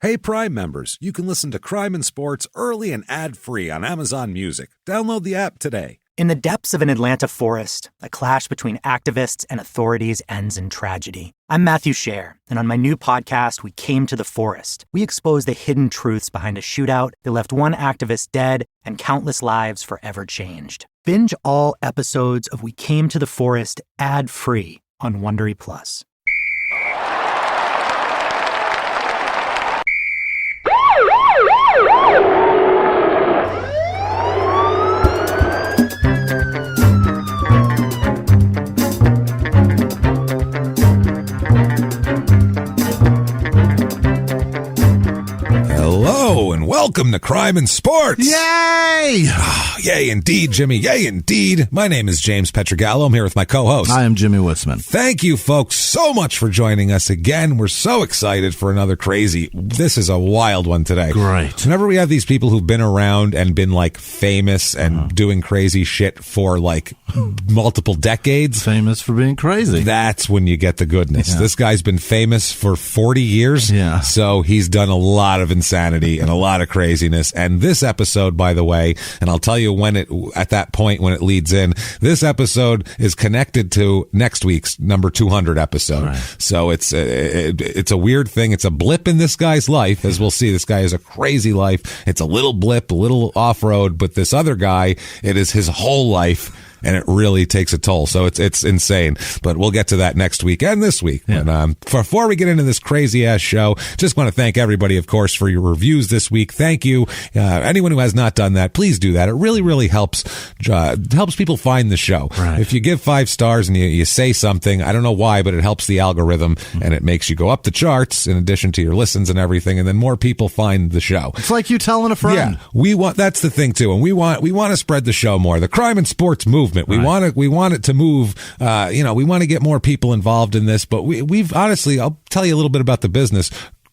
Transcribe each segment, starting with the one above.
Hey, Prime members, you can listen to Crime and Sports early and ad-free on Amazon Music. Download the app today. In the depths of an Atlanta forest, a clash between activists and authorities ends in tragedy. I'm Matthew Scher, and on my new podcast, We Came to the Forest, we expose the hidden truths behind a shootout that left one activist dead and countless lives forever changed. Binge all episodes of We Came to the Forest ad-free on Wondery Plus. Hello and welcome to Crime and Sports. Yay! Yay indeed, Jimmie. Yay indeed. My name is James Pietragallo. I'm here with my co-host. I am Jimmie Whisman. Thank you, folks, so much for joining us again. We're so excited for another crazy. This is a wild one today. Great. Whenever we have these people who've been around and been like famous and doing crazy shit for like multiple decades. Famous for being crazy. That's when you get the goodness. Yeah. This guy's been famous for 40 years. Yeah. So he's done a lot of insanity and a lot of craziness. And this episode, by the way, and I'll tell you when at that point when it leads in, this episode is connected to next week's number 200 episode. Right. So it's a weird thing. It's a blip in this guy's life. As we'll see, this guy has a crazy life. It's a little blip, a little off-road, but this other guy, it is his whole life. And it really takes a toll. So it's insane. But we'll get to that next week and this week. Yeah. And before we get into this crazy-ass show, just want to thank everybody, of course, for your reviews this week. Thank you. Anyone who has not done that, please do that. It really, really helps people find the show. Right. If you give 5 stars and you say something, I don't know why, but it helps the algorithm, and it makes you go up the charts in addition to your listens and everything, and then more people find the show. It's like you telling a friend. Yeah, that's the thing, too. And we want to spread the show more. The Crime and Sports movement. We want it to move. We want to get more people involved in this. But we've honestly, I'll tell you a little bit about the business.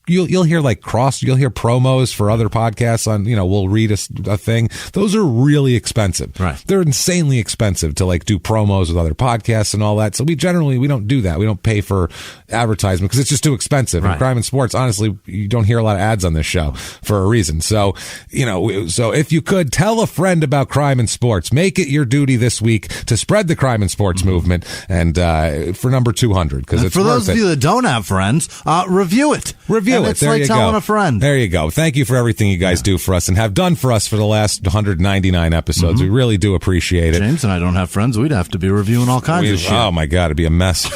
You'll hear you'll hear promos for other podcasts on, we'll read a thing. Those are really expensive. Right. They're insanely expensive to do promos with other podcasts and all that. So we don't do that. We don't pay for advertisement because it's just too expensive. Right. In Crime and Sports, honestly, you don't hear a lot of ads on this show for a reason. So, so if you could tell a friend about Crime and Sports, make it your duty this week to spread the Crime and Sports movement and, for number 200, because it's for worth those of you that don't have friends, review it. Review and it. It's There like you telling go. a friend. There you go. Thank you for everything you guys do for us and have done for us for the last 199 episodes. We really do appreciate it. James and I don't have friends. We'd have to be reviewing all kinds of shit. Oh my God, it'd be a mess.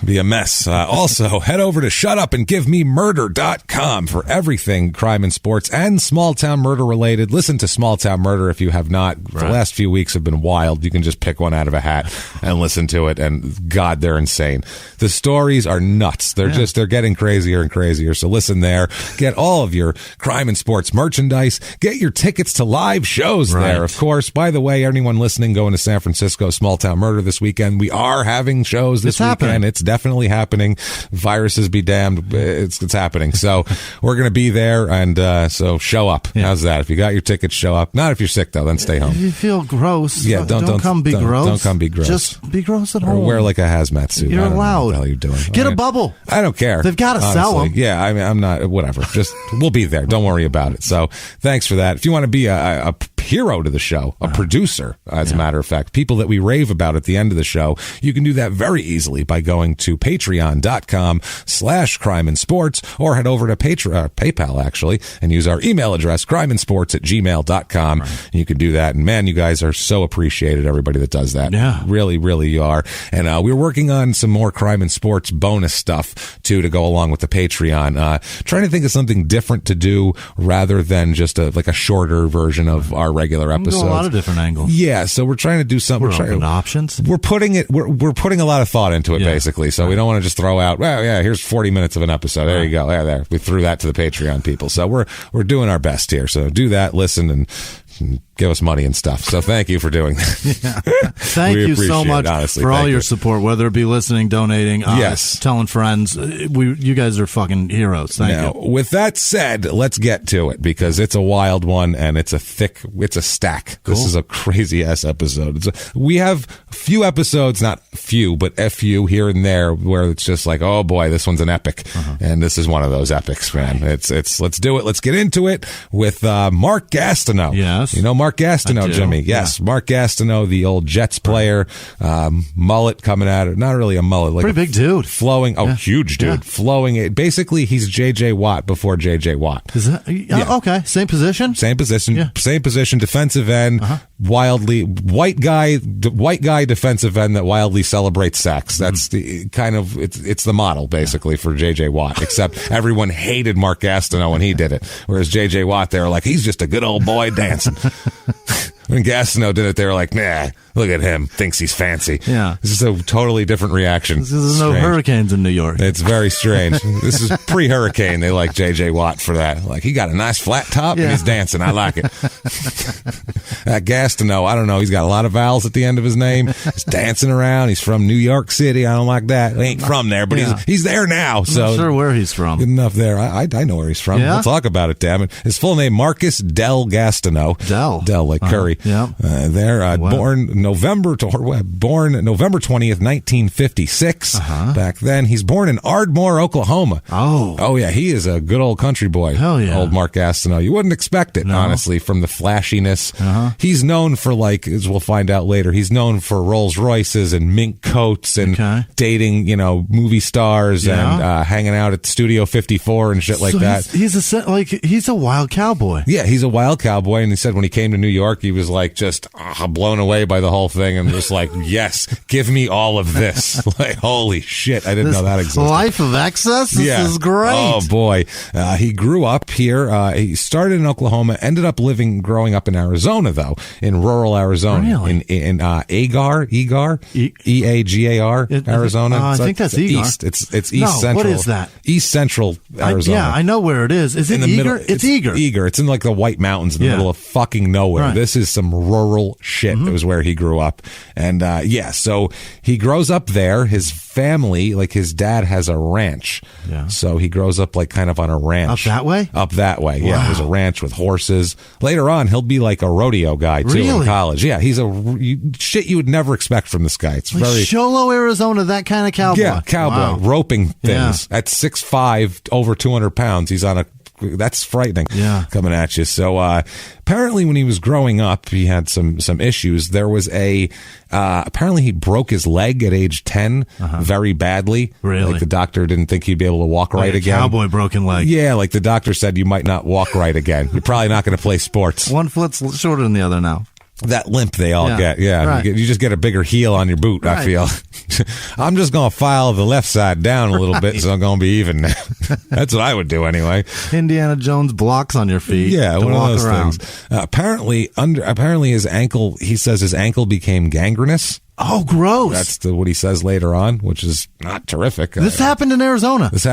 Be a mess. Also, head over to shutupandgivememurder.com for everything Crime and Sports and small town murder related. Listen to Small Town Murder if you have not. Right. The last few weeks have been wild. You can just pick one out of a hat and listen to it. And God, they're insane. The stories are nuts. They're getting crazier and crazier. So listen there. Get all of your Crime and Sports merchandise. Get your tickets to live shows there. Of course, by the way, anyone listening going to San Francisco, Small Town Murder this weekend, we are having shows this weekend. It's definitely happening. Viruses be damned. It's happening. So we're going to be there. And so show up. Yeah. How's that? If you got your tickets, show up. Not if you're sick, though. Then stay home. If you feel gross, don't come be gross. Don't come be gross. Just be gross at home. Or wear like a hazmat suit. You're I don't allowed. know what the hell you're doing. Get a bubble. I don't care. They've got to sell them. Yeah, I mean, I'm not, whatever. Just, we'll be there. Don't worry about it. So thanks for that. If you want to be a hero to the show, a producer, as a matter of fact, people that we rave about at the end of the show, you can do that very easily by going to patreon.com/crimeandsports or head over to PayPal, actually, and use our email address, crimeinsports@gmail.com. Right. You can do that. And man, you guys are so appreciated, everybody that does that. Yeah. Really, really you are. And we're working on some more Crime and Sports bonus stuff, too, to go along with the Patreon. Trying to think of something different to do rather than just a shorter version of our regular episodes. A lot of different angles. Yeah, so we're trying to do something. We're open to options. We're putting a lot of thought into it, basically. So we don't want to just throw out, well, yeah, here's 40 minutes of an episode. There you go. Yeah, there. We threw that to the Patreon people. So we're doing our best here. So do that, listen, and give us money and stuff. So thank you for doing that. Thank you so much honestly, for all your support, whether it be listening, donating, telling friends. You guys are fucking heroes. Thank you. With that said, let's get to it because it's a wild one and it's a stack. Cool. This is a crazy ass episode. We have a few episodes, not few, but a few here and there where it's just like, oh boy, this one's an epic. And this is one of those epics, man. It's let's do it. Let's get into it with Mark Gastineau. Yes. You know Mark Gastineau, Jimmy? Yes. Yeah. Mark Gastineau, the old Jets player, mullet coming at it. Not really a mullet. Like pretty big dude. Flowing. Oh, huge dude. Yeah. Flowing. Basically, he's J.J. Watt before J.J. Watt. Is that? Okay. Same position? Same position. Yeah. Same position. Defensive end. Wildly white guy defensive end that wildly celebrates sex. That's the kind of it's the model basically for J.J. Watt. Except everyone hated Mark Gastineau when he did it, whereas J.J. Watt they were like he's just a good old boy dancing. When Gastineau did it, they were like, nah, look at him, thinks he's fancy. Yeah. This is a totally different reaction. There's no hurricanes in New York. It's very strange. This is pre-hurricane. They like J.J. Watt for that. Like, he got a nice flat top and he's dancing. I like it. That Gastineau, I don't know. He's got a lot of vowels at the end of his name. He's dancing around. He's from New York City. I don't like that. He ain't from there, but he's there now. So I'm not sure where he's from. Good enough there. I know where he's from. We'll talk about it, damn it. His full name, Marcus Del Gastineau. Del, like curry. Yeah. Born November 20th, 1956. Back then, he's born in Ardmore, Oklahoma. Oh yeah, he is a good old country boy. Hell yeah, old Mark Gastineau. You wouldn't expect it, honestly, from the flashiness. He's known for, like, as we'll find out later, he's known for Rolls Royces and mink coats and dating, movie stars and hanging out at Studio 54 and shit like that. He's a wild cowboy. Yeah, he's a wild cowboy, and he said when he came to New York, he was like just blown away by the whole thing and just like, yes, give me all of this. Like, holy shit, I didn't know that existed. Life of excess? This is great. Oh boy. He grew up here. He started in Oklahoma, ended up growing up in Arizona though, in rural Arizona. Really? In Eagar, E-A-G-A-R, Arizona. I think that's Eagar. East. It's East Central. What is that? East Central Arizona. I know where it is. Is it Eagar? It's Eagar. Eagar. It's in like the White Mountains in the middle of fucking nowhere. Right. This is some rural shit. That was where he grew up. And so he grows up there. His family, like his dad has a ranch. Yeah. So he grows up like kind of on a ranch. Up that way? Up that way. Wow. Yeah. There's a ranch with horses. Later on, he'll be like a rodeo guy too in college. Yeah. He's shit you would never expect from this guy. It's like very Sholo, Arizona, that kind of cowboy. Yeah. Cowboy. Wow. Roping things. At 6'5", over 200 pounds. He's on that's frightening coming at you. So apparently when he was growing up, he had some issues. There was apparently he broke his leg at age 10 very badly. Really? Like the doctor didn't think he'd be able to walk right again. Cowboy broken leg. Yeah, like the doctor said you might not walk right again. You're probably not going to play sports. One foot's shorter than the other now. That limp they all get. Yeah. Right. You just get a bigger heel on your boot, I feel. I'm just going to file the left side down a little bit so I'm going to be even now. That's what I would do anyway. Indiana Jones blocks on your feet. Yeah, one of those around. things. Apparently his ankle, he says his ankle became gangrenous. Oh, gross. That's what he says later on, which is not terrific. This happened in Arizona. Yes,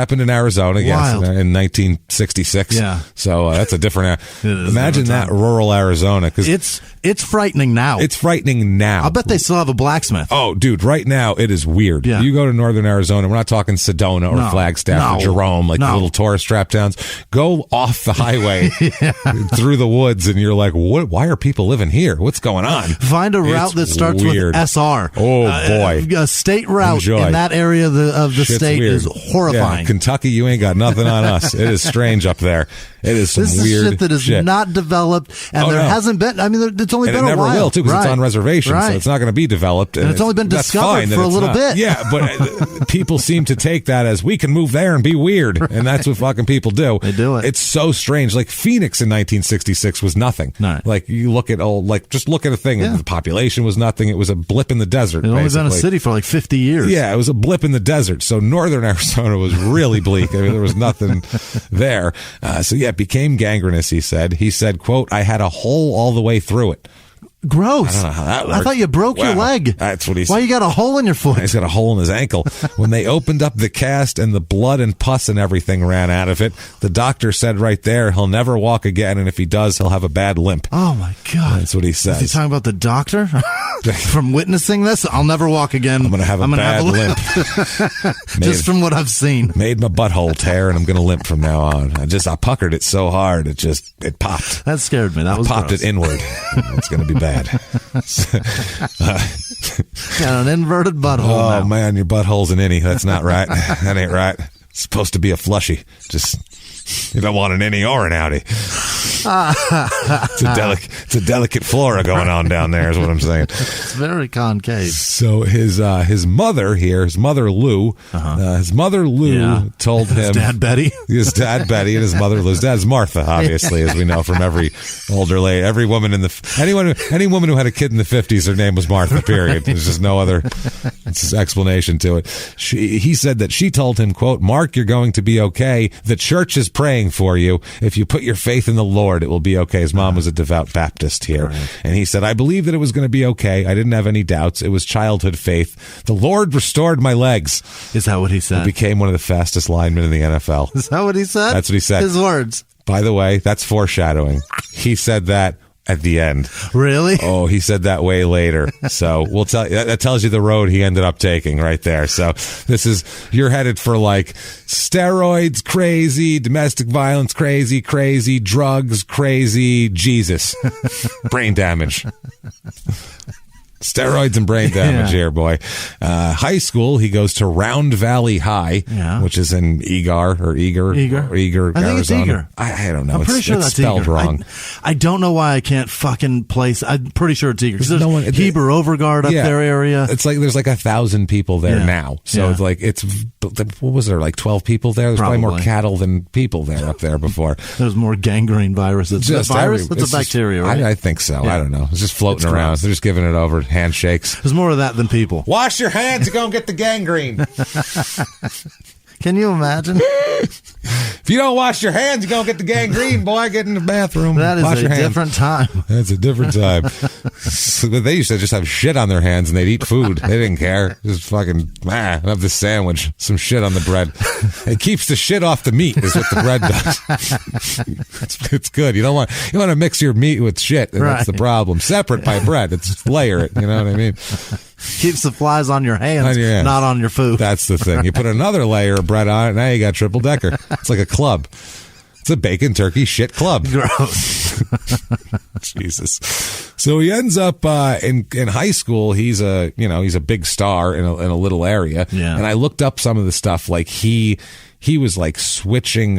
in 1966. Yeah. So that's a different... Imagine that rural Arizona. Cause it's frightening now. It's frightening now. I'll bet they still have a blacksmith. Oh, dude, right now it is weird. Yeah. You go to northern Arizona, we're not talking Sedona or Flagstaff or Jerome, like the little tourist trap towns. Go off the highway through the woods and you're like, what? Why are people living here? What's going on? Find a route that starts with SR. Oh boy, a state route in that area of the state is horrifying. Yeah, Kentucky, you ain't got nothing on us. It is strange up there. It is some weird shit that is not developed, and hasn't been. I mean, it's only been a while. It never will too, because it's on reservation, so it's not going to be developed. And it's only been discovered for a little bit. Yeah, but people seem to take that as we can move there and be weird, and that's what fucking people do. They do it. It's so strange. Like Phoenix in 1966 was nothing. Like you look at just look at a thing. The population was nothing. It was a blip in the desert. It's only been a city for like 50 years. Yeah, it was a blip in the desert. So northern Arizona was really bleak. I mean, there was nothing there. So yeah, it became gangrenous, he said. He said, quote, I had a hole all the way through it. Gross. I don't know how that works. I thought you broke your leg. That's what he said. Why you got a hole in your foot? He's got a hole in his ankle. When they opened up the cast and the blood and pus and everything ran out of it, the doctor said right there, he'll never walk again, and if he does, he'll have a bad limp. Oh, my God. That's what he says. Is he talking about the doctor? From witnessing this, I'll never walk again. I'm going to have a bad limp. Just from what I've seen. Made my butthole tear, and I'm going to limp from now on. I puckered it so hard, it popped. That scared me. That was popped gross. It inward. It's going to be bad. Got an inverted butthole. Oh, man, your butthole's an innie. That's not right. That ain't right. It's supposed to be a flushy. You don't want an innie or an outie. It's a delicate flora going on down there, is what I'm saying. It's very concave. So his mother here, his mother Lou, told him. His dad Betty. His dad Betty and his mother Lou. His dad's Martha, obviously, as we know from every older lady. Every woman any woman who had a kid in the 50s, her name was Martha. Period. There's just no other explanation to it. He said that she told him, quote, "Mark, you're going to be okay. The church is praying for you. If you put your faith in the Lord, it will be okay." His mom was a devout Baptist here. Right. And he said, "I believe that it was going to be okay. I didn't have any doubts. It was childhood faith. The Lord restored my legs." Is that what he said? He became one of the fastest linemen in the NFL. Is that what he said? That's what he said. His words. By the way, that's foreshadowing. He said that at the end. Really? Oh, he said that way later. So we'll tell you, that tells you the road he ended up taking right there. So you're headed for like steroids, crazy, domestic violence, crazy, drugs, crazy, Jesus, brain damage. Steroids and brain damage here, boy. High school, he goes to Round Valley High, which is in Eagar, I think it's Eagar. I don't know. I'm pretty sure that's spelled Eagar. wrong. I don't know why I can't fucking place. I'm pretty sure it's Eagar. Because there's Heber Overguard up their area. It's like there's like 1,000 people there now. So it's like what was there, like 12 people there? There's probably more cattle than people there up there before. There's more gangrene viruses. It's a virus? It's a bacteria, right? I think so. I don't know. It's just floating around. They're just giving it over. Handshakes. There's more of that than people. Wash your hands and go and get the gangrene. Can you imagine? If you don't wash your hands, you're going to get the gangrene, boy. Get in the bathroom. That is a different time. That's a different time. So they used to just have shit on their hands and they'd eat food. They didn't care. Just fucking, have this sandwich. Some shit on the bread. It keeps the shit off the meat is what the bread does. It's good. You want to mix your meat with shit. And that's the problem. Separate by bread. It's layer it. You know what I mean? Keeps the flies on your hands, not on your food. That's the thing. You put another layer of bread on it, now you got triple decker. It's like a club. It's a bacon turkey shit club. Gross. Jesus. So he ends up in high school. He's a big star in a little area. Yeah. And I looked up some of the stuff. Like he was like switching.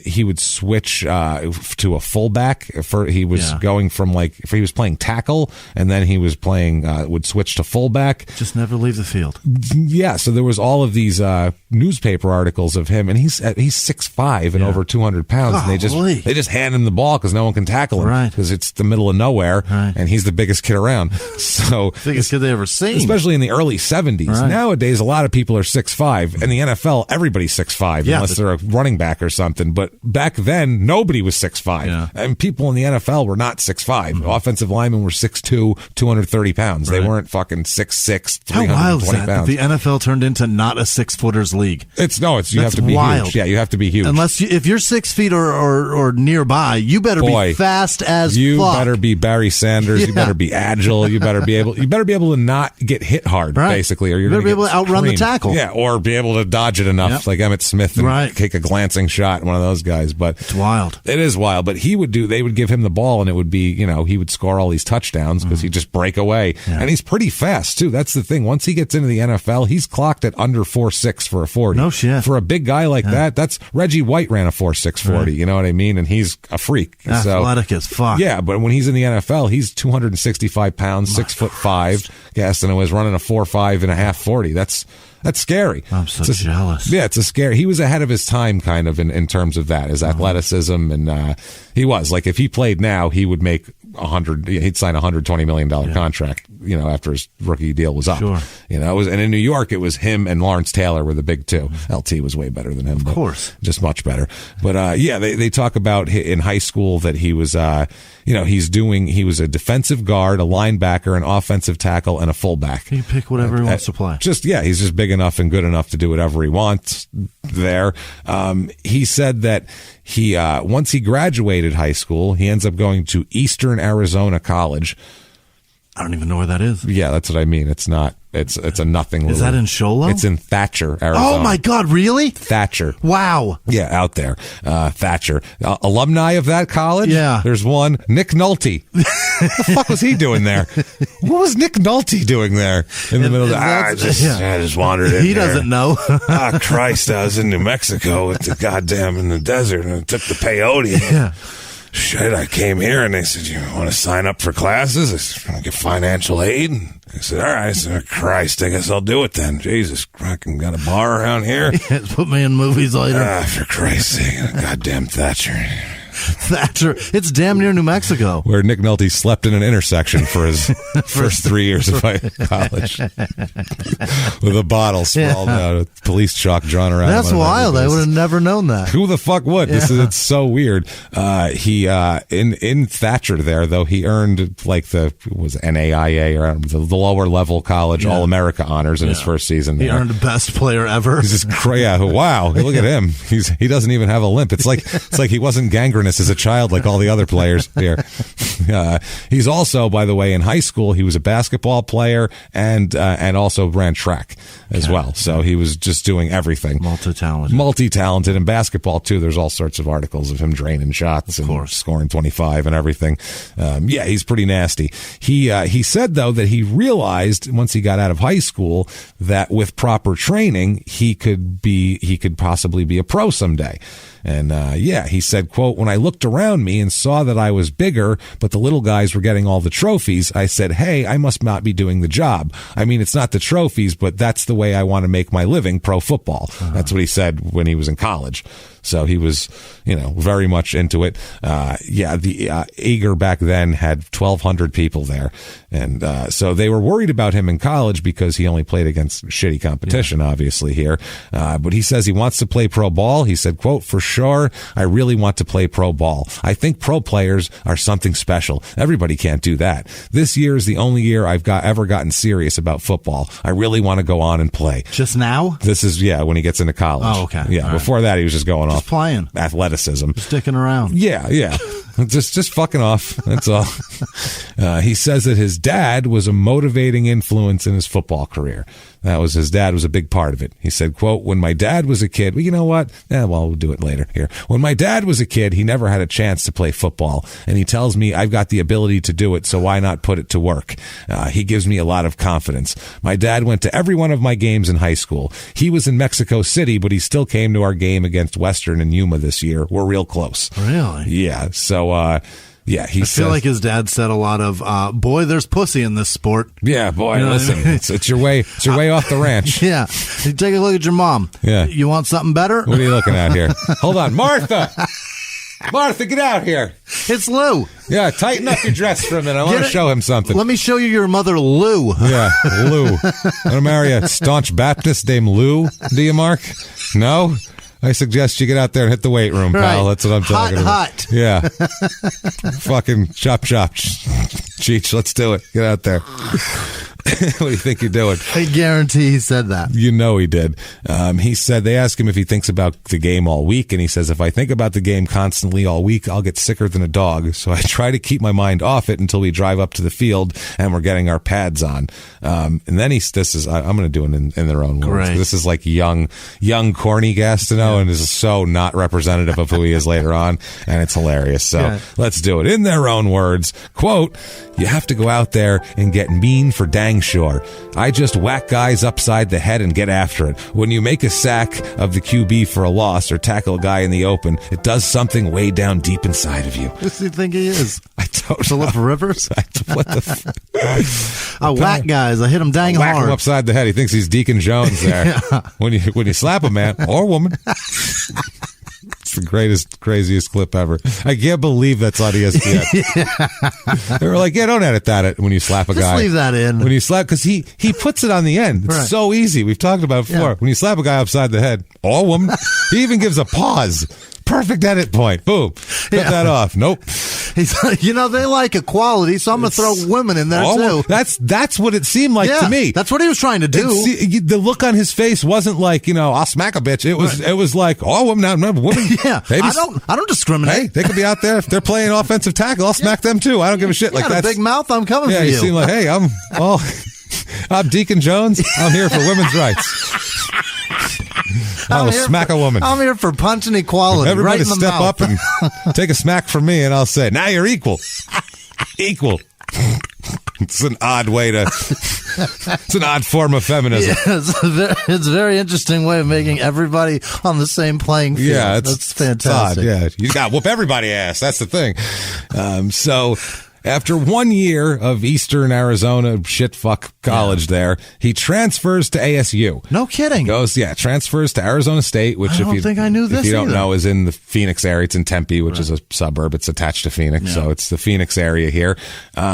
He would switch to a fullback. He was going from he was playing tackle, and then he was playing would switch to fullback. Just never leave the field. Yeah. So there was all of these newspaper articles of him, and he's 6'5" and over 200 pounds, and they just hand him the ball because no one can tackle him because it's the middle of nowhere, and he's the biggest kid around. So biggest kid they ever seen, especially in the early 70s. Nowadays, a lot of people are 6'5", in the NFL, everybody's 6'5", unless they're a running back or something. But back then, nobody was 6'5", and people in the NFL were not 6'5". Mm-hmm. Offensive linemen were 6'2", 230 pounds. They weren't fucking 6'6", 320 How wild is that? pounds. The NFL turned into not a 6-footers league. You have to be wild. huge. Yeah, you have to be huge. If you're 6 feet or nearby, you better be fast as fuck. You better be Barry Sanders. You better be agile. You better be able to not get hit hard, basically, or you're going to be able to outrun the tackle. Yeah, or be able to dodge it enough, like Emmitt Smith, and take a glancing shot. One of those guys. But it's wild. It is wild. But they would give him the ball, and it would be, he would score all these touchdowns because he'd just break away, and he's pretty fast too. That's the thing. Once he gets into the NFL, he's clocked at under 4.6 for a 40. No shit. For a big guy like that, that's Reggie White ran a 4.6 40. You know what I mean? And he's a freak. Athletic as fuck. Yeah, but when he's in the NFL, he's 265 pounds, 6'5". Gastineau was running a 4.5 and a half 40. That's scary. I'm so jealous. Yeah, it's a scary. He was ahead of his time, kind of, in terms of that, his athleticism, and he was. Like, if he played now, he would make 100. He'd sign a $120 million contract after his rookie deal was up. Sure. And in New York, it was him and Lawrence Taylor were the big two. LT was way better than him. Of course. Just much better. But, they talk about in high school that he was, he was a defensive guard, a linebacker, an offensive tackle, and a fullback. He pick whatever he wants to play. He's just big enough and good enough to do whatever he wants there. He said that he once he graduated high school, he ends up going to Eastern Arizona College. I don't even know where that is. Yeah, that's what I mean. It's not. It's a nothing. Is that in Sholo? It's in Thatcher, Arizona. Oh my God, really? Thatcher. Wow. Yeah, out there. Thatcher. Alumni of that college? Yeah. There's one, Nick Nolte. What the fuck was he doing there? What was Nick Nolte doing there in the middle of the... I just wandered in. He doesn't know. Christ, I was in New Mexico at the goddamn in the desert and I took the peyote. Yeah. Shit, I came here and they said, you want to sign up for classes? I said, I want to get financial aid. And I said, all right. I said, Christ, I guess I'll do it then. Jesus, fucking got a bar around here? Yeah, put me in movies later. For Christ's sake, goddamn Thatcher. Thatcher. It's damn near New Mexico. Where Nick Nolte slept in an intersection for his first 3 years of college. With a bottle sprawled out, with police chalk drawn around. That's wild. I would have never known that. Who the fuck would? Yeah. It's so weird. He in Thatcher there, though, he earned like was NAIA or the lower level college All-America honors in his first season there. He earned the best player ever. He's just wow, look at him. He doesn't even have a limp. It's like he wasn't gangrenous as a child like all the other players here. He's also, by the way, in high school, he was a basketball player and also ran track as well. So he was just doing everything. Multi-talented. In basketball, too, there's all sorts of articles of him draining shots and scoring 25 and everything. He's pretty nasty. He said, though, that he realized once he got out of high school that with proper training, he could possibly be a pro someday. And he said, quote, when I looked around me and saw that I was bigger, but the little guys were getting all the trophies, I said, hey, I must not be doing the job. I mean, it's not the trophies, but that's the way I want to make my living, pro football. That's what he said when he was in college. So he was, very much into it. The Eager back then had 1,200 people there. And so they were worried about him in college because he only played against shitty competition, obviously, here. But he says he wants to play pro ball. He said, quote, for sure, I really want to play pro ball. I think pro players are something special. Everybody can't do that. This year is the only year I've ever gotten serious about football. I really want to go on and play. Just now? This is, when he gets into college. Oh, okay. Yeah, all before that, he was just going off. Playing. Athleticism. Just sticking around. Yeah. Just fucking off. That's all. He says that his dad was a motivating influence in his football career. His dad was a big part of it. He said, quote, when my dad was a kid, well, you know what? We'll do it later here. When my dad was a kid, he never had a chance to play football. And he tells me I've got the ability to do it, so why not put it to work? He gives me a lot of confidence. My dad went to every one of my games in high school. He was in Mexico City, but he still came to our game against Western and Yuma this year. We're real close. Really? Yeah. So, I feel like his dad said a lot of, boy, there's pussy in this sport. Yeah, boy, listen, I mean? it's your way off the ranch. Yeah. You take a look at your mom. Yeah. You want something better? What are you looking at here? Hold on. Martha, get out here. It's Lou. Yeah, tighten up your dress for a minute. I want to show him something. Let me show you your mother, Lou. Yeah, Lou. Want to marry a staunch Baptist named Lou, do you, Mark? No? I suggest you get out there and hit the weight room, pal. Right. That's what I'm talking about. Hot. Yeah. Fucking chop. Cheech, let's do it. Get out there. What do you think you're doing? I guarantee he said that. You know he did. He said, they ask him if he thinks about the game all week, and he says, if I think about the game constantly all week, I'll get sicker than a dog. So I try to keep my mind off it until we drive up to the field and we're getting our pads on. And then I'm going to do it in their own words. This is like young corny Gastineau, and is so not representative of who he is later on, and it's hilarious. So let's do it in their own words. Quote, you have to go out there and get mean for dang sure. I just whack guys upside the head and get after it. When you make a sack of the QB for a loss or tackle a guy in the open, it does something way down deep inside of you. Who do you think he is? I don't Philip know. Rivers? What the I whack guys. I hit him dang hard. Whack him upside the head. He thinks he's Deacon Jones there. When you slap a man or woman. It's the greatest, craziest clip ever. I can't believe that's on ESPN. They were like, yeah, don't edit that when you slap a guy. Just leave that in. When you slap, because he puts it on the end. It's so easy. We've talked about it before. Yeah. When you slap a guy upside the head, or woman, he even gives a pause. Perfect edit point. Boom. Cut that off. Nope. He's like, they like equality, so I'm going to throw women in there, too. That's what it seemed like to me. That's what he was trying to do. The look on his face wasn't like, I'll smack a bitch. It was like, women, now remember, women. Yeah. Babies, I don't discriminate. Hey, they could be out there. If they're playing offensive tackle, I'll smack them, too. I don't give a shit. You got a big mouth, I'm coming for you. Yeah, you seem like, hey, I'm Deacon Jones. I'm here for women's rights. I'll smack a woman. I'm here for punch and equality. Everybody right in the step mouth. up and take a smack from me, and I'll say, now you're equal. Equal. It's an odd way to... It's an odd form of feminism. Yeah, it's a very interesting way of making everybody on the same playing field. Yeah, that's fantastic. It's odd, yeah. You got to whoop everybody's ass. That's the thing. So... After 1 year of Eastern Arizona shitfuck college there, he transfers to ASU. No kidding. Transfers to Arizona State, which I don't think I knew this if you don't either. know, is in the Phoenix area. It's in Tempe, which is a suburb. It's attached to Phoenix, so it's the Phoenix area here.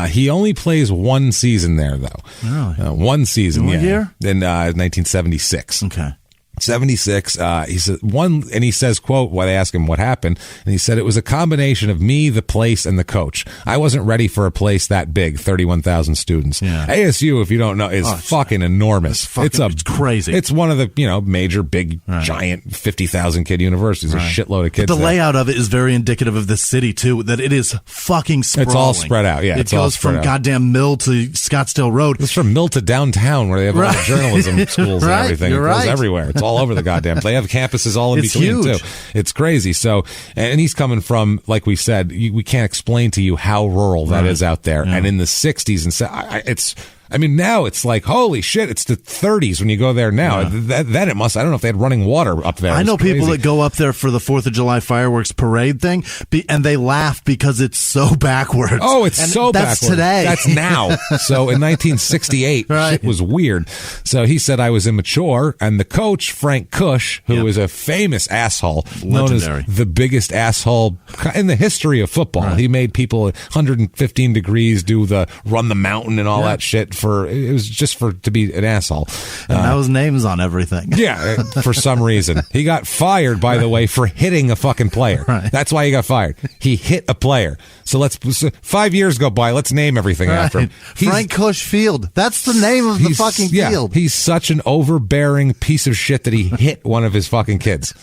He only plays one season there, though. Really? One season, What year? In 1976. Okay. 76, he said and he says, quote, why they ask him what happened, and he said, it was a combination of me, the place, and the coach. I wasn't ready for a place that big, 31,000 students. Yeah. ASU, if you don't know, is fucking enormous. It's crazy. It's one of the, major, big, giant, 50,000 kid universities. A shitload of kids. But the layout of it is very indicative of the city, too, that it is fucking sprawling. It's all spread out, yeah. It goes from goddamn Mill to Scottsdale Road. It's from Mill to downtown, where they have all the journalism schools and everything. You're It goes right. everywhere. It's all over the goddamn. They have campuses all in It's between huge. too. It's crazy. So, and he's coming from, like we said, we can't explain to you how rural that is out there. Yeah. And in the 60s now it's like, holy shit, it's the 30s when you go there now. Yeah. Then it must, I don't know if they had running water up there. I know It's crazy. people that go up there for the 4th of July fireworks parade thing, and they laugh because it's so backwards. Oh, it's and so that's backwards. today. That's now. So in 1968, shit was weird. So he said I was immature, and the coach, Frank Cush, who is a famous asshole, Legendary. known as the biggest asshole in the history of football. Right. He made people 115 degrees do the run the mountain and all that shit. It was just to be an asshole. And now his name's on everything. Yeah, for some reason. He got fired, by the way, for hitting a fucking player. Right. That's why he got fired. He hit a player. So 5 years go by. Let's name everything after him. Frank Cush Field. That's the name of the fucking field. He's such an overbearing piece of shit that he hit one of his fucking kids.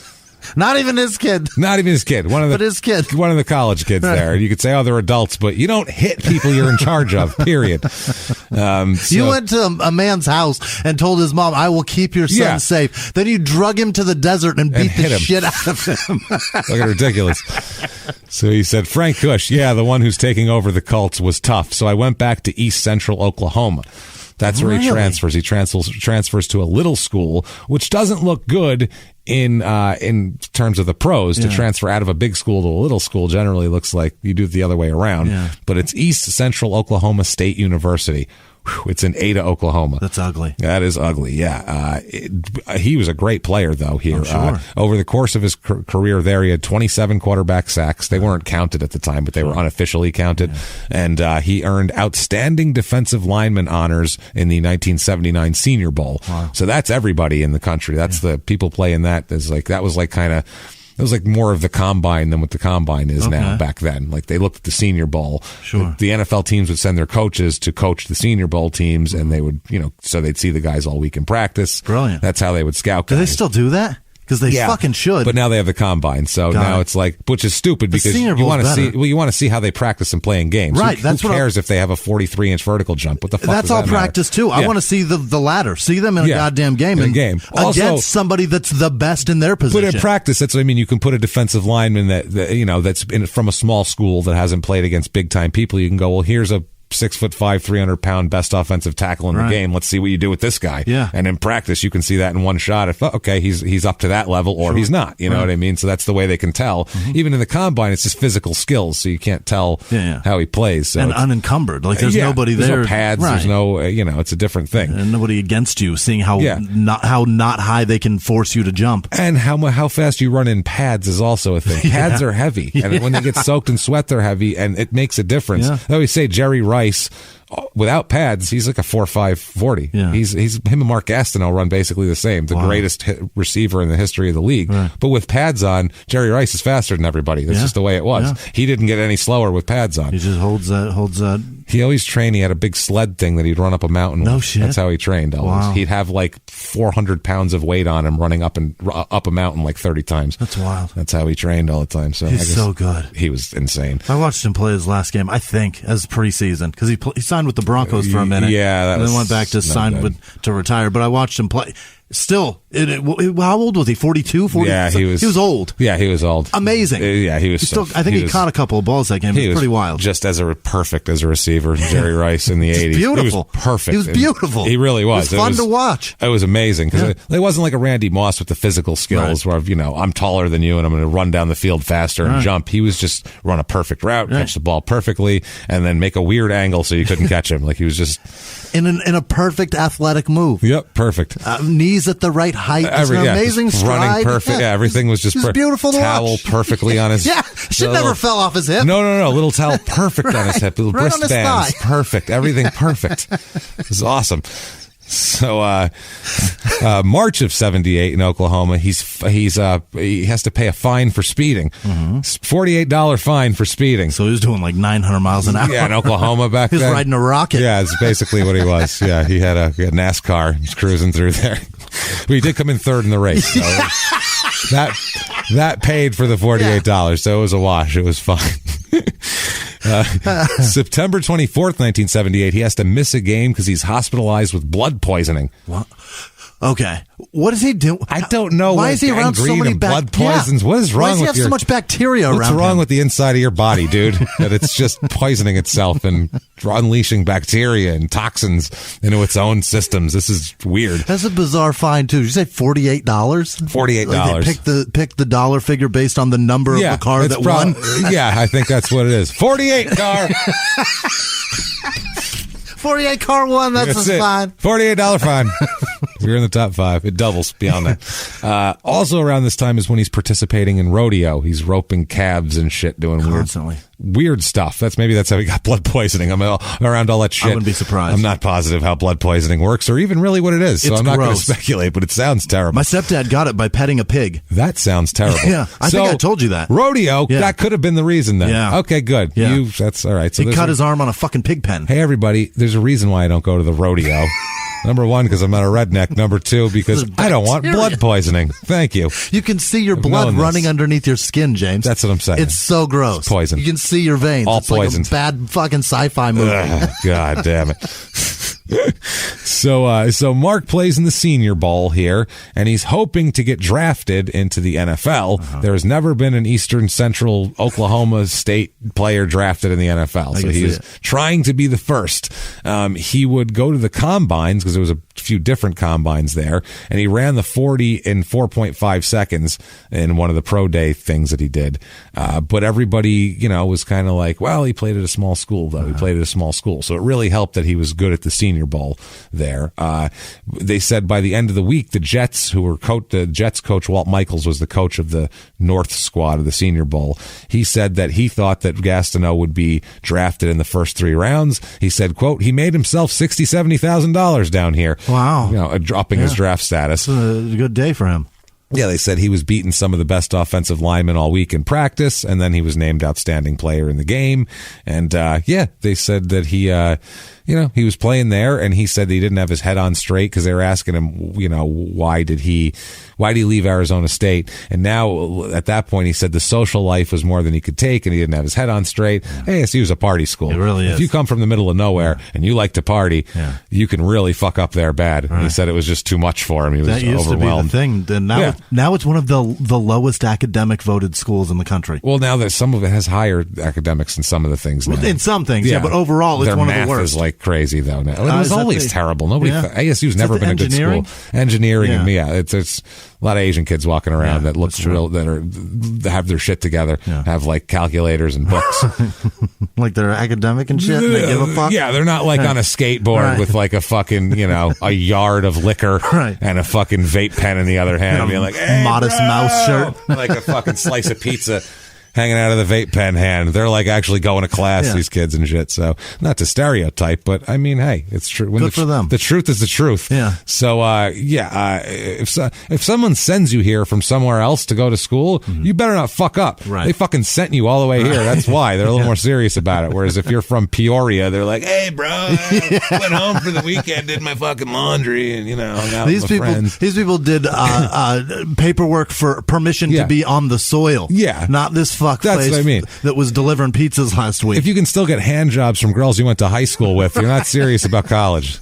Not even his kid. Not even his kid. But his kid. One of the college kids there. You could say, they're adults, but you don't hit people you're in charge of, period. You went to a man's house and told his mom, I will keep your son safe. Then you drug him to the desert and beat the shit out of him. Fucking ridiculous. So he said, Frank Cush, the one who's taking over the Colts was tough. So I went back to East Central Oklahoma. That's where he transfers. He transfers to a little school, which doesn't look good in terms of the pros. To transfer out of a big school to a little school generally looks like you do it the other way around. Yeah. But it's East Central Oklahoma State University. It's in Ada, Oklahoma. That's ugly. That is ugly, yeah. He was a great player, though, here. I'm sure. Over the course of his career there, he had 27 quarterback sacks. They weren't counted at the time, but they were unofficially counted. Yeah. And he earned outstanding defensive lineman honors in the 1979 Senior Bowl. Wow. So that's everybody in the country. That's the people playing that. That was like more of the combine than what the combine is now back then. Like they looked at the Senior Bowl. Sure. The NFL teams would send their coaches to coach the Senior Bowl teams, and they would, so they'd see the guys all week in practice. Brilliant. That's how they would scout guys. Do they still do that? Because they fucking should. But now they have the combine, so now it's like, which is stupid because you want to see how they practice and play in games. Right. Who cares if they have a 43-inch vertical jump? What the fuck? That's all practice too. I want to see the ladder. See them in a goddamn game. Against somebody that's the best in their position. But in practice, that's what I mean. You can put a defensive lineman that's from a small school that hasn't played against big time people. You can go, well, here's a 6'5", 300-pound best offensive tackle in the game. Let's see what you do with this guy. Yeah. And in practice, you can see that in one shot. If okay, he's up to that level, or he's not. You know what I mean? So that's the way they can tell. Even in the combine, it's just physical skills, so you can't tell how he plays. So and unencumbered, like there's nobody there. There's no pads. There's no, it's a different thing. And nobody against you, seeing how not high they can force you to jump. And how fast you run in pads is also a thing. Pads are heavy, and when they get soaked in sweat, they're heavy, and it makes a difference. I always say Jerry Rice, without pads, he's like a 4.5 40. He's him and Mark Gastineau run basically the same, the greatest receiver in the history of the league. But with pads on, Jerry Rice is faster than everybody. That's just the way it was. He didn't get any slower with pads on. He just holds that. He always trained. He had a big sled thing that he'd run up a mountain. No with. shit. That's how he trained. Always. Wow. He'd have like 400 pounds of weight on him, running up a mountain like 30 times. That's wild. That's how he trained all the time. So he's so good. He was insane. I watched him play his last game, I think, as preseason, because he signed with the Broncos for a minute. Yeah, and then went back to to retire. But I watched him play. Still, how old was he? 42, 40? Yeah, he was old. Yeah, he was old. Amazing. Yeah, he was. I think he caught a couple of balls that game. It was pretty wild. Just perfect as a receiver, Jerry Rice in the 80s. Beautiful. He was perfect. He was beautiful. He really was. It was fun to watch. It was amazing because it wasn't like a Randy Moss with the physical skills where I'm taller than you and I'm going to run down the field faster and jump. He was just run a perfect route, catch the ball perfectly, and then make a weird angle so you couldn't catch him. Like he was just in a perfect athletic move. Yep, perfect. Knees at the right height. Amazing stride. Running perfect. Yeah, everything was just beautiful to towel watch. Perfectly on his. Should never fell off his hip. No. Little towel perfect on his hip. Little wristbands perfect. Everything perfect. It was awesome. So, March of '78 in Oklahoma, he has to pay a fine for speeding. $48 fine for speeding. So he was doing like 900 miles an hour. Yeah, in Oklahoma back then. He was riding a rocket. Yeah, it's basically what he was. Yeah, he had NASCAR. He was cruising through there. But he did come in third in the race. So that paid for the $48. So it was a wash. It was fine. September 24th, 1978, he has to miss a game because he's hospitalized with blood poisoning. What? Okay. What is he doing? I don't know. Why is he around so many blood poisons? What is wrong with Why does he have so much bacteria around him? What's wrong with the inside of your body, dude? That it's just poisoning itself and unleashing bacteria and toxins into its own systems. This is weird. That's a bizarre fine, too. Did you say $48? $48. Like pick the dollar figure based on the number of the car that won? Yeah, I think that's what it is. 48 car. 48 car won. That's a fine. $48 fine. You're in the top 5. It doubles beyond that. Also around this time is when he's participating in rodeo. He's roping calves and shit, doing weird stuff. Maybe that's how he got blood poisoning. I'm around all that shit. I wouldn't be surprised. I'm not positive how blood poisoning works or even really what it is. So I'm not going to speculate, but it sounds terrible. My stepdad got it by petting a pig. That sounds terrible. Yeah, I think I told you that. Rodeo, that could have been the reason then. Yeah. Okay, good. Yeah. That's all right. So he cut his arm on a fucking pig pen. Hey, everybody, there's a reason why I don't go to the rodeo. Number 1, because I'm not a redneck. Number 2, because I don't want blood poisoning. Thank you. You can see your blood running underneath your skin, James. That's what I'm saying. It's so gross. It's poison. You can see your veins. All it's poisoned. Like a bad fucking sci-fi movie. God damn it. So Mark plays in the Senior Bowl here, and he's hoping to get drafted into the NFL. There has never been an Eastern Central Oklahoma State player drafted in the NFL, so he's trying to be the first. He would go to the combines because there was a few different combines there, and he ran the 40 in 4.5 seconds in one of the pro day things that he did. But everybody, was kind of like, well, he played at a small school, though. He played at a small school, so it really helped that he was good at the Senior Bowl there. They said by the end of the week, the Jets, the Jets coach Walt Michaels was the coach of the North squad of the Senior Bowl. He said that he thought that Gastineau would be drafted in the first 3 rounds. He said, quote, he made himself $60,000, $70,000 down here. Wow. Dropping his draft status. It's a good day for him. Yeah, they said he was beating some of the best offensive linemen all week in practice, and then he was named outstanding player in the game. And, they said that he was playing there, and he said he didn't have his head on straight because they were asking him, what Why did he leave Arizona State? And now, at that point, he said the social life was more than he could take, and he didn't have his head on straight. ASU is a party school. It really is. If you come from the middle of nowhere and you like to party, you can really fuck up there bad. Right. He said it was just too much for him. He was overwhelmed. To be the thing. And now it's one of the lowest academic voted schools in the country. Well, now that some of it has higher academics than some of the things now. In some things, but overall, it's one of the worst. Their math is like crazy, though. Now. It was always terrible. ASU's never been a good school. Engineering, and it's a lot of Asian kids walking around that look real, that have their shit together, have like calculators and books. Like they're academic and shit, and they give a fuck? Yeah, they're not like on a skateboard with like a fucking, a yard of liquor and a fucking vape pen in the other hand. Being like, hey, Modest Mouse shirt. Like a fucking slice of pizza hanging out of the vape pen hand. They're like actually going to class, these kids and shit. So not to stereotype, but I mean, hey, it's true. Good for them. The truth is the truth. Yeah. So, if someone sends you here from somewhere else to go to school, you better not fuck up. Right. They fucking sent you all the way here. That's why they're a little more serious about it. Whereas if you're from Peoria, they're like, hey, bro, I went home for the weekend, did my fucking laundry, and hung out with my friends. These people did paperwork for permission to be on the soil. Yeah. Not this That's what I mean. That was delivering pizzas last week. If you can still get hand jobs from girls you went to high school with, you're not serious about college.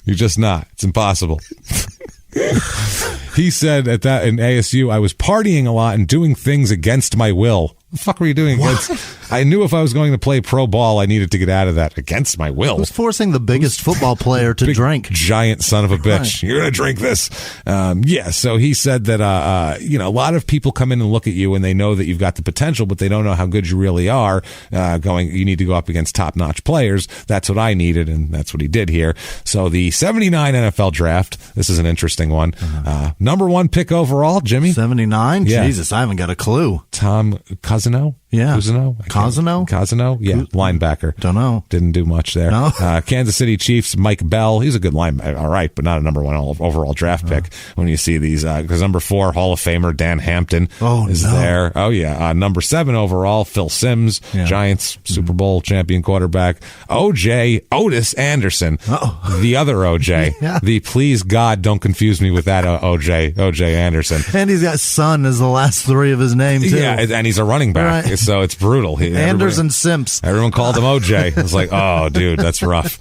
You're just not. It's impossible. He said in ASU, I was partying a lot and doing things against my will. What the fuck were you doing against? I knew if I was going to play pro ball, I needed to get out of that against my will. Who's forcing the biggest football player to drink? Giant son of a bitch. Right. You're going to drink this. So he said that, a lot of people come in and look at you and they know that you've got the potential, but they don't know how good you really are. You need to go up against top-notch players. That's what I needed, and that's what he did here. So the 79 NFL draft, this is an interesting one. Number 1 pick overall, Jimmie. 79? Yeah. Jesus, I haven't got a clue. Tom Cousino? Yeah. Cosino? Yeah. Linebacker. Don't know. Didn't do much there. No. Kansas City Chiefs, Mike Bell. He's a good linebacker. All right, but not a number 1 overall draft pick when you see these. Because number 4, Hall of Famer Dan Hampton is there. Oh, yeah. Number 7 overall, Phil Simms, Giants, Super Bowl champion quarterback. Otis Anderson. The other OJ. The please God don't confuse me with that OJ Anderson. And he's got son as the last 3 of his name, too. Yeah, and he's a running back. Right. So it's brutal. Anders and Simps. Everyone called him OJ. I was like, oh, dude, that's rough.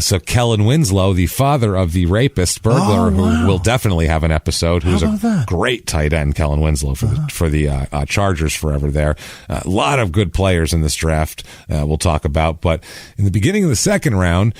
So Kellen Winslow, the father of the rapist burglar, who will definitely have an episode, who's a great tight end, Kellen Winslow for the Chargers forever there. A lot of good players in this draft we'll talk about. But in the beginning of the second round,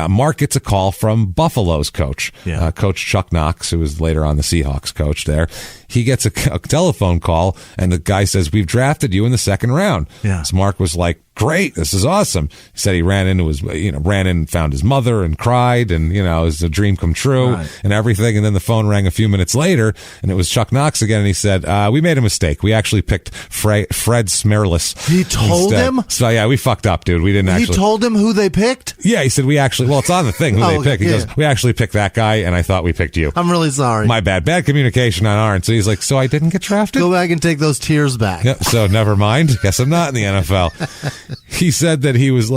Mark gets a call from Buffalo's coach, Coach Chuck Knox, who was later on the Seahawks coach there. He gets a telephone call, and the guy says, we've drafted you in the second round. Yeah. So Mark was like, great, this is awesome. He said he ran in and found his mother and cried, and, it was a dream come true and everything. And then the phone rang a few minutes later, and it was Chuck Knox again, and he said, we made a mistake. We actually picked Fred Smerlis. He told him? So, yeah, we fucked up, dude. We didn't actually. He told him who they picked? Yeah, he said, it's on the thing who they picked. He goes, we actually picked that guy, and I thought we picked you. I'm really sorry. My bad. Bad communication on our end. So he's like, so I didn't get drafted? Go back and take those tears back. Yep, so never mind. Guess I'm not in the NFL. He said that he was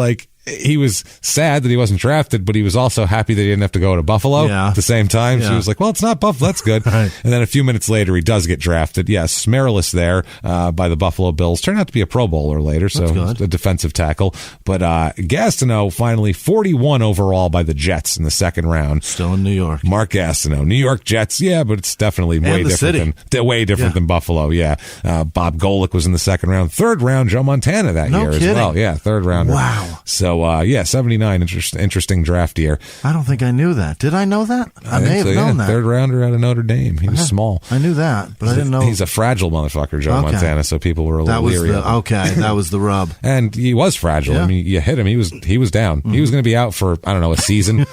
sad that he wasn't drafted, but he was also happy that he didn't have to go to Buffalo at the same time. So he was like, well, it's not Buffalo. That's good. And then a few minutes later, he does get drafted. Yes, Smerlis there by the Buffalo Bills. Turned out to be a Pro Bowler later, so a defensive tackle. But Gastineau finally 41 overall by the Jets in the second round. Still in New York. Mark Gastineau. New York Jets, but it's definitely way different than Buffalo, Bob Golick was in the second round. Third round, Joe Montana that year as well. Yeah, third rounder. Wow. So, 79, interesting draft year. I don't think I knew that. Did I know that? I may have known that. Third rounder out of Notre Dame. He was small. I knew that, but I didn't know. He's a fragile motherfucker, Joe Montana, so people were a little leery. That was the rub. And he was fragile. I mean, you hit him, he was down. He was going to be out for, I don't know, a season.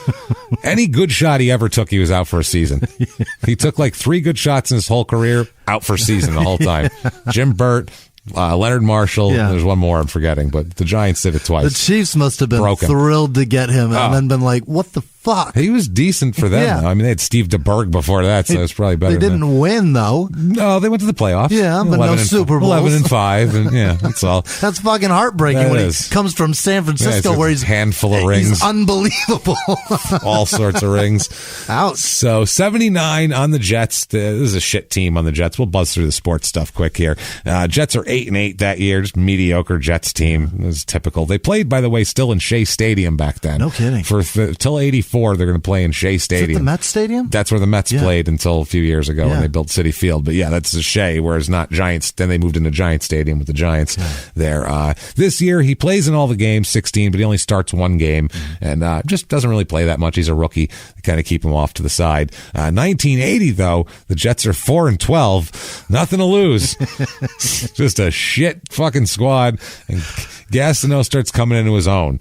Any good shot he ever took, he was out for a season. He took like 3 good shots in his whole career, out for a season the whole time. Jim Burt, Leonard Marshall. There's one more I'm forgetting, but the Giants did it twice. The Chiefs must have been thrilled to get him and then been like, what the fuck. He was decent for them, though. I mean, they had Steve DeBerg before that, so it's probably better. They didn't win, though. No, they went to the playoffs. Yeah, but no Super Bowls. 11-5, and yeah, that's all. That's fucking heartbreaking when he comes from San Francisco, where he's a handful of rings. He's unbelievable. All sorts of rings. Ouch. So 79 on the Jets. This is a shit team on the Jets. We'll buzz through the sports stuff quick here. Jets are 8-8 that year. Just mediocre Jets team. It was typical. They played, by the way, still in Shea Stadium back then. No kidding. Till 84, they're going to play in Shea Stadium. Is it the Mets Stadium? That's where the Mets played until a few years ago when they built Citi Field. But yeah, that's the Shea, whereas not Giants. Then they moved into Giant Stadium with the Giants there. This year, he plays in all the games, 16, but he only starts one game and just doesn't really play that much. He's a rookie. They kind of keep him off to the side. 1980, though, the Jets are 4-12. Nothing to lose. Just a shit fucking squad. And Gastineau starts coming into his own.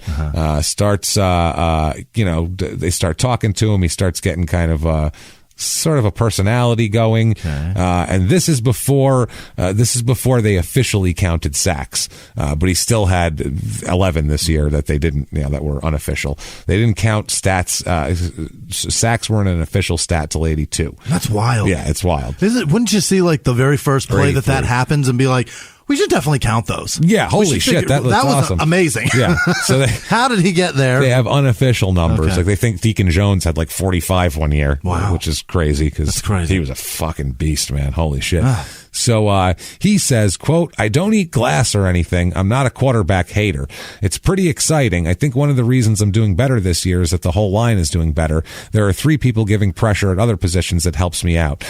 They start talking to him. He starts getting kind of sort of a personality going. And this is before they officially counted sacks. But he still had 11 this year that they didn't, that were unofficial. They didn't count stats. Sacks weren't an official stat till 82. That's wild. Yeah, it's wild. Wouldn't you see like the very first play that happens and be like, we should definitely count those. Yeah, holy shit, that was awesome. Amazing. Yeah. So how did he get there? They have unofficial numbers. Like they think Deacon Jones had like 45 one year, which is crazy because he was a fucking beast, man. Holy shit. So he says, quote, I don't eat glass or anything. I'm not a quarterback hater. It's pretty exciting. I think one of the reasons I'm doing better this year is that the whole line is doing better. There are 3 people giving pressure at other positions that helps me out.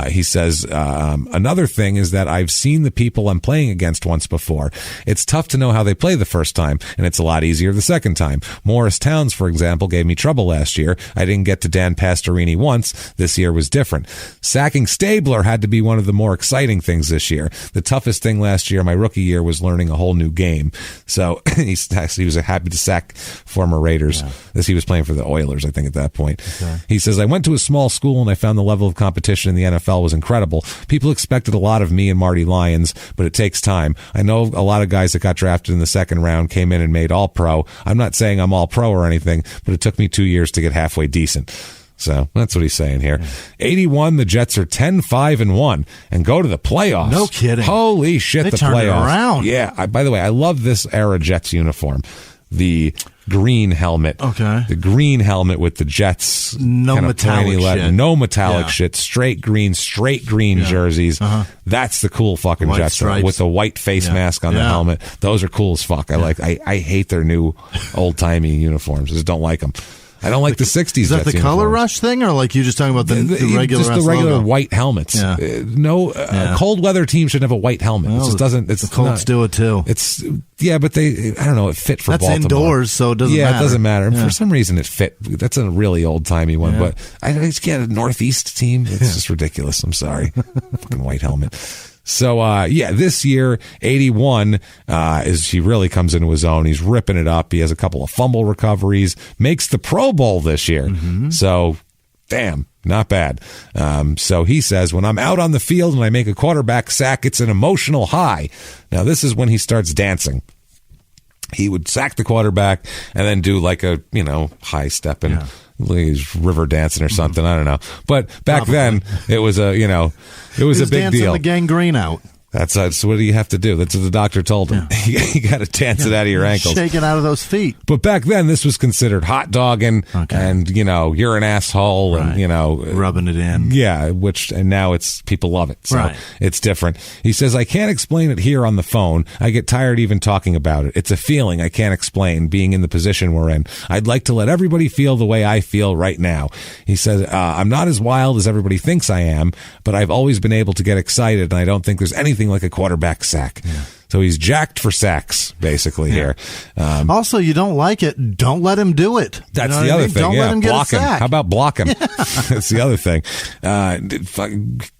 He says, another thing is that I've seen the people I'm playing against once before. It's tough to know how they play the first time, and it's a lot easier the second time. Morris Towns, for example, gave me trouble last year. I didn't get to Dan Pastorini once. This year was different. Sacking Stabler had to be one of the more exciting things this year. The toughest thing last year, my rookie year, was learning a whole new game. So he was happy to sack former Raiders as he was playing for the Oilers, I think, at that point. He says, I went to a small school and I found the level of competition in the NFL was incredible. People expected a lot of me and Marty Lyons, but it takes time. I know a lot of guys that got drafted in the second round came in and made all pro. I'm not saying I'm all pro or anything, but it took me 2 years to get halfway decent. So that's what he's saying here. 81, the Jets are 10-5-1 and go to the playoffs. No kidding. Holy shit, the turned playoffs. It around. Yeah. By the way, I love this era Jets uniform. The green helmet. Okay. The green helmet with the Jets. No metallic shit. No metallic shit. Straight green jerseys. That's the cool fucking white Jets stripes. with the white face mask on the helmet. Those are cool as fuck. I hate their new old-timey uniforms. I just don't like them. I don't like the 60s. Is that Jets the color uniforms. rush thing, or like you just talking about the regular? Just the regular logo? white helmets. Yeah. Cold weather team should have a white helmet. It just doesn't. It's the Colts do it too. But I don't know. It fit for That's Baltimore. Indoors, so it doesn't matter. Yeah, it doesn't matter. Yeah. For some reason, it fit. That's a really old timey one. But I just get a Northeast team. It's just ridiculous. I'm sorry. Fucking white helmet. So, this year, 81, he really comes into his own. He's ripping it up. He has a couple of fumble recoveries, makes the Pro Bowl this year. Mm-hmm. So, damn, not bad. So he says, when I'm out on the field and I make a quarterback sack, it's an emotional high. Now, this is when he starts dancing. He would sack the quarterback and then do like a, high step and he's river dancing or something. I don't know. But back then it was a big deal. The gangrene out. That's what do you have to do? That's what the doctor told him. Yeah. You got to dance it out of your ankles. Shake it out of those feet. But back then, this was considered hot dogging, and you're an asshole, and rubbing it in. Yeah, and now people love it. So it's different. He says, I can't explain it here on the phone. I get tired even talking about it. It's a feeling I can't explain, being in the position we're in. I'd like to let everybody feel the way I feel right now. He says, I'm not as wild as everybody thinks I am, but I've always been able to get excited, and I don't think there's anything like a quarterback sack. Yeah. So he's jacked for sacks, basically, here. Also, you don't like it, don't let him do it. That's the other thing. Don't let him block get a sack. How about block him? That's the other thing.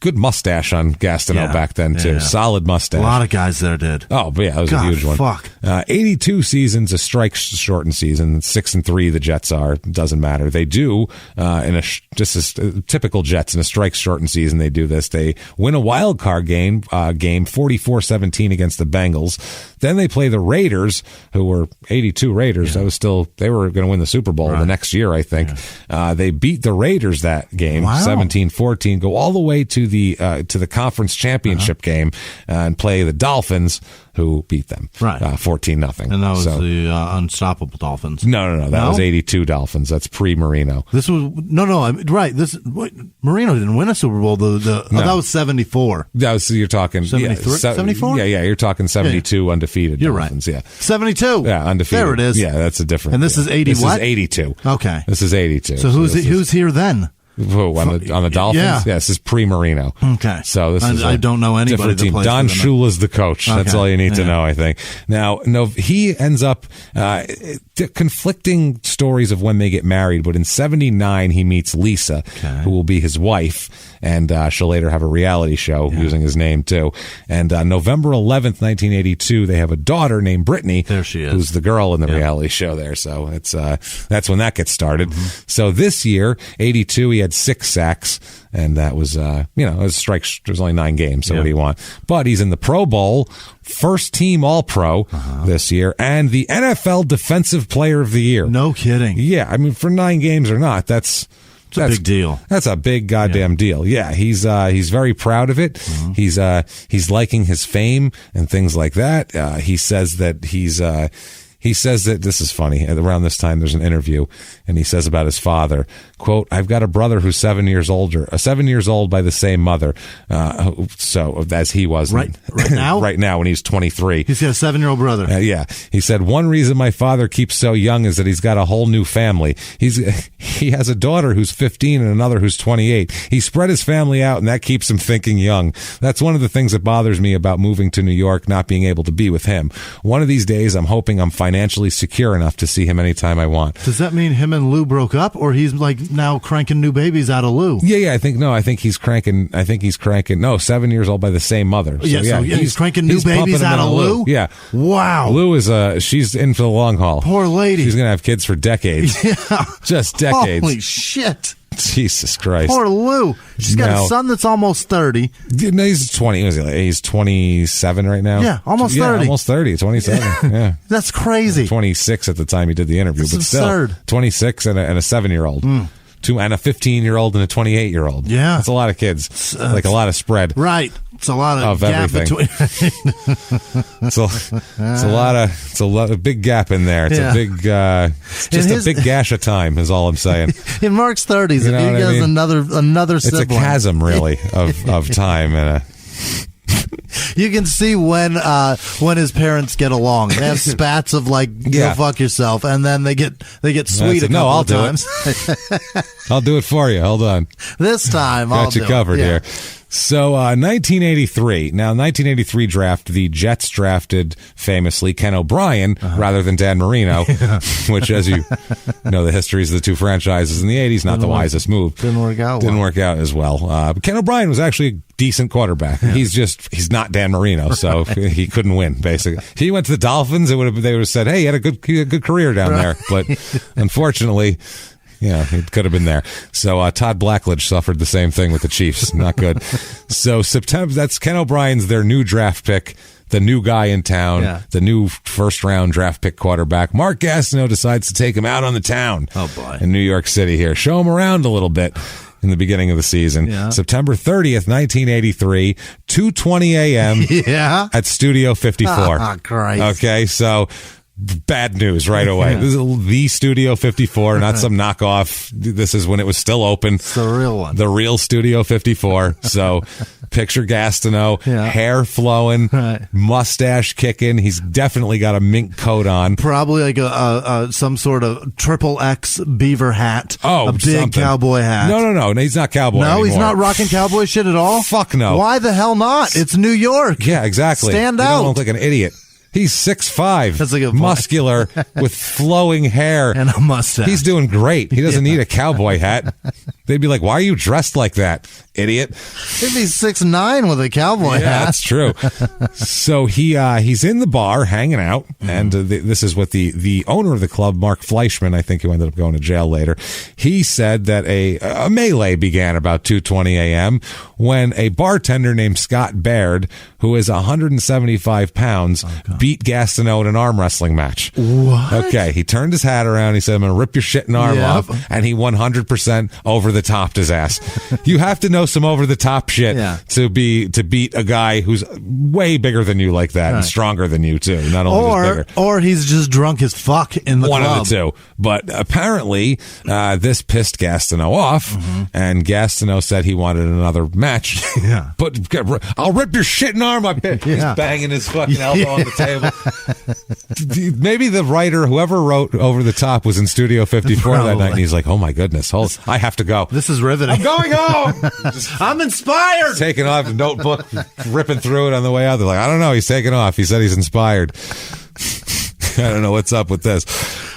Good mustache on Gastineau back then, too. Yeah. Solid mustache. A lot of guys there did. Oh, but yeah, that was a huge one. Fuck. 82 seasons, a strike-shortened season. 6-3 the Jets are. Doesn't matter. They do, just a typical Jets in a strike-shortened season, they do this. They win a wild card game 44-17 against the Bengals. Then they play the Raiders, who were 82 Raiders. That was still, they were going to win the Super Bowl the next year, I think. They beat the Raiders that game, 17-14, go all the way to the conference championship game and play the Dolphins, who beat them 14-0. And that was the unstoppable Dolphins. No. That was 82 Dolphins. That's pre-Marino. This was right. Marino didn't win a Super Bowl. That was 74. That was, you're talking 74. Yeah. You're talking 72 undefeated. You're Dolphins. Right. Yeah, 72. Yeah, undefeated. There it is. Yeah, that's a different. And this is 80. This what? is 82. Okay. This is 82. So who's here then? Who, on the Dolphins? Yeah. This is pre-Marino. Okay. So this is I don't know anybody that plays Don Shula's the coach. Okay. That's all you need to know, I think. Now, he ends up conflicting stories of when they get married, but in 79 he meets Lisa, who will be his wife, and she'll later have a reality show using his name too. And November 11th, 1982, they have a daughter named Brittany. There she is. Who's the girl in the reality show there. So it's that's when that gets started. So this year, 82, he had 6 sacks, and that was, it was strikes. There's only 9 games, so what do you want? But he's in the Pro Bowl, first team All-Pro this year, and the NFL Defensive Player of the Year. No kidding. Yeah, I mean, for 9 games or not, that's a big deal. That's a big goddamn deal. Yeah, he's very proud of it. He's liking his fame and things like that. He says that he says that, this is funny, around this time there's an interview, and he says about his father, quote, "I've got a brother who's 7 years old by the same mother, so as he was right now? Right now, when he's 23. He's got a 7-year-old brother. Yeah. He said, "One reason my father keeps so young is that he's got a whole new family. He has a daughter who's 15 and another who's 28. He spread his family out, and that keeps him thinking young. That's one of the things that bothers me about moving to New York, not being able to be with him. One of these days, I'm hoping I'm financially secure enough to see him anytime I want." Does that mean him and Lou broke up, or he's like now cranking new babies out of Lou? Yeah, I think he's cranking. No, 7 years old by the same mother. So, he's cranking new babies out of Lou. Yeah, wow. Lou is she's in for the long haul. Poor lady. She's gonna have kids for decades. Yeah, just decades. Holy shit. Jesus Christ. Poor Lou. She's got a son that's almost 30. No, he's 20. He's 27 right now. Yeah, almost 30. Yeah, almost 30. 27. Yeah. That's crazy. 26 at the time he did the interview. That's but absurd. Still, 26 and a 7-year-old. And a 15-year-old and a 28-year-old. Yeah. That's a lot of kids. Like a lot of spread. Right. It's a lot of gap everything. Between. It's a big gap in there. It's a big gash of time is all I'm saying. In Mark's 30s, if he has another sibling. It's a chasm, really, of time and you can see when his parents get along. They have spats of go fuck yourself, and then they get sweet a couple of times. I'll do it for you. Hold on. This time I'll got you covered here. So 1983. Now, 1983 draft, the Jets drafted famously Ken O'Brien rather than Dan Marino, which, as you know, the histories of the two franchises in the 80s, not the wisest move. Didn't work out as well. But Ken O'Brien was actually a decent quarterback. Yeah. He's not Dan Marino, so he couldn't win, basically. If he went to the Dolphins, they would have said, hey, he had a good career down there. But unfortunately, yeah, it could have been there. So Todd Blackledge suffered the same thing with the Chiefs. Not good. So September, that's Ken O'Brien's their new draft pick, the new guy in town, the new first-round draft pick quarterback. Mark Gastineau decides to take him out on the town in New York City here. Show him around a little bit in the beginning of the season. Yeah. September 30th, 1983, 2:20 a.m. at Studio 54. Oh, Christ. Okay, so bad news right away. This is the Studio 54, not some knockoff. This is when it was still open. It's the real one. The real Studio 54. So picture Gastineau, hair flowing, mustache kicking. He's definitely got a mink coat on. Probably like a some sort of XXX beaver hat. Oh, a big cowboy hat. No. He's not cowboy anymore. No, he's not rocking cowboy shit at all? Fuck no. Why the hell not? It's New York. Yeah, exactly. Stand out. You don't look like an idiot. He's 6'5", That's a good point. muscular, with flowing hair. And a mustache. He's doing great. He doesn't need a cowboy hat. They'd be like, why are you dressed like that, idiot? He'd be 6'9" with a cowboy hat. That's true. So he's in the bar hanging out, and this is what the owner of the club, Mark Fleischman, I think, who ended up going to jail later, he said that a melee began about 2:20 a.m. when a bartender named Scott Baird, who is 175 pounds, beat Gastineau in an arm wrestling match. What? Okay, he turned his hat around. He said, I'm going to rip your shitting arm off. And he 100% over-the-topped his ass. You have to know some over-the-top shit to beat a guy who's way bigger than you like that and stronger than you, too. Not only just bigger. Or he's just drunk as fuck in the club. One of the two. But apparently, this pissed Gastineau off, and Gastineau said he wanted another match. But I'll rip your shitting arm up. He's banging his fucking elbow on the table. Maybe the writer, whoever wrote Over the Top, was in Studio 54 that night, and he's like, oh my goodness, I have to go. This is riveting. I'm going home. I'm inspired. Taking off the notebook, ripping through it on the way out. They're like, I don't know, he's taking off. He said he's inspired. I don't know what's up with this.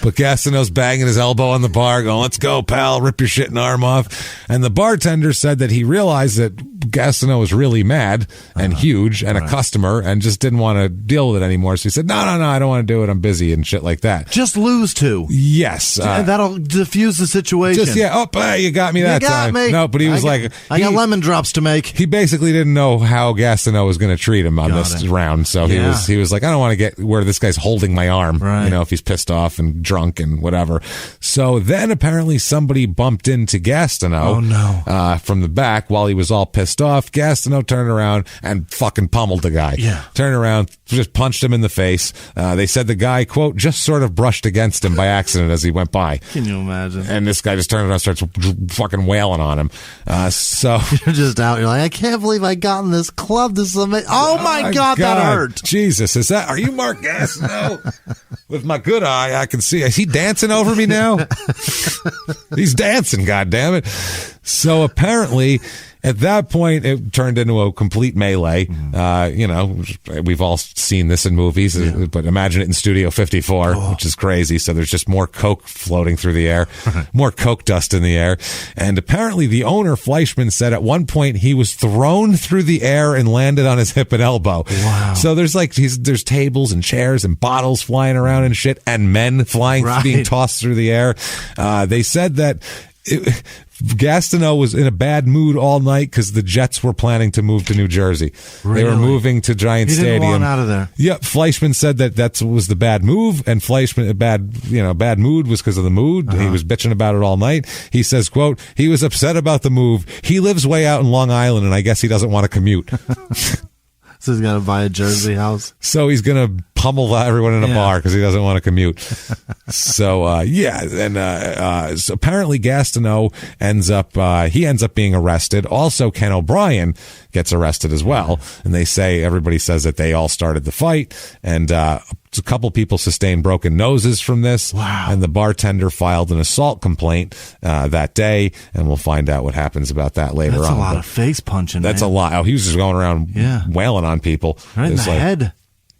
But Gastineau's banging his elbow on the bar, going, let's go, pal, rip your shitting arm off. And the bartender said that he realized that Gastineau was really mad and huge and a customer and just didn't want to deal with it anymore. So he said, no, I don't want to do it. I'm busy and shit like that. Just lose to. Yes. That'll diffuse the situation. You got me that time. Me. No, but he was I got lemon drops to make. He basically didn't know how Gastineau was going to treat him on this round. So he was like, I don't want to get where this guy's holding my arm, if he's pissed off and drunk and whatever. So then apparently somebody bumped into Gastineau from the back while he was all pissed off. Gastineau turned around and fucking pummeled the guy. Turned around, just punched him in the face. They said the guy, quote, just sort of brushed against him by accident as he went by. Can you imagine? And this guy just turned around and starts fucking wailing on him. So you're just out. You're like, I can't believe I got in this club. This is amazing. Oh my God, that hurt. Jesus, are you Mark Gastineau? With my good eye, I can see. Is he dancing over me now? He's dancing, goddammit. So apparently, at that point, it turned into a complete melee. We've all seen this in movies, but imagine it in Studio 54, which is crazy. So there's just more coke floating through the air, more coke dust in the air. And apparently the owner, Fleischman, said at one point he was thrown through the air and landed on his hip and elbow. Wow. So there's there's tables and chairs and bottles flying around and shit, and men being tossed through the air. They said that Gastineau was in a bad mood all night because the Jets were planning to move to New Jersey. Really? They were moving to Giant Stadium. Didn't want out of there. Yep. Fleischman said that was the bad move, and Fleischman bad mood was because of the mood. He was bitching about it all night. He says, quote, he was upset about the move. He lives way out in Long Island, and I guess he doesn't want to commute. So he's going to buy a Jersey house. So he's going to pummel everyone in a bar because he doesn't want to commute. So so apparently Gastineau ends up being arrested. Also, Ken O'Brien gets arrested as well, and everybody says that they all started the fight, and a couple people sustained broken noses from this. Wow. And the bartender filed an assault complaint that day, and we'll find out what happens about that later on. That's a lot of face punching. That's a lot. Oh, he was just going around wailing on people. Right in the head.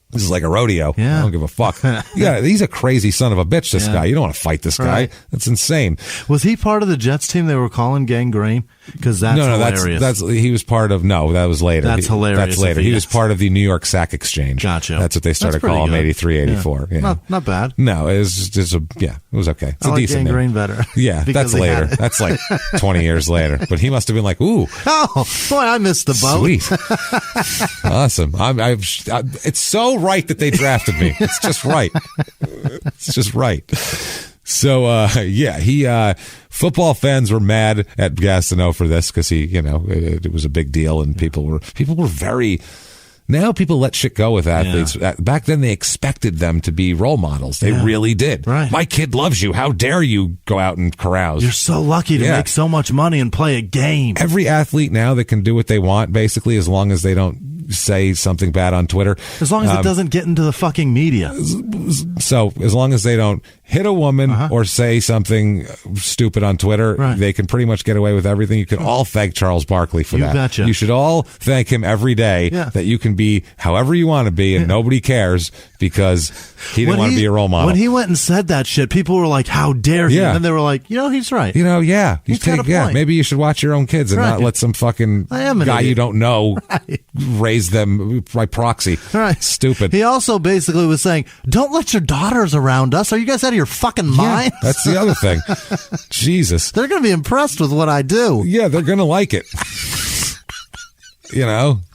This is like a rodeo. Yeah. I don't give a fuck. He's a crazy son of a bitch, this guy. You don't want to fight this guy. That's insane. Was he part of the Jets team they were calling Gangrene? Because that's hilarious. He was part of, that was later. That's hilarious. That's later. He was part of the New York Sack Exchange. Gotcha. That's what they started calling him, 83, 84. Yeah. Not bad. No, it was okay. It's I a like decent Gangrene name. better. Yeah, that's later. That's like 20 years later. But he must have been like, ooh. Oh, boy, I missed the boat. Sweet. Awesome. It's so right that they drafted me. It's just right. It's just right. So, football fans were mad at Gastineau for this because it was a big deal, and people were very. Now people let shit go with athletes. Yeah. Back then, they expected them to be role models. They really did. Right. My kid loves you. How dare you go out and carouse? You're so lucky to make so much money and play a game. Every athlete now that can do what they want, basically, as long as they don't say something bad on Twitter. As long as it doesn't get into the fucking media. So as long as they don't hit a woman or say something stupid on Twitter, they can pretty much get away with everything. You can all thank Charles Barkley for that. Betcha. You should all thank him every day that you can be however you want to be and nobody cares because he didn't want to be a role model. When he went and said that shit, people were like, how dare he? And then they were like, he's right. He's got a point. Maybe you should watch your own kids and not let some fucking guy you don't know raise them by proxy. Right. Stupid. He also basically was saying, don't let your daughters around us. Are you guys out of your fucking minds? That's the other thing. Jesus. They're going to be impressed with what I do. Yeah, they're going to like it.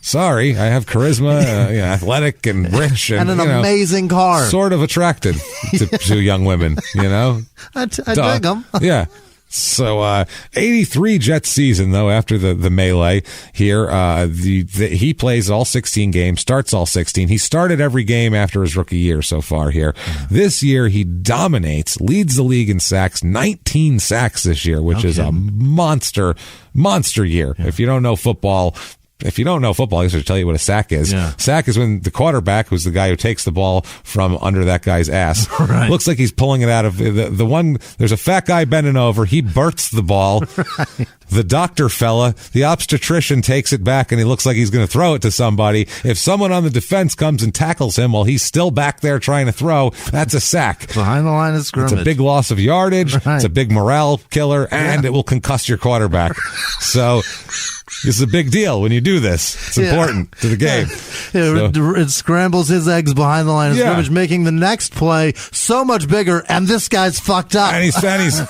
Sorry, I have charisma, athletic and rich, and an amazing car. Sort of attracted to young women, I dig them. Yeah. So, 83 Jets season, though, after the melee here, he plays all 16 games, starts all 16. He started every game after his rookie year so far here. This year, he dominates, leads the league in sacks, 19 sacks this year, which is a monster year. Yeah. If you don't know football, I guess I'll tell you what a sack is. Yeah. Sack is when the quarterback, who's the guy who takes the ball from under that guy's ass, looks like he's pulling it out of the one. There's a fat guy bending over. He bursts the ball. The doctor fella, the obstetrician, takes it back and he looks like he's going to throw it to somebody. If someone on the defense comes and tackles him while he's still back there trying to throw, that's a sack. Behind the line of scrimmage. It's a big loss of yardage. It's a big morale killer, and it will concuss your quarterback. So this is a big deal when you do this. It's important to the game. It scrambles his eggs behind the line of scrimmage, making the next play so much bigger, and this guy's fucked up. And he's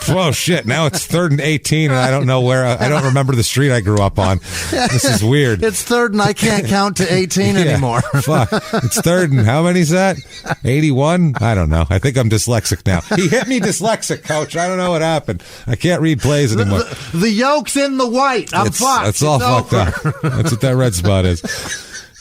oh shit, now it's 3rd and 18, and I don't know where, I don't remember the street I grew up on. This is weird. It's 3rd and I can't count to 18 anymore. Fuck. It's 3rd and how many's that? 81? I don't know. I think I'm dyslexic now. He hit me dyslexic, coach. I don't know what happened. I can't read plays anymore. The yolk's in the white. I'm fucked. It's all fucked up. That's what that red spot is.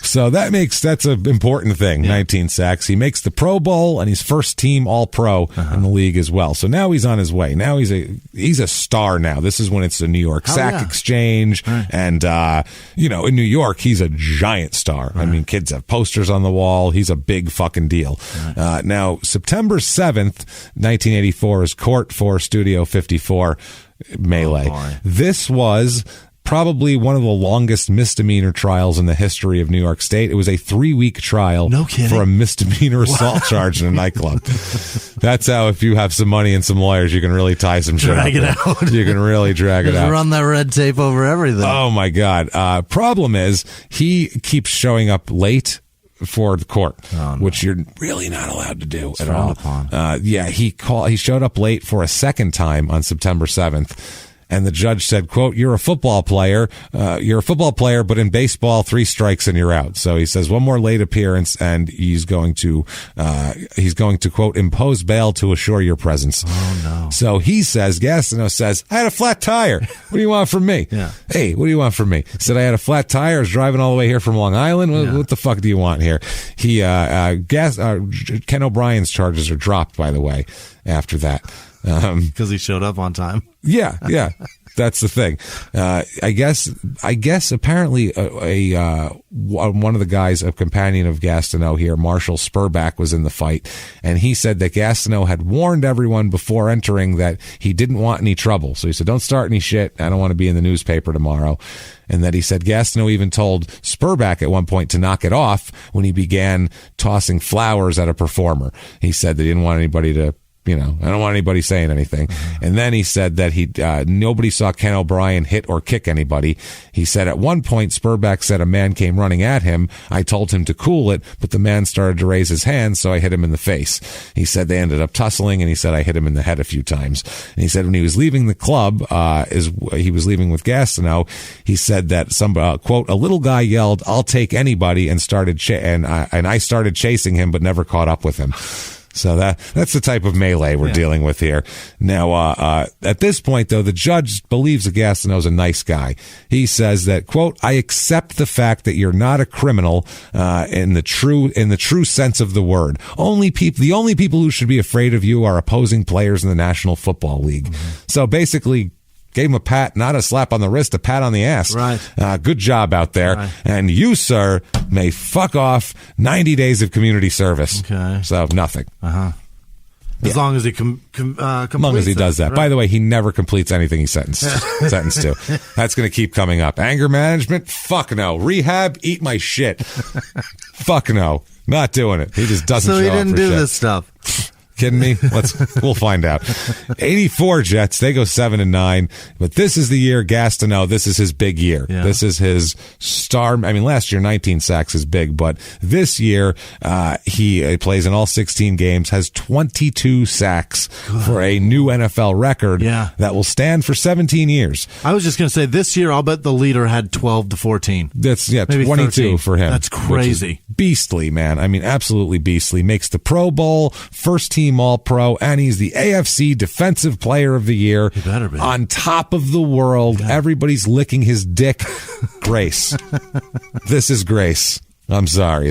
So that's an important thing. 19 sacks. He makes the Pro Bowl and he's first team All-Pro in the league as well. So now he's on his way. Now he's a star now. This is when it's the New York Sack Exchange. Right. And, in New York, he's a giant star. Right. I mean, kids have posters on the wall. He's a big fucking deal. Right. Now, September 7th, 1984 is court for Studio 54 melee. Oh, this was probably one of the longest misdemeanor trials in the history of New York State. It was a 3-week trial for a misdemeanor assault charge in a nightclub. That's how, if you have some money and some lawyers, you can really tie some shit drag it out. You can really drag it out. Run that red tape over everything. Oh, my God. Problem is, he keeps showing up late for the court, which you're really not allowed to do at all. He showed up late for a second time on September 7th. And the judge said, quote, you're a football player, but in baseball, 3 strikes and you're out. So he says one more late appearance and he's going to quote, impose bail to assure your presence. Oh, no. So he says, Gastineau says, I had a flat tire. What do you want from me? Yeah. Hey, what do you want from me? Said I had a flat tire. I was driving all the way here from Long Island. What the fuck do you want here? Ken O'Brien's charges are dropped, by the way, after that. Because he showed up on time. Yeah. That's the thing. I guess apparently one of the guys, a companion of Gastineau here, Marshall Spurback, was in the fight, and he said that Gastineau had warned everyone before entering that he didn't want any trouble. So he said, don't start any shit. I don't want to be in the newspaper tomorrow. And that he said Gastineau even told Spurback at one point to knock it off when he began tossing flowers at a performer. He said that he didn't want anybody to, I don't want anybody saying anything. Mm-hmm. And then he said that nobody saw Ken O'Brien hit or kick anybody. He said at one point, Spurback said a man came running at him. I told him to cool it, but the man started to raise his hand, so I hit him in the face. He said they ended up tussling, and he said I hit him in the head a few times. And he said when he was leaving the club, he was leaving with Gastineau, he said that quote, a little guy yelled, I'll take anybody, and I started chasing him, but never caught up with him. So that's the type of melee we're dealing with here. Now, at this point, though, the judge believes that Gastineau's a nice guy. He says that, quote, I accept the fact that you're not a criminal in the true sense of the word. The only people who should be afraid of you are opposing players in the National Football League. Mm-hmm. So basically, Gave him a pat, not a slap on the wrist, a pat on the ass. Right. Good job out there. Right. And you, sir, may fuck off 90 days of community service. Okay. So nothing. As long as he completes as long as he does that. Right. By the way, he never completes anything he's sentenced to. That's going to keep coming up. Anger management? Fuck no. Rehab? Eat my shit. Fuck no. Not doing it. He just doesn't show up for shit. So he didn't do this stuff. Kidding me? We'll find out. 84 Jets, they go 7-9, but this is the year Gastineau, this is his big year. Yeah. This is his star. I mean, last year 19 sacks is big, but this year he plays in all 16 games, has 22 sacks for a new NFL record that will stand for 17 years. I was just going to say this year I'll bet the leader had 12 to 14. That's maybe 22 13. for him. That's crazy. Beastly, man. I mean, absolutely beastly. Makes the Pro Bowl, first team All-Pro, and he's the AFC Defensive Player of the Year. He better be. On top of the world. Yeah. Everybody's licking his dick. Grace. This is grace. I'm sorry.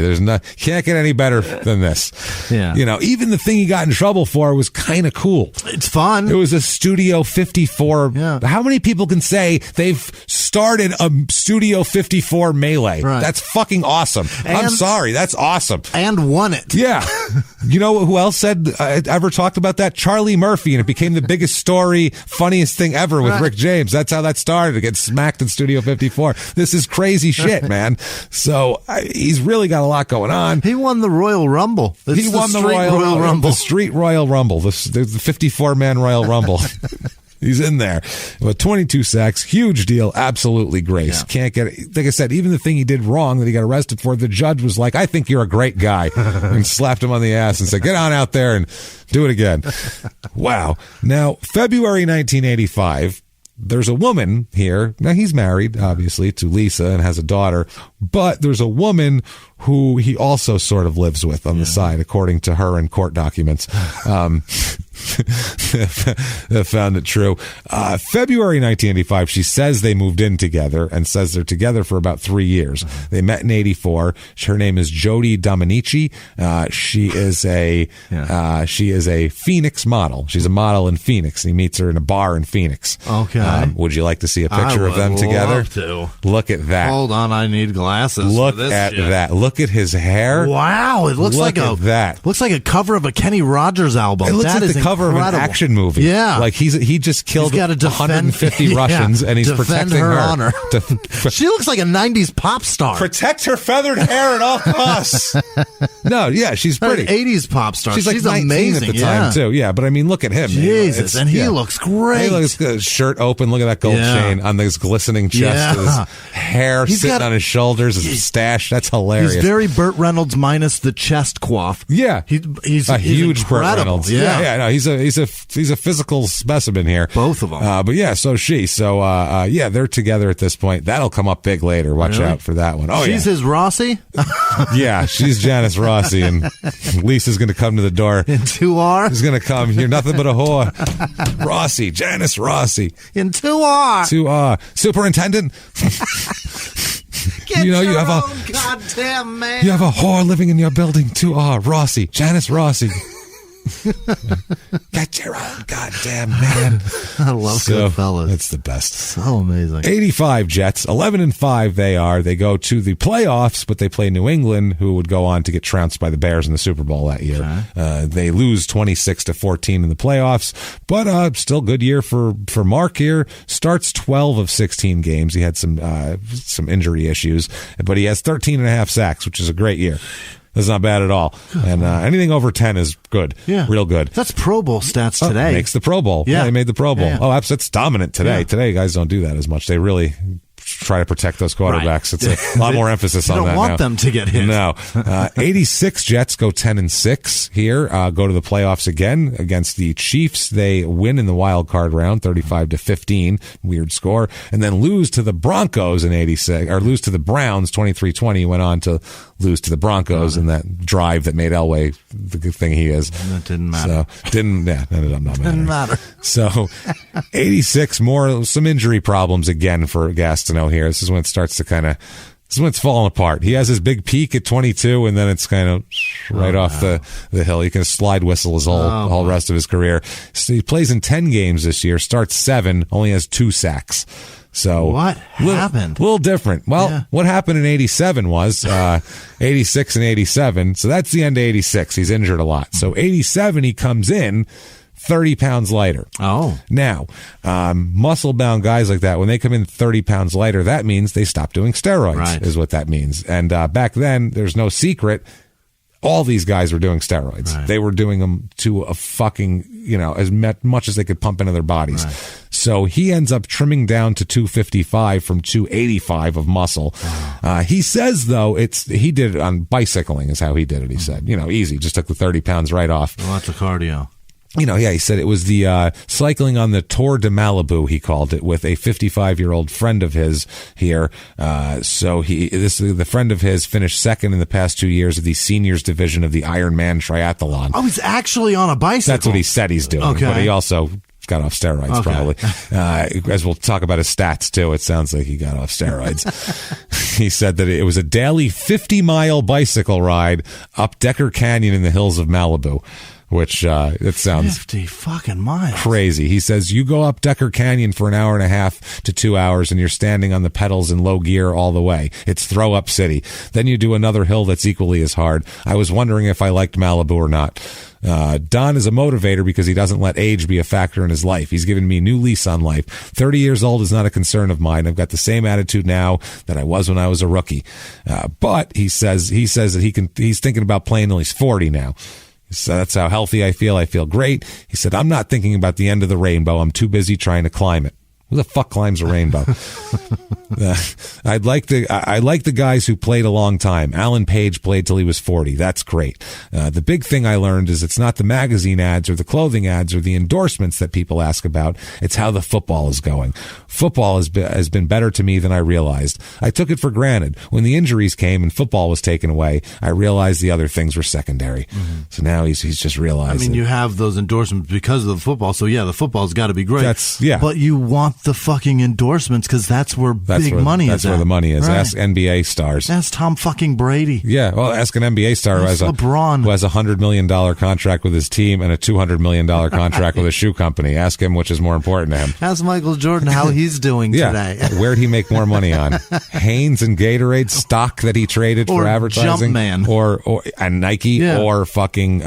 Can't get any better than this. Yeah. You know, even the thing he got in trouble for was kind of cool. It's fun. It was a Studio 54. Yeah. How many people can say they've started a Studio 54 melee? Right. That's fucking awesome. I'm sorry. That's awesome. And won it. Yeah. You know who else ever talked about that? Charlie Murphy, and it became the biggest story, funniest thing ever with Rick James. That's how that started. To get smacked in Studio 54. This is crazy shit, man. So he's really got a lot going on. He won the Royal Rumble. He won the Royal Rumble. The Street Royal Rumble. The 54-man Royal Rumble. He's in there with 22 sacks. Huge deal. Absolutely grace. Yeah. Can't get it. Like I said, even the thing he did wrong that he got arrested for, the judge was like, I think you're a great guy, and slapped him on the ass and said, get on out there and do it again. Wow. Now, February 1985, there's a woman here. Now, he's married, obviously, to Lisa and has a daughter, but there's a woman who he also sort of lives with on the side, according to her in court documents. Found it true. February 1985, she says they moved in together and says they're together for about 3 years. They met in 84. Her name is Jody Dominici. She is a Phoenix model. She's a model in Phoenix. He meets her in a bar in Phoenix. Okay. Would you like to see a picture of them together? Love to. Look at that. Hold on, I need glasses. Look for this at shit. that. Look at his hair. Wow, it looks like looks like a cover of a Kenny Rogers album. It looks that like is the cover of an action movie. Yeah, like he just killed 150 Russians, and he's protecting her honor. She looks like a '90s pop star. Protect her feathered hair at all costs. No, yeah, she's pretty. An '80s pop star. She's like 19 amazing at the time too. Yeah, but I mean, look at him. Jesus, and he looks great. He looks good. Shirt open. Look at that gold chain on his glistening chest. His hair sitting on his shoulders. His stash. That's hilarious. He's very Burt Reynolds minus the chest coif. Yeah, he's a huge Burt Reynolds. Yeah. No, he's a physical specimen here. Both of them. But yeah, they're together at this point. That'll come up big later. Watch out for that one. Oh, she's his Rossi. Yeah, she's Janice Rossi, and Lisa's going to come to the door in 2R. He's going to come. You're nothing but a whore. Rossi, Janice Rossi in 2R. 2R, superintendent. You have a goddamn man. You have a whore living in your building. 2R, Rossi, Janice Rossi. Get your own goddamn man. I love Goodfellas. It's the best. So amazing. 85 Jets, 11-5 they are. They go to the playoffs, but they play New England, who would go on to get trounced by the Bears in the Super Bowl that year. Okay. They lose 26-14 in the playoffs, but still good year for Mark here. Starts 12 of 16 games. He had some injury issues, but he has 13.5 sacks, which is a great year. That's not bad at all. And anything over 10 is good. Yeah. Real good. That's Pro Bowl stats today. Makes the Pro Bowl. Yeah, they made the Pro Bowl. Yeah. Oh, that's dominant today. Yeah. Today, guys don't do that as much. They really try to protect those quarterbacks. Right. It's a lot more emphasis on that now. You don't want them to get hit. No. 86 Jets go 10-6 here. Go to the playoffs again against the Chiefs. They win in the wild card round, 35-15. Weird score. And then lose to the Broncos in 86, or lose to the Browns 23-20. Went on to lose to the Broncos in that drive that made Elway the good thing he is. That didn't matter. So ended up not mattering. Didn't matter. So 86 more, some injury problems again for Gastineau here. This is when it starts to kind of This is when it's falling apart. He has his big peak at 22, and then it's kind of right off the hill. He can slide whistle his whole rest of his career. So he plays in 10 games this year, starts 7, only has 2 sacks. So what happened? A little different. Well, what happened in 87 was 86 and 87. So that's the end of 86. He's injured a lot. So 87, he comes in 30 pounds lighter. Oh. Now, muscle-bound guys like that, when they come in 30 pounds lighter, that means they stop doing steroids, is what that means. And back then, there's no secret. All these guys were doing steroids. Right. They were doing them to a fucking, as much as they could pump into their bodies. Right. So he ends up trimming down to 255 from 285 of muscle. He says, though, he did it on bicycling is how he did it, he said. Easy. Just took the 30 pounds right off. Lots of cardio. He said it was the cycling on the Tour de Malibu, he called it, with a 55-year-old friend of his here. So the friend of his finished second in the past 2 years of the seniors division of the Ironman triathlon. Oh, he's actually on a bicycle. That's what he said he's doing. Okay. But he also got off steroids, probably. As we'll talk about his stats, too, it sounds like he got off steroids. He said that it was a daily 50-mile bicycle ride up Decker Canyon in the hills of Malibu. Which it sounds 50 fucking miles crazy. He says you go up Decker Canyon for an hour and a half to 2 hours, and you're standing on the pedals in low gear all the way. It's throw up city. Then you do another hill that's equally as hard. I was wondering if I liked Malibu or not. Don is a motivator because he doesn't let age be a factor in his life. He's given me a new lease on life. 30 years old is not a concern of mine. I've got the same attitude now that I was when I was a rookie. But he says that he's thinking about playing until he's 40 now. So that's how healthy I feel. I feel great. He said, I'm not thinking about the end of the rainbow. I'm too busy trying to climb it. Who the fuck climbs a rainbow? I like the guys who played a long time. Alan Page played till he was 40. That's great. The big thing I learned is it's not the magazine ads or the clothing ads or the endorsements that people ask about. It's how the football is going. Football has been better to me than I realized. I took it for granted. When the injuries came and football was taken away, I realized the other things were secondary. Mm-hmm. So now he's just realized. I mean, you have those endorsements because of the football. So yeah, the football's got to be great. But you want the fucking endorsements because that's where big money is. That's where the money is. Right. Ask NBA stars. Ask Tom fucking Brady. Yeah, well, ask an NBA star who has LeBron. who has $100 million contract with his team and a $200 million contract with a shoe company. Ask him which is more important to him. Ask Michael Jordan how he's doing today. Where'd he make more money on? Hanes and Gatorade stock that he traded for advertising, Jumpman. or Nike, or fucking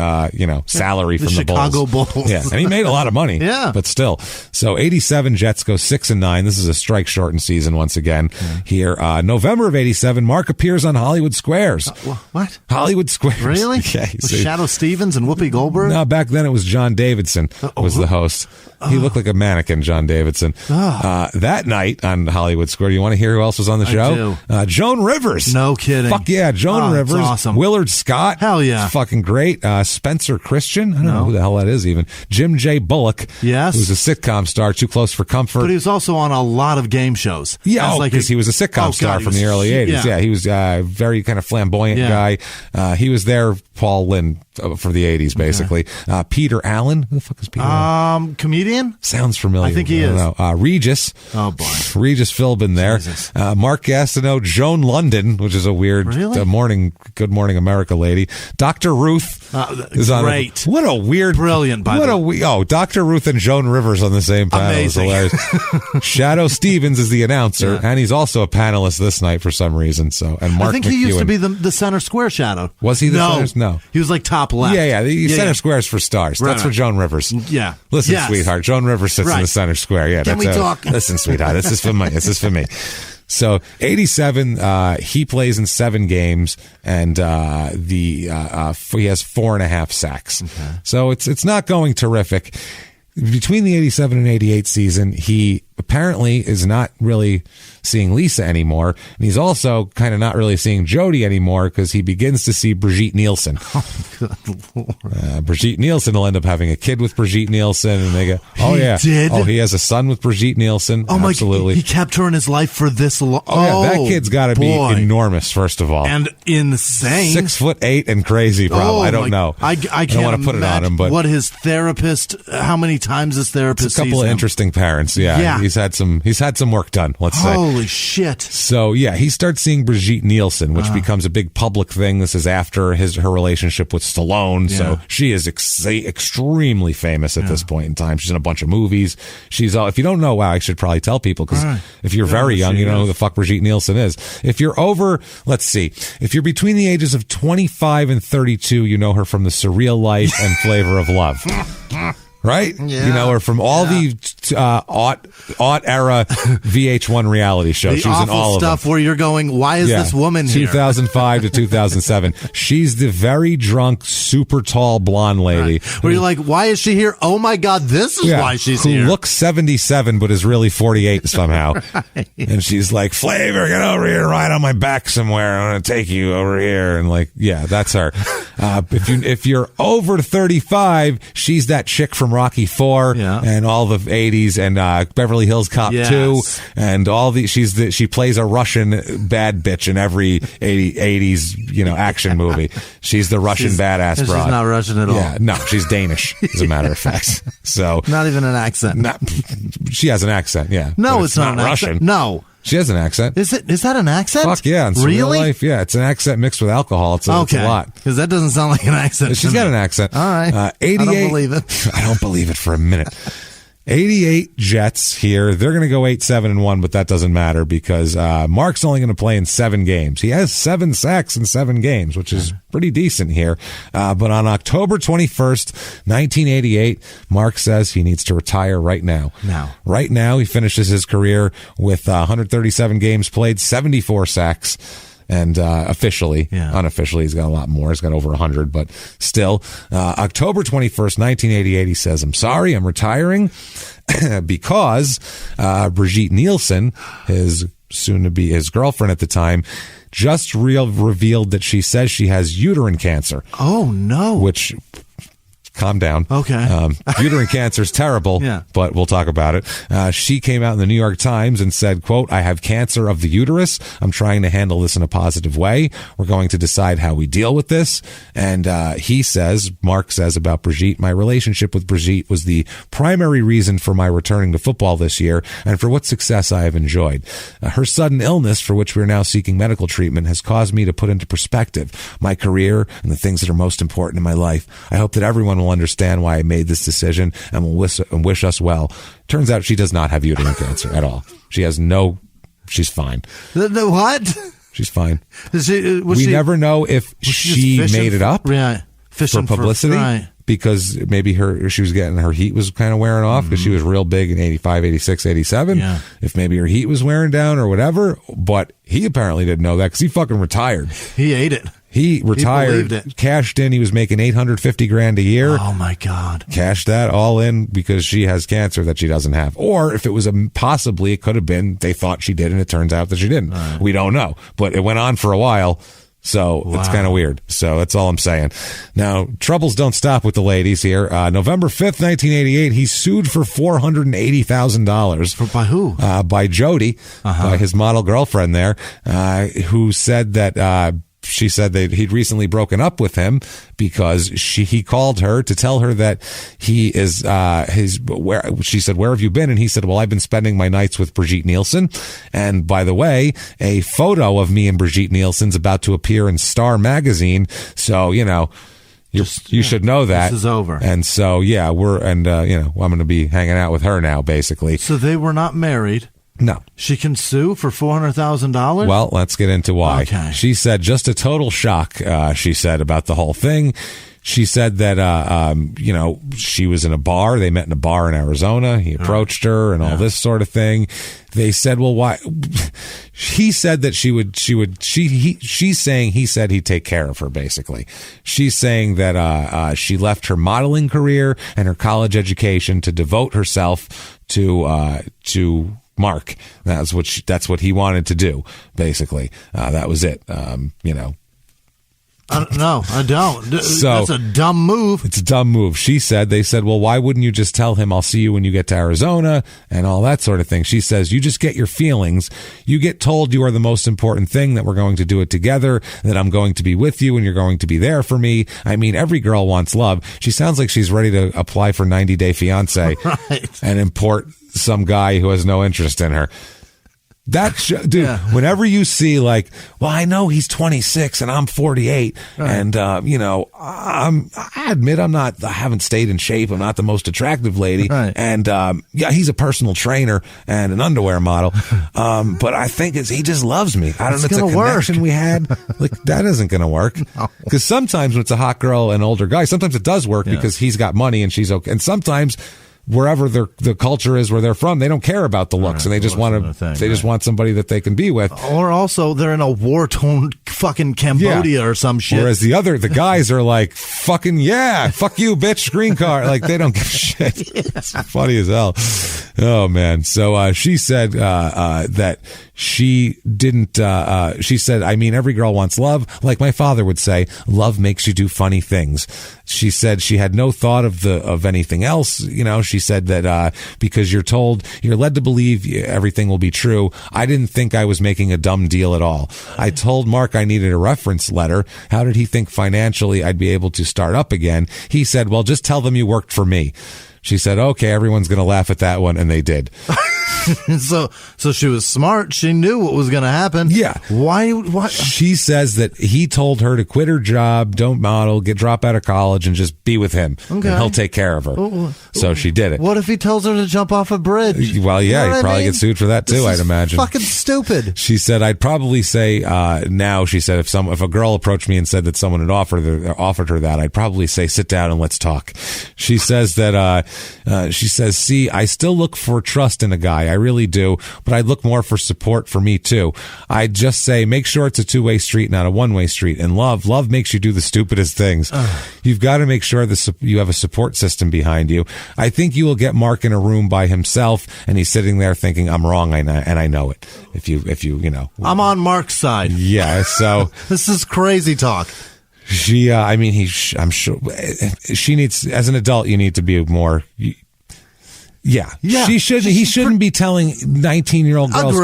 salary from the Chicago Bulls. Yeah, and he made a lot of money. Yeah, but still. So 87 Jets go 6-9. This is a strike shortened season once again. Here, November of 87, Mark appears on Hollywood Squares. What? Hollywood Squares. Really? Yeah. Shadow Stevens and Whoopi Goldberg? No, back then it was John Davidson was the host. He looked like a mannequin, John Davidson. That night on Hollywood Square, you want to hear who else was on the show? I do. Joan Rivers. No kidding. Fuck yeah, Joan Rivers. Awesome. Willard Scott. Hell yeah. It's fucking great. Spencer Christian. I don't know who the hell that is even. Jim J. Bullock. Yes. Who's a sitcom star, Too Close for Comfort. But he was also on a lot of game shows. Yeah, because he was a sitcom star from the early 80s. Yeah, he was a very kind of flamboyant guy. He was there, Paul Lynde, for the 80s, basically. Peter Allen. Who the fuck is Peter Allen? Comedian? Sounds familiar. I think he is. Regis. Oh, boy. Regis Philbin there. Mark Gastineau, Joan London, which is a weird Good Morning America lady. Dr. Ruth is on. Great. What a weird. Brilliant, by the way. Dr. Ruth and Joan Rivers on the same panel. Amazing. Is hilarious. Shadow Stevens is the announcer, and he's also a panelist this night for some reason. So, and Mark I think he used to be the center square Shadow. Was he the center? No. He was like top left. Yeah. The center square is for stars. That's for Joan Rivers. Yeah. Listen, sweetheart. Joan Rivers sits in the center square. Yeah. Can we talk? Listen, sweetheart. This is for me. This is for me. So 87, he plays in 7 games, and he has 4.5 sacks. Okay. So it's not going terrific. Between the 87 and 88 season, he apparently is not really seeing Lisa anymore, and he's also kind of not really seeing Jody anymore because he begins to see Brigitte Nielsen. Oh, good Lord. Brigitte Nielsen will end up having a kid with Brigitte Nielsen, and they go, "Oh, yeah, did? Oh, he has a son with Brigitte Nielsen." Oh, absolutely. He kept her in his life for this long. Oh, yeah, that kid's got to be enormous, first of all, and insane. 6'8" and crazy. Probably. I don't know. I can't don't want to put it on him, but what his therapist? How many times his therapist? It's a couple of interesting parents. Yeah. he's had some work done, let's say. Holy shit. So, yeah, he starts seeing Brigitte Nielsen, which becomes a big public thing. This is after her relationship with Stallone. Yeah. So she is extremely famous at this point in time. She's in a bunch of movies. If you don't know, I should probably tell people, because if you're very young, you don't know who the fuck Brigitte Nielsen is. If you're over, let's see, if you're between the ages of 25 and 32, you know her from The Surreal Life and Flavor of Love. Right? Yeah. You know her from all the aught era VH1 reality shows. She was in all of them. Stuff where you're going, why is this woman here? 2005 to 2007. She's the very drunk, super tall blonde lady. Right. Where you're like, why is she here? Oh my God, this is why she's here. Who looks 77 but is really 48 somehow. Right. And she's like, Flavor, get over here, ride on my back somewhere. I'm going to take you over here. And like, yeah, that's her. If you're over 35, she's that chick from Rocky IV and all the 80s and Beverly Hills Cop 2 and all the she plays a Russian bad bitch in every 80s action movie. She's the Russian badass broad. She's not Russian at all. Yeah, no, she's Danish, as a matter of fact. So not even an accent. She has an accent, yeah. No, it's not Russian. Accent. No. She has an accent. Is that an accent? Fuck yeah. In really? Real life, yeah. It's an accent mixed with alcohol. It's a lot. Because that doesn't sound like an accent. She's got an accent. All right. 88. I don't believe it. I don't believe it for a minute. 88 Jets here. They're going to go 8-7-1, but that doesn't matter because Mark's only going to play in 7 games. He has 7 sacks in 7 games, which is pretty decent here. But on October 21st, 1988, Mark says he needs to retire right now. Right now, he finishes his career with 137 games played, 74 sacks. And officially, unofficially, he's got a lot more. He's got over 100, but still. October 21st, 1988, he says, I'm sorry, I'm retiring because Brigitte Nielsen, his soon-to-be his girlfriend at the time, just revealed that she says she has uterine cancer. Oh, no. Which... Calm down. Okay. Uterine cancer is terrible, but we'll talk about it. She came out in the New York Times and said, quote, I have cancer of the uterus. I'm trying to handle this in a positive way. We're going to decide how we deal with this. And Mark says about Brigitte, my relationship with Brigitte was the primary reason for my returning to football this year and for what success I have enjoyed. Her sudden illness, for which we are now seeking medical treatment, has caused me to put into perspective my career and the things that are most important in my life. I hope that everyone will understand why I made this decision and will wish us well. Turns out she does not have uterine cancer at all. She's fine. The what? She's fine. We never know if she made it up for publicity. Because maybe she was getting her heat was kind of wearing off because she was real big in 85, 86, 87. Yeah. If maybe her heat was wearing down or whatever. But he apparently didn't know that because he fucking retired. He ate it. He retired, cashed in. He was making $850,000 a year. Oh my God! Cashed that all in because she has cancer that she doesn't have, or if it was possibly, it could have been they thought she did, and it turns out that she didn't. Right. We don't know, but it went on for a while. So it's kind of weird. So that's all I'm saying. Now, troubles don't stop with the ladies here. November 5th, 1988, he sued for $480,000. By who? By Jody, by his model girlfriend there, who said that she said that he'd recently broken up with him because he called her to tell her that he is she said, where have you been? And he said, well, I've been spending my nights with Brigitte Nielsen. And by the way, a photo of me and Brigitte Nielsen's about to appear in Star magazine. So, you should know that. This is over. And so, I'm going to be hanging out with her now, basically. So they were not married. No. She can sue for $400,000? Well, let's get into why. Okay. She said just a total shock, she said, about the whole thing. She said that, she was in a bar. They met in a bar in Arizona. He approached her and all this sort of thing. They said, well, why? He said that she's saying he said he'd take care of her, basically. She's saying that, she left her modeling career and her college education to devote herself to Mark. That's what he wanted to do, basically. That was it. No, I don't. So that's a dumb move. It's a dumb move. They said, well, why wouldn't you just tell him I'll see you when you get to Arizona and all that sort of thing? She says, you just get your feelings. You get told you are the most important thing, that we're going to do it together, that I'm going to be with you and you're going to be there for me. I mean, every girl wants love. She sounds like she's ready to apply for 90 Day Fiance and import some guy who has no interest in her. Whenever you see like, well, I know he's 26 and I'm 48 and, I admit I haven't stayed in shape. I'm not the most attractive lady. And, he's a personal trainer and an underwear model. But I think he just loves me. I don't know. It's a connection we had. Like, that isn't going to work. Because sometimes when it's a hot girl and older guy, sometimes it does work because he's got money and she's okay. And sometimes wherever the culture is where they're from, they don't care about the looks, and they just want to. They just want somebody that they can be with. Or also, they're in a war-torn fucking Cambodia or some shit. Whereas the guys are like, fucking fuck you, bitch, green card. Like, they don't give a shit. It's funny as hell. Oh man. So she said that she didn't. She said, I mean, every girl wants love. Like my father would say, love makes you do funny things. She said she had no thought of anything else. She said that because you're led to believe everything will be true. I didn't think I was making a dumb deal at all. I told Mark I needed a reference letter. How did he think financially I'd be able to start up again? He said, well, just tell them you worked for me. She said, okay, everyone's going to laugh at that one. And they did. So she was smart. She knew what was going to happen. Yeah. Why? She says that he told her to quit her job, don't model, drop out of college, and just be with him. Okay. And he'll take care of her. So she did it. What if he tells her to jump off a bridge? Well, yeah, he'd probably get sued for that too, I'd imagine. Fucking stupid. She said, I'd probably say now, she said, if a girl approached me and said that someone had offered her that, I'd probably say, sit down and let's talk. She says that, see, I still look for trust in a guy. I really do, but I look more for support for me too. I just say, make sure it's a two-way street, not a one-way street. And love makes you do the stupidest things. You've got to make sure you have a support system behind you. I think you will get Mark in a room by himself, and he's sitting there thinking, I'm wrong, and I know it. If you I'm on Mark's side. Yeah. So this is crazy talk. I'm sure she needs, as an adult, you need to be more. Yeah. He shouldn't be telling 19-year-old girls,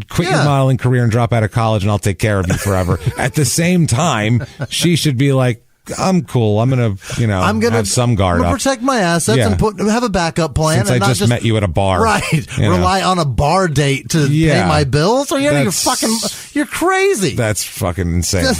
quit your modeling career and drop out of college and I'll take care of you forever. At the same time, she should be like, I'm cool. I'm gonna have some guard up. Protect my assets and have a backup plan. Since I just met you at a bar. Right. Rely on a bar date to pay my bills? Or you're crazy. That's fucking insane.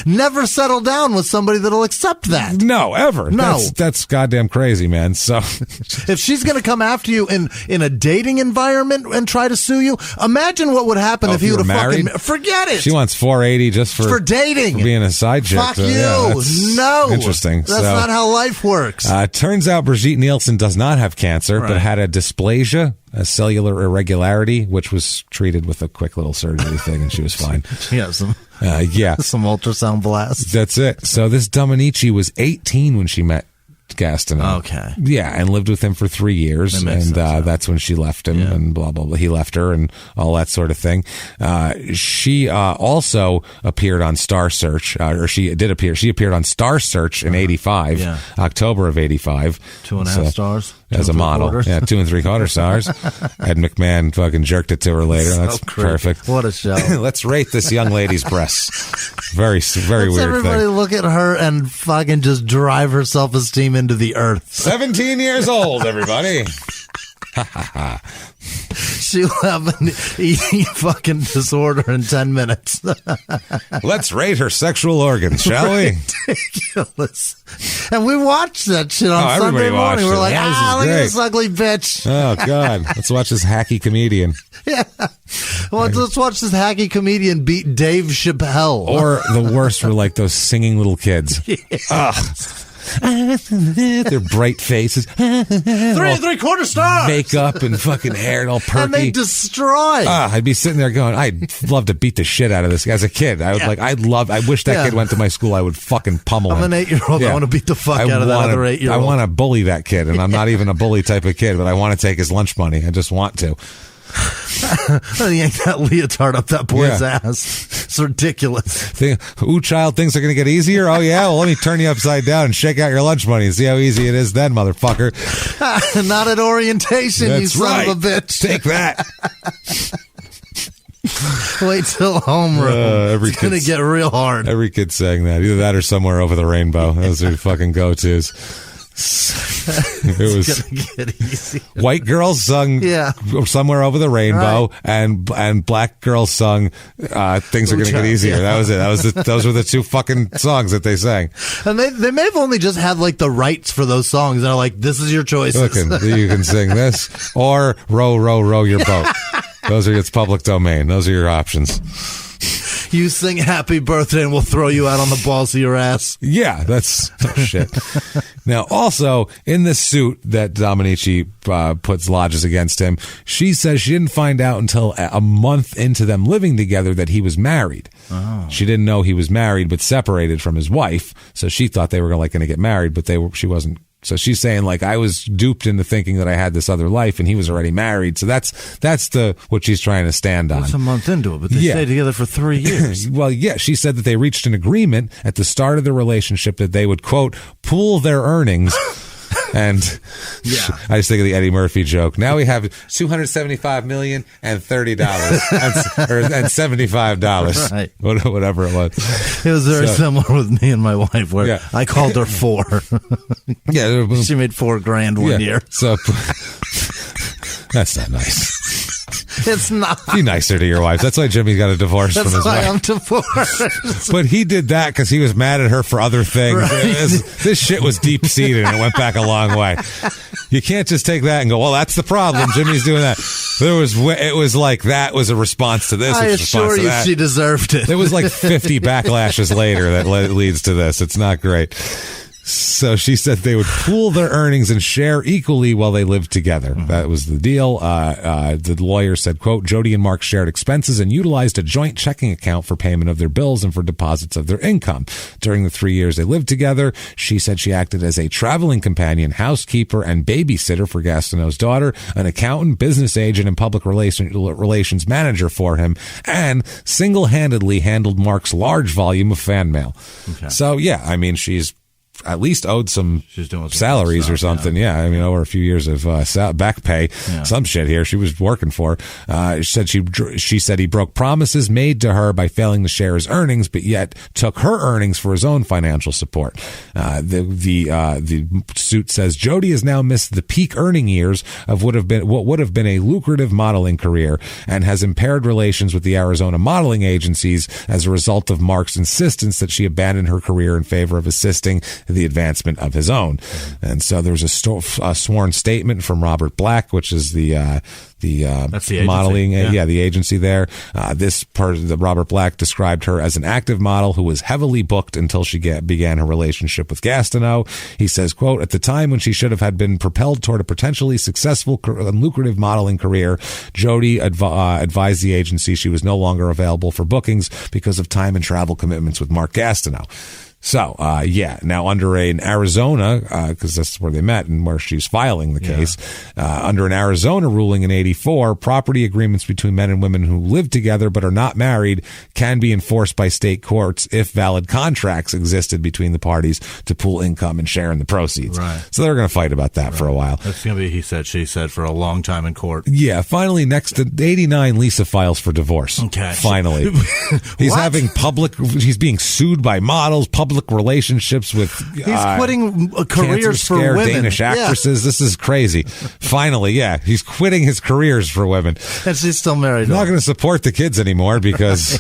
Never settle down with somebody that'll accept that. No, ever. No. That's goddamn crazy, man. So if she's going to come after you in a dating environment and try to sue you, imagine what would happen if you would have fucking... Forget it. She wants $480 just for dating. For being a side chick. Fuck you. No. Interesting. That's not how life works. Turns out Brigitte Nielsen does not have cancer, but had a dysplasia, a cellular irregularity, which was treated with a quick little surgery thing, and she was fine. Some some ultrasound blasts. That's it. So this Dominici was 18 when she met Gastineau. Okay. Yeah, and lived with him for 3 years, and that's when she left him, and blah, blah, blah. He left her and all that sort of thing. She also appeared on Star Search, or she did appear. She appeared on Star Search in 85, October of 85. 2.5 stars. As a model. 2 3/4 stars. Ed McMahon fucking jerked it to her later. That's perfect. What a show. Let's rate this young lady's breasts. Very weird thing. Everybody look at her and fucking just drive her self-esteem into the earth. 17 years old, everybody. She'll have an eating fucking disorder in 10 minutes. Let's rate her sexual organs, shall we? Ridiculous. And we watched that shit on Sunday morning. We're like, look at this ugly bitch. Oh, God. Let's watch this hacky comedian. Yeah. Well, let's watch this hacky comedian beat Dave Chappelle. Or the worst were like those singing little kids. Ugh. Their bright faces, 3 3/4 stars, makeup and fucking hair all perky, and they destroy. I'd be sitting there going, I'd love to beat the shit out of this guy. As a kid, I would I wish that kid went to my school. I would fucking pummel him. I'm an 8-year-old. I want to beat the fuck out of that other 8-year-old. I want to bully that kid, and I'm not even a bully type of kid, but I want to take his lunch money. I just want to. Yank that leotard up that boy's ass. It's ridiculous. Child, things are going to get easier? Oh, yeah? Well, let me turn you upside down and shake out your lunch money and see how easy it is then, motherfucker. Not at orientation, That's you son right. of a bitch. Take that. Wait till homeroom. It's going to get real hard. Every kid saying that. Either that or Somewhere Over the Rainbow. Those are fucking go-tos. It was gonna get easy. White girls sung Somewhere Over the Rainbow, and black girls sung Things Are Gonna Get Easier. That was it. Those were the two fucking songs that they sang. And they may have only just had like the rights for those songs. They're like, this is your choices. You can sing this or Row, Row, Row Your Boat. It's public domain. Those are your options. You sing Happy Birthday and we'll throw you out on the balls of your ass. Yeah, that's shit. Now, also, in this suit that Dominici lodges against him, she says she didn't find out until a month into them living together that he was married. Oh. She didn't know he was married, but separated from his wife. So she thought they were going to get married, but she wasn't. So she's saying, like, I was duped into thinking that I had this other life and he was already married. So that's what she's trying to stand on. That's a month into it, but they stayed together for 3 years. Well, yeah, she said that they reached an agreement at the start of the relationship that they would, quote, pool their earnings. And I just think of the Eddie Murphy joke. Now we have $275 million and $30 and $75, right. Whatever it was. It was very similar with me and my wife, where I called her four. She made $4,000 one year. So that's not nice. It's not. Be nicer to your wife. That's why Jimmie got a divorce from his wife. That's why I'm divorced. But he did that because he was mad at her for other things. Right. This shit was deep-seated and it went back a long way. You can't just take that and go, well, that's the problem. Jimmie's doing that. It was like that was a response to this. I assure you she deserved it. There was like 50 backlashes later that leads to this. It's not great. So she said they would pool their earnings and share equally while they lived together. Mm-hmm. That was the deal. The lawyer said, quote, Jody and Mark shared expenses and utilized a joint checking account for payment of their bills and for deposits of their income. During the 3 years they lived together, she said she acted as a traveling companion, housekeeper, and babysitter for Gastineau's daughter, an accountant, business agent, and public relations manager for him, and single-handedly handled Mark's large volume of fan mail. Okay. So, yeah, I mean, she's at least owed some salaries stuff, or something. Yeah. I mean, over a few years of back pay, some shit here she was working for. She said he broke promises made to her by failing to share his earnings, but yet took her earnings for his own financial support. The suit says Jody has now missed the peak earning years of what would have been a lucrative modeling career and has impaired relations with the Arizona modeling agencies as a result of Mark's insistence that she abandon her career in favor of assisting the advancement of his own. And so there was a sworn statement from Robert Black, which is the modeling, the agency there. This part, Robert Black described her as an active model who was heavily booked until she began her relationship with Gastineau. He says, quote, at the time when she should have had been propelled toward a potentially successful and lucrative modeling career, Jody advised the agency she was no longer available for bookings because of time and travel commitments with Mark Gastineau. So, now under an Arizona, because that's where they met and where she's filing the case, under an Arizona ruling in 1984, property agreements between men and women who live together but are not married can be enforced by state courts if valid contracts existed between the parties to pool income and share in the proceeds. Right. So they're going to fight about that for a while. That's going to be he said, she said for a long time in court. Yeah, finally, next to 89, Lisa files for divorce. Okay. Finally. He's being sued by models, public relationships with he's quitting careers for women, Danish actresses. This is crazy. Finally, he's quitting his careers for women, and she's still married. Not going to support the kids anymore because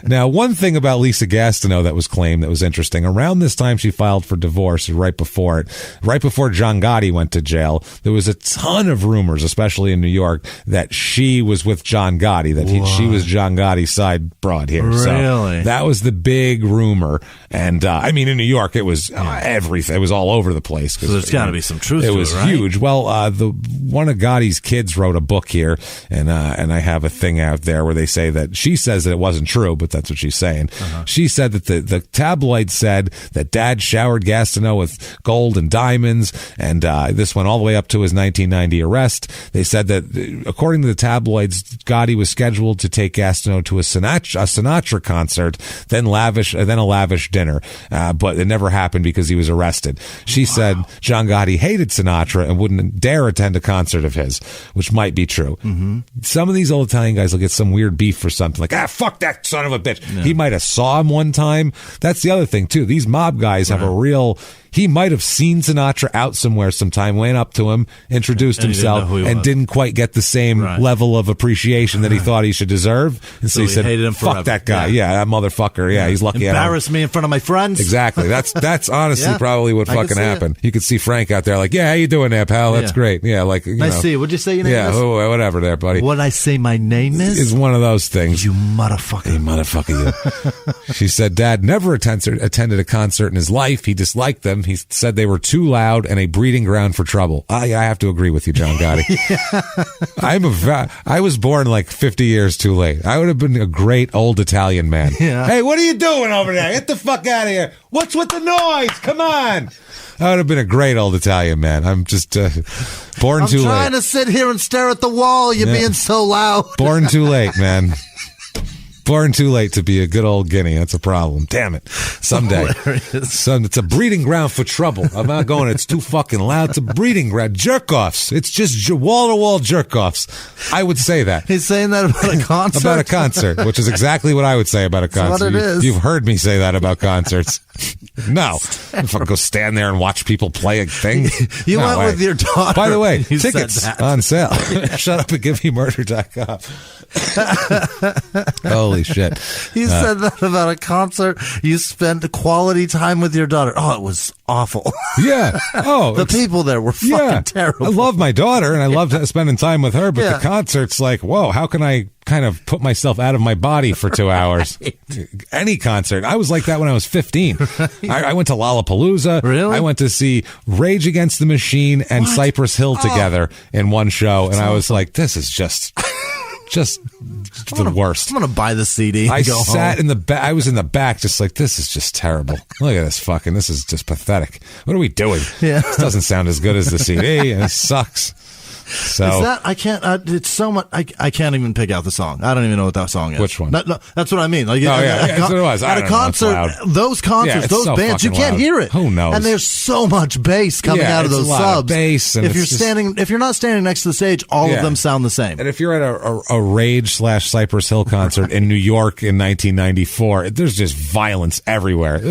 now one thing about Lisa Gastineau that was claimed that was interesting. Around this time she filed for divorce, right before John Gotti went to jail, there was a ton of rumors, especially in New York, that she was with John Gotti, that she was John Gotti's side broad here. Really? So that was the big rumor. And And I mean, in New York, it was everything. It was all over the place. So there's got to be some truth to it, was right? huge. Well, one of Gotti's kids wrote a book here, and I have a thing out there where they say that she says that it wasn't true, but that's what she's saying. She said that the tabloid said that Dad showered Gastineau with gold and diamonds, and this went all the way up to his 1990 arrest. They said that, according to the tabloids, Gotti was scheduled to take Gastineau to a Sinatra concert, then a lavish dinner, but it never happened because he was arrested. She said John Gotti hated Sinatra and wouldn't dare attend a concert of his, which might be true. Some of these old Italian guys will get some weird beef for something, like, fuck that son of a bitch. Yeah. He might have saw him one time. That's the other thing, too. These mob guys have a real... He might have seen Sinatra out somewhere sometime, went up to him, introduced himself, and didn't quite get the same level of appreciation that he thought he should deserve. And so he said, hated him fuck that guy. Yeah, that motherfucker. Yeah, he's lucky. Embarrass me in front of my friends. Exactly. That's honestly probably what fucking happened. You could see Frank out there like, yeah, how you doing there, pal? That's great. Yeah, like, you know. See. What'd you say your name is? Yeah, whatever there, buddy. What'd I say my name is? Is one of those things. You motherfucker. You motherfucker, you. She said Dad never attended a concert in his life. He disliked them. He said they were too loud and a breeding ground for trouble. I have to agree with you, John Gotti. I was born like 50 years too late. I would have been a great old Italian man. Hey, what are you doing over there? Get the fuck out of here. What's with the noise? Come on. I would have been a great old Italian man. I'm just born too late. I'm trying to sit here and stare at the wall. You're being so loud. Born too late, man. Born too late to be a good old guinea. That's a problem. Damn it. Someday. It's a breeding ground for trouble. I'm not going, it's too fucking loud. It's a breeding ground. Jerk-offs. It's just wall-to-wall jerk-offs. I would say that. He's saying that about a concert? About a concert, which is exactly what I would say about a concert. That's what it is. You've heard me say that about concerts. No. If I go stand there and watch people play a thing. You went with your daughter. By the way, tickets on sale. Shut up and give me murder.com. Holy shit. He said that about a concert. You spent quality time with your daughter. Oh, it was awful. Yeah. Oh, the people there were fucking terrible. I love my daughter and I love spending time with her, but the concert's like, whoa, how can I kind of put myself out of my body for 2 hours? Any concert. I was like that when I was 15. I went to Lollapalooza. Really? I went to see Rage Against the Machine and Cypress Hill together in one show, and I was like, this is just the worst. I'm gonna buy the CD. I sat in the back. I was in the back, just like, this is just terrible. Look at this fucking. This is just pathetic. What are we doing? Yeah, this doesn't sound as good as the CD, and it sucks. So is that I can't. It's so much. I can't even pick out the song. I don't even know what that song is. Which one? No, that's what I mean. Like, that's what it was. At a concert, those concerts, those so bands, you can't loud. hear it. Who knows? And there's so much bass coming out of those subs. Bass, and if you're not standing next to the stage, all of them sound the same. And if you're at a Rage/Cypress Hill concert in New York in 1994, there's just violence everywhere.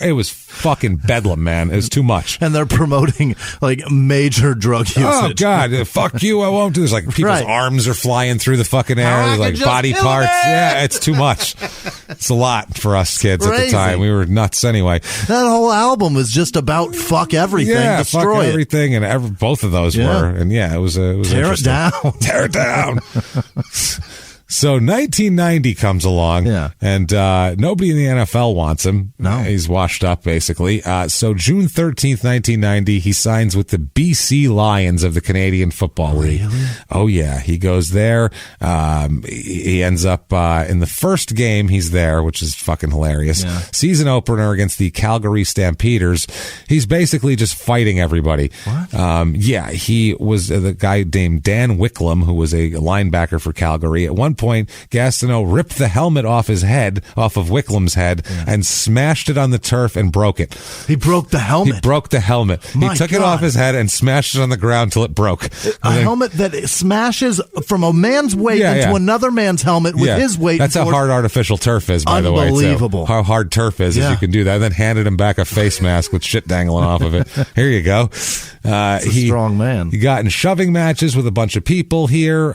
It was fucking bedlam, man. It was too much. And they're promoting like major drug usage. Oh God, fuck you! I won't do this. Like people's arms are flying through the fucking air. There's like body parts. Yeah, it's too much. It's a lot for us kids at the time. We were nuts anyway. That whole album was just about fuck everything, destroy fuck everything, and both of those were. And it was tear it down, tear it down. So 1990 comes along, and nobody in the NFL wants him. No. He's washed up, basically. So June 13th, 1990, he signs with the BC Lions of the Canadian Football League. Really? Oh, yeah. He goes there. He ends up in the first game he's there, which is fucking hilarious. Yeah. Season opener against the Calgary Stampeders. He's basically just fighting everybody. What? He was the guy named Dan Wicklum, who was a linebacker for Calgary. At one point, Gastineau ripped the helmet off of Wicklum's head, and smashed it on the turf and broke it. He broke the helmet? He broke the helmet. He took it off his head and smashed it on the ground till it broke. A helmet that smashes from a man's weight into another man's helmet with his weight. That's how hard artificial turf is, by the way. Unbelievable. How hard turf is if you can do that. And then handed him back a face mask with shit dangling off of it. Here you go. He's a strong man. He got in shoving matches with a bunch of people here,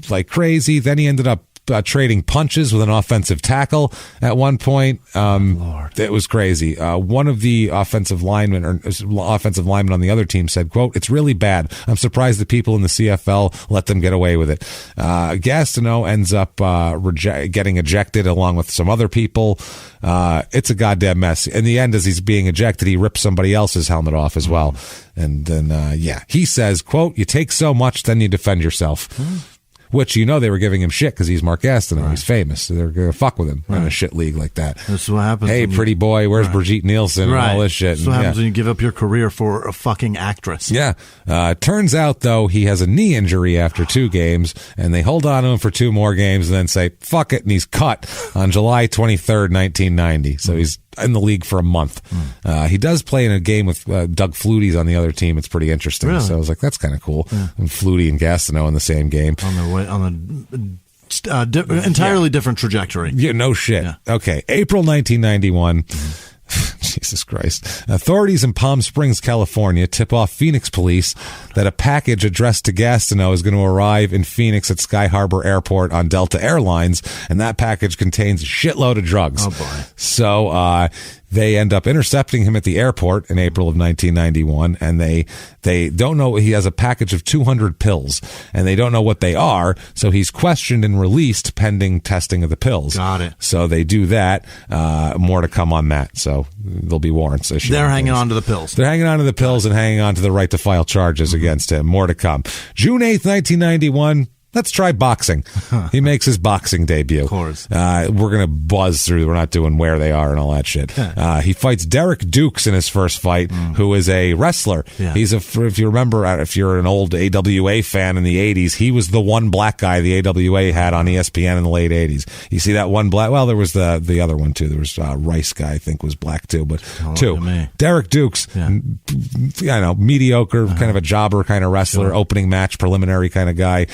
like crazy. Then he ended up trading punches with an offensive tackle at one point. It was crazy. One of the offensive linemen on the other team said, quote, "It's really bad. I'm surprised the people in the CFL let them get away with it." Gastineau ends up getting ejected along with some other people. It's a goddamn mess. In the end, as he's being ejected, he rips somebody else's helmet off as well. And then, he says, quote, "You take so much, then you defend yourself." Which, they were giving him shit because he's Mark Gastineau. Right. He's famous. So they're going to fuck with him in a shit league like that. That's what happens. Hey, pretty boy, where's Brigitte Nielsen and all this shit? That's what happens when you give up your career for a fucking actress. Yeah. Turns out, though, he has a knee injury after 2 games, and they hold on to him for 2 more games and then say, fuck it, and he's cut on July 23rd, 1990. So he's in the league for a month. He does play in a game with Doug Flutie's on the other team. It's pretty interesting. Really? So I was like, that's kind of cool. Yeah. And Flutie and Gastineau in the same game. On the entirely different trajectory. Yeah, no shit. Yeah. Okay, April 1991. Jesus Christ. Authorities in Palm Springs, California tip off Phoenix police that a package addressed to Gastineau is going to arrive in Phoenix at Sky Harbor Airport on Delta Airlines, and that package contains a shitload of drugs. Oh, boy. So, they end up intercepting him at the airport in April of 1991, and they don't know. He has a package of 200 pills, and they don't know what they are, so he's questioned and released pending testing of the pills. Got it. So they do that. More to come on that. So there'll be warrants issued. They're hanging on to the pills. They're hanging on to the pills and hanging on to the right to file charges against him. More to come. June 8th, 1991. Let's try boxing. He makes his boxing debut. Of course. We're going to buzz through. We're not doing where they are and all that shit. He fights Derek Dukes in his first fight, who is a wrestler. Yeah. He's if you remember, if you're an old AWA fan in the 80s, he was the one black guy the AWA had on ESPN in the late 80s. You see that one black? Well, there was the other one, too. There was Rice guy, I think, was black, too. But Derek Dukes, mediocre, kind of a jobber kind of wrestler, opening match, preliminary kind of guy.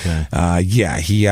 He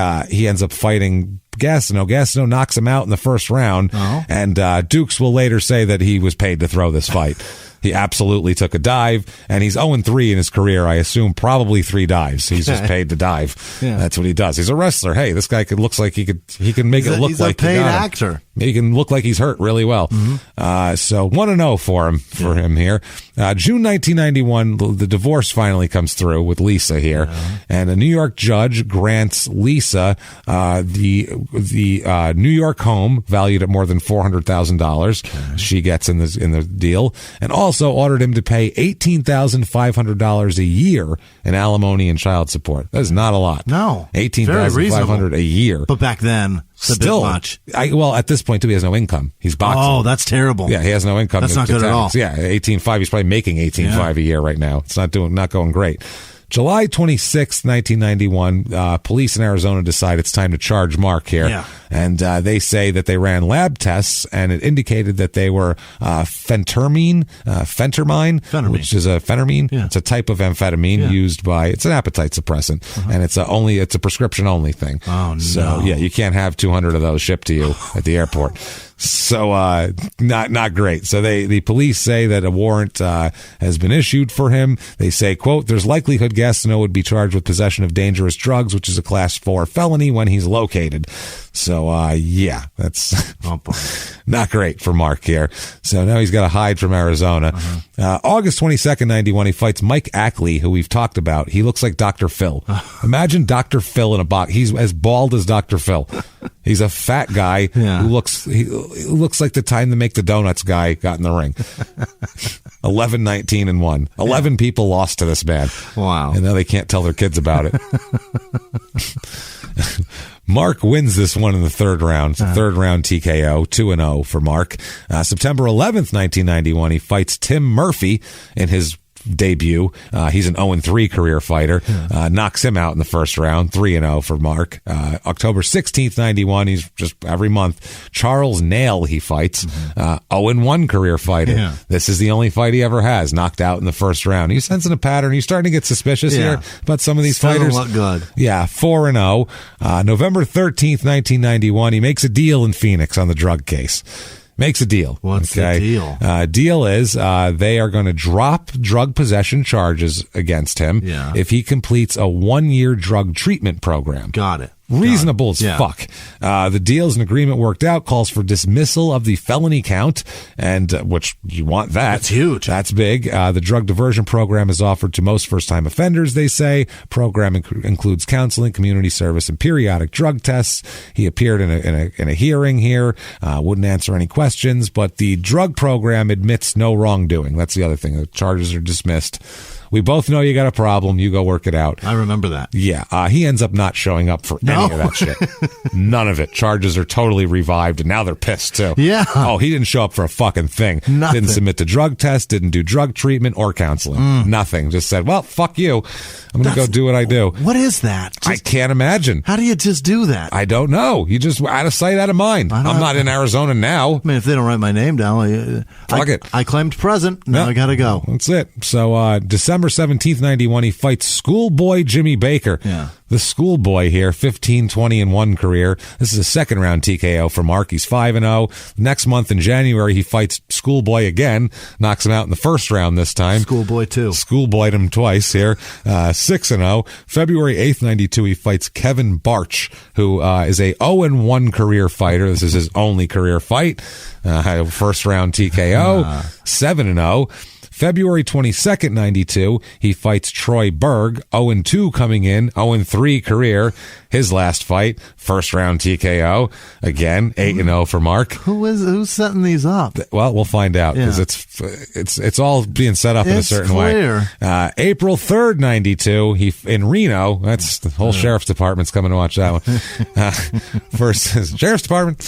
ends up fighting Gastineau. Gastineau knocks him out in the first round, and Dukes will later say that he was paid to throw this fight. He absolutely took a dive, and he's 0-3 in his career. I assume probably 3 dives. He's just paid to dive. Yeah. That's what he does. He's a wrestler. Hey, this guy looks like he can make it look like he's a paid actor. He can look like he's hurt really well. So 1-0 for him here. June 1991, the divorce finally comes through with Lisa here, and a New York judge grants Lisa the New York home valued at more than $400,000. She gets in the deal, and also ordered him to pay $18,500 a year in alimony and child support. That is not a lot. No, $18,500 a year. But back then, still much. At this point too, he has no income. He's boxing. Oh, that's terrible. Yeah, he has no income. That's not good at all. Yeah, 18.5. He's probably making 18.5 a year right now. It's not going great. July 26, 1991, police in Arizona decide it's time to charge Mark here. Yeah. And they say that they ran lab tests, and it indicated that they were phentermine, which is a phentermine. Yeah. It's a type of amphetamine used by, it's an appetite suppressant, and it's a prescription only thing. Oh, no. So, you can't have 200 of those shipped to you at the airport. So, not great. So the police say that a warrant, has been issued for him. They say, quote, "There's likelihood Gastineau would be charged with possession of dangerous drugs, which is a class 4 felony when he's located." So, that's not great for Mark here. So now he's got to hide from Arizona. August 22nd, 91, he fights Mike Ackley, who we've talked about. He looks like Dr. Phil. Imagine Dr. Phil in a box. He's as bald as Dr. Phil. He's a fat guy who looks like the time to make the donuts guy got in the ring. 11-19-1. 11 people lost to this man. Wow. And now they can't tell their kids about it. Mark wins this one in the third round. It's a third round TKO, 2-0 for Mark. September 11th, 1991, he fights Tim Murphy in his debut. He's an 0-3 career fighter. Knocks him out in the first round, 3-0 for Mark. October 16th, 91, he's just every month. Charles Nail he fights, 0-1 career fighter. Yeah. This is the only fight he ever has, knocked out in the first round. He's sensing a pattern. He's starting to get suspicious here about some of these fighters. Doesn't look good. Yeah, 4-0. November 13th, 1991, he makes a deal in Phoenix on the drug case. Makes a deal. What's the deal? Deal is they are going to drop drug possession charges against him if he completes a 1-year drug treatment program. Got it. Reasonable as fuck. The deal's an agreement worked out, calls for dismissal of the felony count, and which you want that. That's huge. That's big. The drug diversion program is offered to most first-time offenders, they say. Program includes counseling, community service, and periodic drug tests. He appeared in a hearing here, wouldn't answer any questions, but the drug program admits no wrongdoing. That's the other thing. The charges are dismissed. We both know you got a problem. You go work it out. I remember that. Yeah. He ends up not showing up for any of that shit. None of it. Charges are totally revived, and now they're pissed, too. Yeah. Oh, he didn't show up for a fucking thing. Nothing. Didn't submit to drug tests, didn't do drug treatment or counseling. Nothing. Just said, well, fuck you. I'm going to go do what I do. What is that? I can't imagine. How do you just do that? I don't know. You just out of sight, out of mind. I'm not in Arizona now. I mean, if they don't write my name down, fuck it. I claimed present. Now I got to go. That's it. So December 17th, 91, he fights schoolboy Jimmie Baker. Yeah. The schoolboy here, 15-20-1 career. This is a second-round TKO for Mark. He's 5-0. Next month in January, he fights schoolboy again. Knocks him out in the first round this time. Schoolboy, too. Schoolboyed him twice here. 6-0. February 8th, 92, he fights Kevin Barch, who is a 0-1 career fighter. This is his only career fight. First-round TKO. 7-0. February 22nd, 92, he fights Troy Berg, 0-2 coming in, 0-3 career. His last fight, first round TKO. Again, 8-0 for Mark. Who's setting these up? Well, we'll find out because it's all being set up in a certain way. April 3rd, 92, he in Reno. That's the whole sheriff's department's coming to watch that one. Versus Sheriff's Department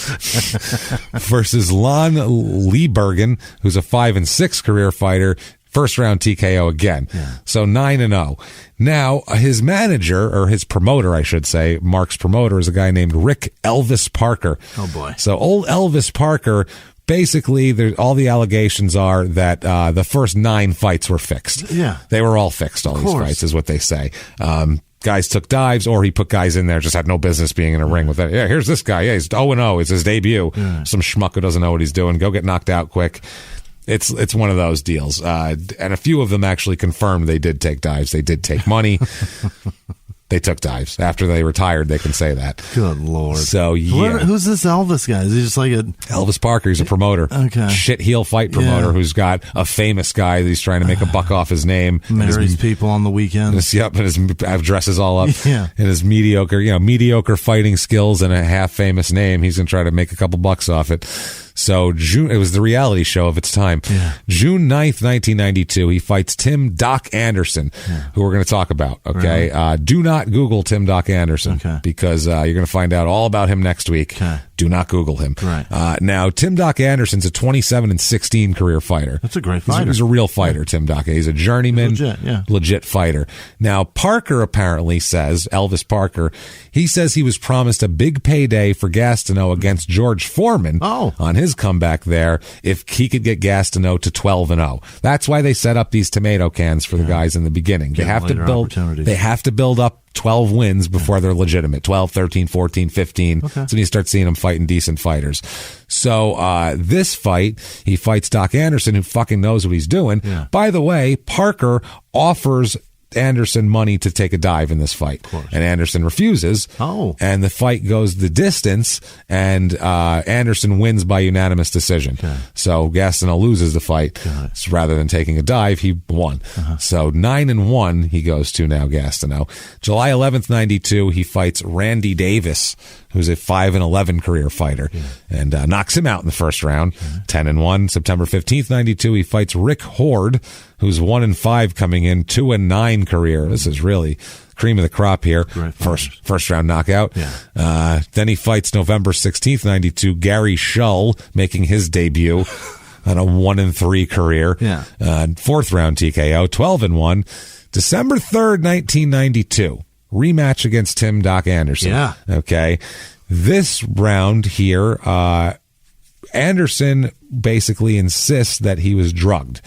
versus Lon Liebergen, who's a 5-6 career fighter. First round TKO again. Yeah. So 9-0. Now, his manager, or his promoter, I should say, Mark's promoter, is a guy named Rick Elvis Parker. Oh, boy. So old Elvis Parker, basically, all the allegations are that the first 9 fights were fixed. Yeah. They were all fixed, all these fights, is what they say. Guys took dives, or he put guys in there, just had no business being in a ring with that. Yeah, here's this guy. Yeah, he's 0-0. It's his debut. Yeah. Some schmuck who doesn't know what he's doing. Go get knocked out quick. It's one of those deals. And a few of them actually confirmed they did take dives. They did take money. They took dives. After they retired, they can say that. Good Lord. So, yeah. Who's this Elvis guy? Is he just like a... Elvis Parker. He's a promoter. Okay. Shit heel fight promoter who's got a famous guy that he's trying to make a buck off his name. Marries people on the weekends. Yep, and his dresses all up. Yeah. And his mediocre fighting skills and a half-famous name. He's going to try to make a couple bucks off it. So it was the reality show of its time. Yeah. June 9th, 1992, he fights Tim Doc Anderson, who we're going to talk about, okay? Really? Do not Google Tim Doc Anderson because you're going to find out all about him next week. Okay. Do not Google him. Right. Now, Tim Doc Anderson's a 27-16 career fighter. That's a great fighter. He's a real fighter, Tim Doc. He's a journeyman, legit fighter. Now, Parker apparently says, Elvis Parker, he says he was promised a big payday for Gastineau against George Foreman on his comeback there if he could get Gastineau to 12-0. That's why they set up these tomato cans for the guys in the beginning. They have to build up 12 wins before they're legitimate. 12, 13, 14, 15. Okay. So when you start seeing them fighting decent fighters. So this fight, he fights Doc Anderson, who fucking knows what he's doing. Yeah. By the way, Parker offers Anderson money to take a dive in this fight, and Anderson refuses. And the fight goes the distance, and Anderson wins by unanimous decision. So Gastineau loses the fight. So rather than taking a dive, he won. So 9-1 he goes to now. Gastineau. July 11th, 92, he fights Randy Davis, who's a 5-11 career fighter, and knocks him out in the first round. 10-1. September 15th, 92, he fights Rick Horde, who's 1-5 coming in, 2-9 career. This is really cream of the crop here. First round knockout. Then he fights November 16th, 92, Gary Shull, making his debut on a 1-3 career. Fourth round TKO, 12-1. December 3rd, 1992, rematch against Tim Doc Anderson. Okay. This round here, Anderson basically insists that he was drugged.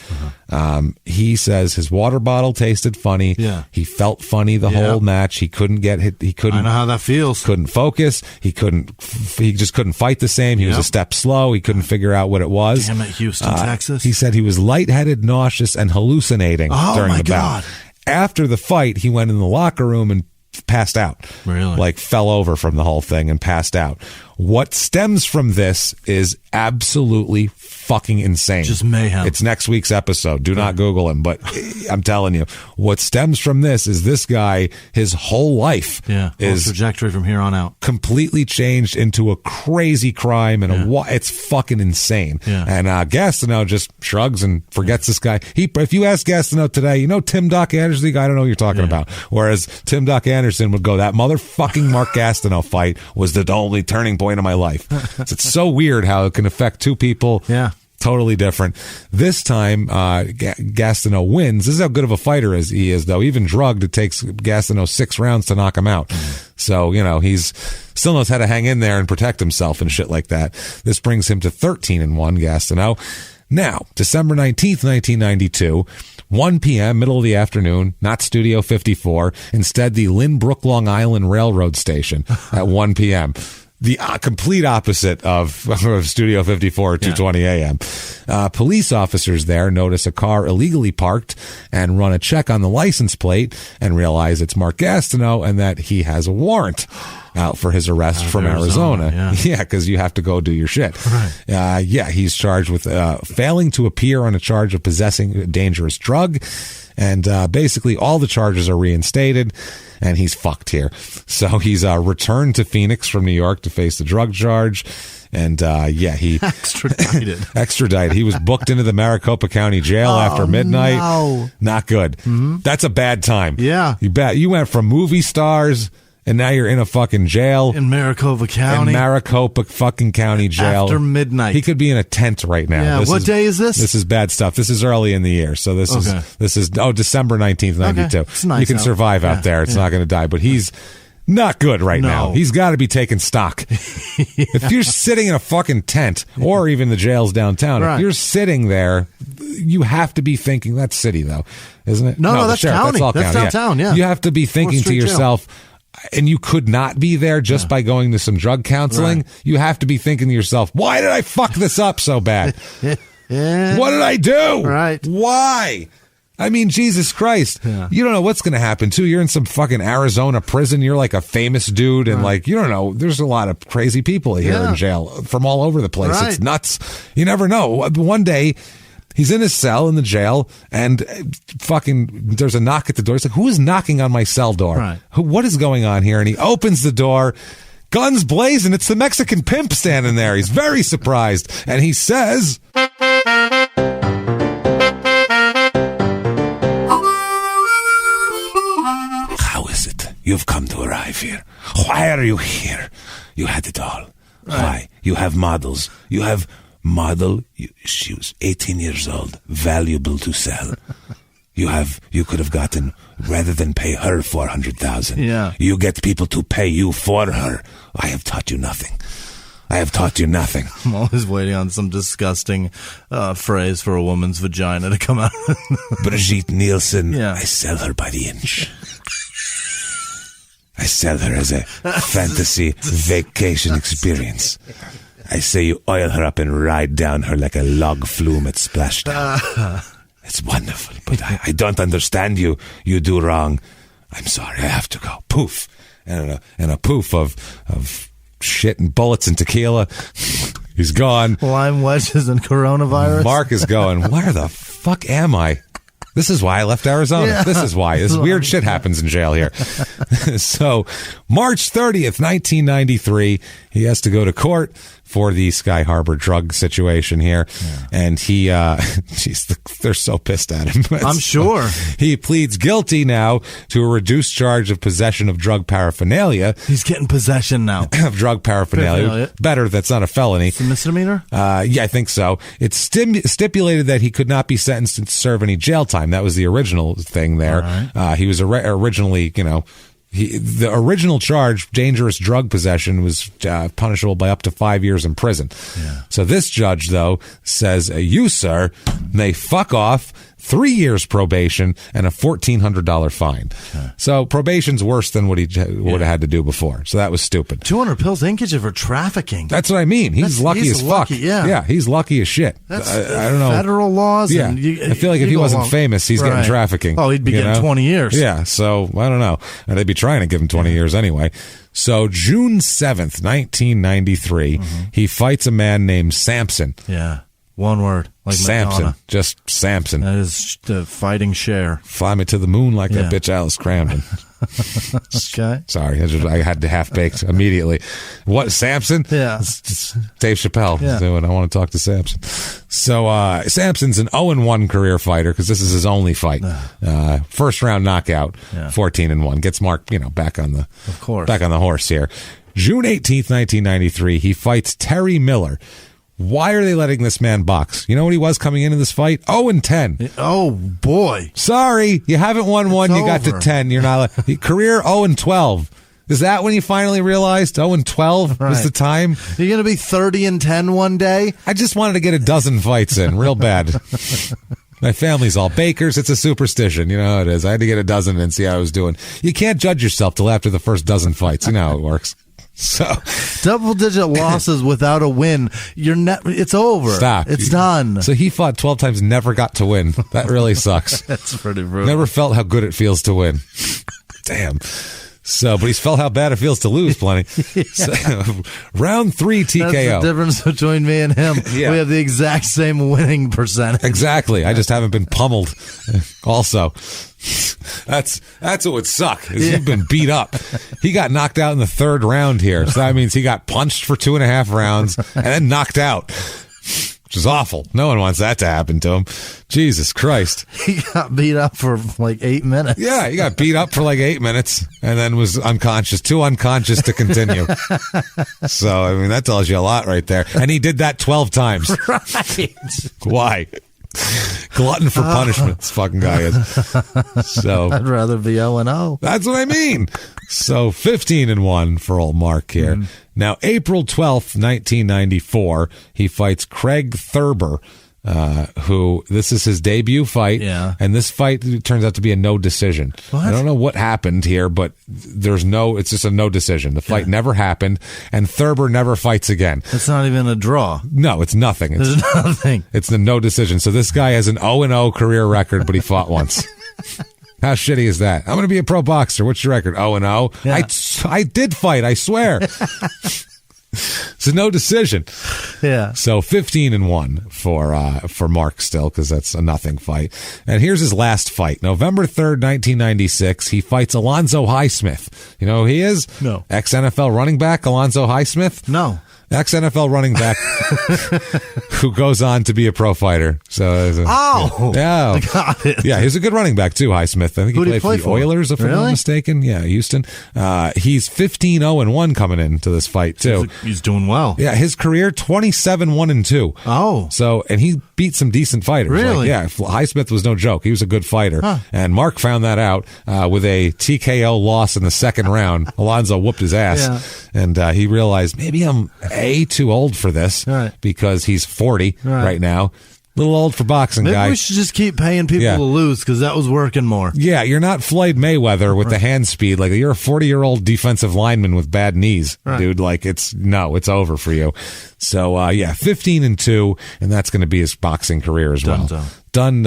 He says his water bottle tasted funny. He felt funny the whole match. He couldn't get hit. He couldn't. I know how that feels. Couldn't focus. He just couldn't fight the same. He was a step slow. He couldn't figure out what it was. Damn it, Houston, Texas. He said he was lightheaded, nauseous, and hallucinating during the bout. After the fight, he went in the locker room and passed out. Really? Like fell over from the whole thing and passed out. What stems from this is absolutely fucking insane. Just mayhem. It's next week's episode. Do not Google him, but I'm telling you, what stems from this is this guy, his whole life is trajectory from here on out completely changed into a crazy crime, and it's fucking insane. Yeah. And Gastineau just shrugs and forgets this guy. If you ask Gastineau today, you know Tim Doc Anderson, I don't know what you're talking about. Whereas Tim Doc Anderson would go, that motherfucking Mark Gastineau fight was the only turning point of my life. It's so weird how it can affect two people. Yeah. Totally different. This time, Gastineau wins. This is how good of a fighter he is, though. Even drugged, it takes Gastineau 6 rounds to knock him out. So, he's still knows how to hang in there and protect himself and shit like that. This brings him to 13-1, Gastineau. Now, December 19th, 1992, 1 p.m., middle of the afternoon, not Studio 54, instead the Lynbrook, Long Island Railroad Station at 1 p.m., the complete opposite of Studio 54 at 2:20 a.m. Police officers there notice a car illegally parked and run a check on the license plate and realize it's Mark Gastineau and that he has a warrant out for his arrest from Arizona. Yeah, because you have to go do your shit. Right. He's charged with failing to appear on a charge of possessing a dangerous drug. And basically all the charges are reinstated, and he's fucked here. So he's returned to Phoenix from New York to face the drug charge. And he extradited. He was booked into the Maricopa County Jail after midnight. No. Not good. Mm-hmm. That's a bad time. Yeah. You went from movie stars, and now you're in a fucking jail. In Maricopa County. In Maricopa fucking County Jail. After midnight. He could be in a tent right now. Yeah, what day is this? This is bad stuff. This is early in the year. So this is December 19th, 92. Okay. It's nice you can survive out there. It's not going to die. But he's not good right now. He's got to be taking stock. If you're sitting in a fucking tent, or even the jails downtown, if you're sitting there, you have to be thinking, that's city though, isn't it? No, that's county. That's all county. Downtown, yeah. You have to be thinking to yourself, and you could not be there just by going to some drug counseling. Right. You have to be thinking to yourself, why did I fuck this up so bad? What did I do? Right. Why? I mean, Jesus Christ. Yeah. You don't know what's going to happen, too. You're in some fucking Arizona prison. You're like a famous dude. And you don't know. There's a lot of crazy people here in jail from all over the place. Right. It's nuts. You never know. One day, he's in his cell in the jail, and there's a knock at the door. He's like, who is knocking on my cell door? Right. What is going on here? And he opens the door, guns blazing. It's the Mexican pimp standing there. He's very surprised. And he says, how is it you've come to arrive here? Why are you here? You had it all. Right. Why? You have models. You have model shoes, 18 years old, valuable to sell. You could have gotten, rather than pay her $400,000, you get people to pay you for her. I have taught you nothing. I'm always waiting on some disgusting phrase for a woman's vagina to come out. Brigitte Nielsen, I sell her by the inch. I sell her as a fantasy vacation experience. I say you oil her up and ride down her like a log flume at splashdown. It's wonderful, but I don't understand you. You do wrong. I'm sorry. I have to go. Poof. And a poof of shit and bullets and tequila. He's gone. Lime wedges and coronavirus. Mark is going, where the fuck am I? This is why I left Arizona. Yeah. This is why. This weird shit happens in jail here. So, March 30th, 1993, he has to go to court for the Sky Harbor drug situation here. Yeah. And he, they're so pissed at him. I'm sure. He pleads guilty now to a reduced charge of possession of drug paraphernalia. He's getting possession now. Of drug paraphernalia. Better, that's not a felony. It's a misdemeanor? Yeah, I think so. It's stipulated that he could not be sentenced to serve any jail time. That was the original thing there. Right. He was originally, the original charge, dangerous drug possession, was punishable by up to 5 years in prison. Yeah. So this judge, though, says, you, sir, may fuck off. 3 years probation, and a $1,400 fine. Okay. So probation's worse than what he would have had to do before. So that was stupid. 200 pills, they can get you for trafficking. That's what I mean. He's lucky as fuck. Yeah, he's lucky as shit. That's I don't know. Federal laws. Yeah, I feel like if he wasn't famous, he's getting trafficking. Oh, he'd be getting 20 years. Yeah, so I don't know. And they'd be trying to give him 20 years anyway. So June 7th, 1993, he fights a man named Samson. Yeah. One word. Like Samson. Madonna. Just Samson. That is the fighting Cher. Fly me to the moon like that bitch Alice Cramden. Okay. Sorry, I had to half-baked immediately. What, Samson? Yeah. It's Dave Chappelle. Yeah. So I want to talk to Samson. So Samson's an 0-1 career fighter because this is his only fight. First round knockout, 14-1. Gets Mark, back on the horse here. June 18th, 1993, he fights Terry Miller. Why are they letting this man box? You know what he was coming into this fight? 0-10. Oh, boy. Sorry, you haven't won one. You got to 10. You're not. Career 0-12. Is that when you finally realized 0-12 was the time? You're going to be 30-10 one day? I just wanted to get a dozen fights in real bad. My family's all bakers. It's a superstition. You know how it is. I had to get a dozen and see how I was doing. You can't judge yourself till after the first dozen fights. You know how it works. So double-digit losses without a win, it's over. Stop. It's done. So he fought 12 times, never got to win. That really sucks. That's pretty brutal. Never felt how good it feels to win. Damn. So, but he's felt how bad it feels to lose plenty. So, round 3 TKO. That's the difference between me and him. We have the exact same winning percentage. Exactly. I just haven't been pummeled. Also, that's what would suck. Is you've been beat up. He got knocked out in the 3rd round here. So that means he got punched for 2.5 rounds and then knocked out. Which is awful. No one wants that to happen to him. Jesus Christ. He got beat up for like 8 minutes. Yeah, he got beat up for like 8 minutes and then was unconscious. Too unconscious to continue. So, I mean, that tells you a lot right there. And he did that 12 times. Right. Why? Glutton for punishment, this fucking guy is. So I'd rather be 0-0. That's what I mean. So 15-1 for old Mark here. Now, April 12th, 1994, he fights Craig Thurber, who this is his debut fight. Yeah. And this fight turns out to be a no decision. What? I don't know what happened here, but it's just a no decision. The fight never happened, and Thurber never fights again. It's not even a draw. No, it's nothing. There's nothing. It's the no decision. So this guy has an 0-0 career record, but he fought once. How shitty is that? I'm going to be a pro boxer. What's your record? 0-0? Yeah. I did fight, I swear. It's a no decision. Yeah. So 15-1 for Mark still, because that's a nothing fight. And here's his last fight. November 3rd, 1996, he fights Alonzo Highsmith. You know who he is? No. Ex-NFL running back, Alonzo Highsmith? No. Ex-NFL running back who goes on to be a pro fighter. So, yeah. Got it. Yeah, he's a good running back too, Highsmith. I think he played for the Oilers, if I'm not mistaken. Yeah, Houston. He's 15-0-1 coming into this fight too. He's doing well. Yeah, his career 27-1-2. Oh. So, and he beat some decent fighters. Really? Highsmith was no joke. He was a good fighter. And Mark found that out with a TKO loss in the 2nd round. Alonzo whooped his ass. And he realized maybe I'm too old for this because he's 40 right now. Little old for boxing, Maybe guy. we should just keep paying people to lose because that was working more. Yeah, you're not Floyd Mayweather with the hand speed. Like, you're a 40-year-old defensive lineman with bad knees, dude. Like, it's over for you. So, 15-2, and that's going to be his boxing career as well. Done.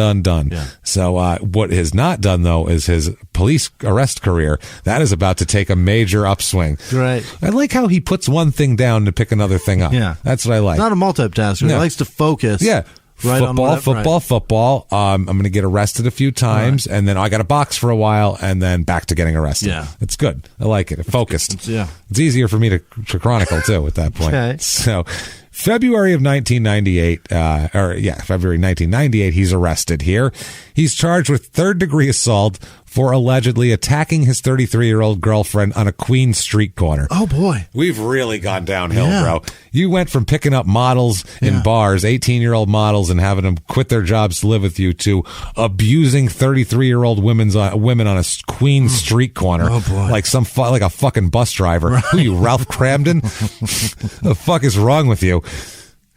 Yeah. So, what is not done, though, is his police arrest career. That is about to take a major upswing. Right. I like how he puts one thing down to pick another thing up. Yeah. That's what I like. Not a multitasker. He likes to focus. Yeah. Right football. I'm going to get arrested a few times, and then I got to box for a while, and then back to getting arrested. Yeah. It's good. I like it. Focused. It's easier for me to chronicle, too, at that point. Okay. So, February of 1998, February 1998, he's arrested here. He's charged with 3rd-degree assault for allegedly attacking his 33-year-old girlfriend on a Queen Street corner. Oh, boy. We've really gone downhill, bro. You went from picking up models in bars, 18-year-old models, and having them quit their jobs to live with you, to abusing 33-year-old women on a Queen Street corner. Oh, boy. Like like a fucking bus driver. Right. Who, you, Ralph Cramden? The fuck is wrong with you?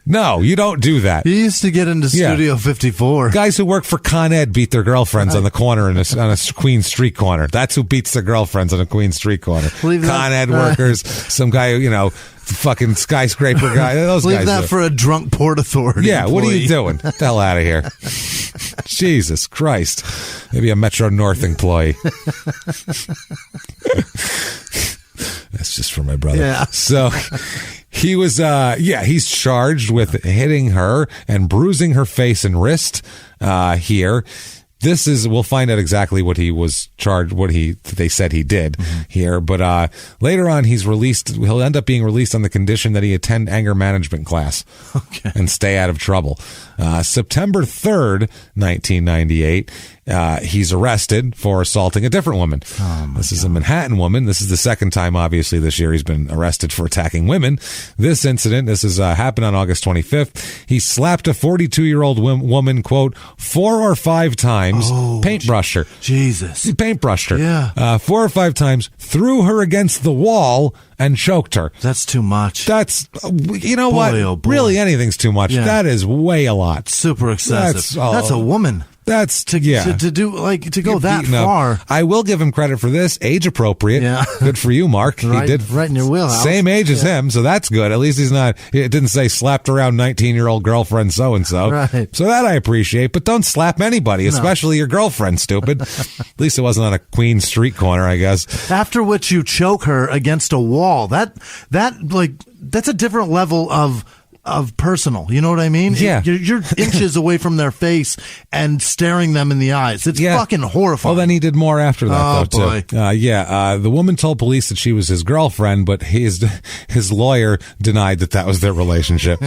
No, you don't do that. You used to get into Studio 54. Guys who work for Con Ed beat their girlfriends on the corner on a Queen Street corner. That's who beats their girlfriends on a Queen Street corner. Con Ed workers, some guy, fucking skyscraper guy. Those Leave guys that do. For a drunk Port Authority. Yeah, employee. What are you doing? Get the hell out of here. Jesus Christ. Maybe a Metro North employee. That's just for my brother. Yeah. So he was, he's charged with hitting her and bruising her face and wrist here. We'll find out exactly what he was charged, they said he did here. But later on, he'll end up being released on the condition that he attend anger management class and stay out of trouble. September 3rd, 1998, he's arrested for assaulting a different woman. This is a Manhattan woman. This is the second time, obviously, this year he's been arrested for attacking women. This incident, happened on August 25th. He slapped a 42-year-old woman, quote, 4 or 5 times, paintbrushed her. Jesus. He paintbrushed her. Yeah. 4 or 5 times, threw her against the wall, and choked her. That's too much. That's, what? Oh boy. Really, anything's too much. Yeah. That is way a lot. Super excessive. That's a woman. That's to go that far. I will give him credit for this. Age appropriate. Yeah. Good for you, Mark. Right, he did right in your wheelhouse. Same age as him, so that's good. At least he's not. It didn't say slapped around 19-year-old girlfriend so and so. Right. So that I appreciate. But don't slap anybody, especially your girlfriend. Stupid. At least it wasn't on a Queen Street corner, I guess. After which you choke her against a wall. That's a different level of personal, you know what I mean? Yeah. You're inches away from their face and staring them in the eyes. It's fucking horrifying. Well, then he did more after that, though, boy. too. The woman told police that she was his girlfriend, but his lawyer denied that was their relationship.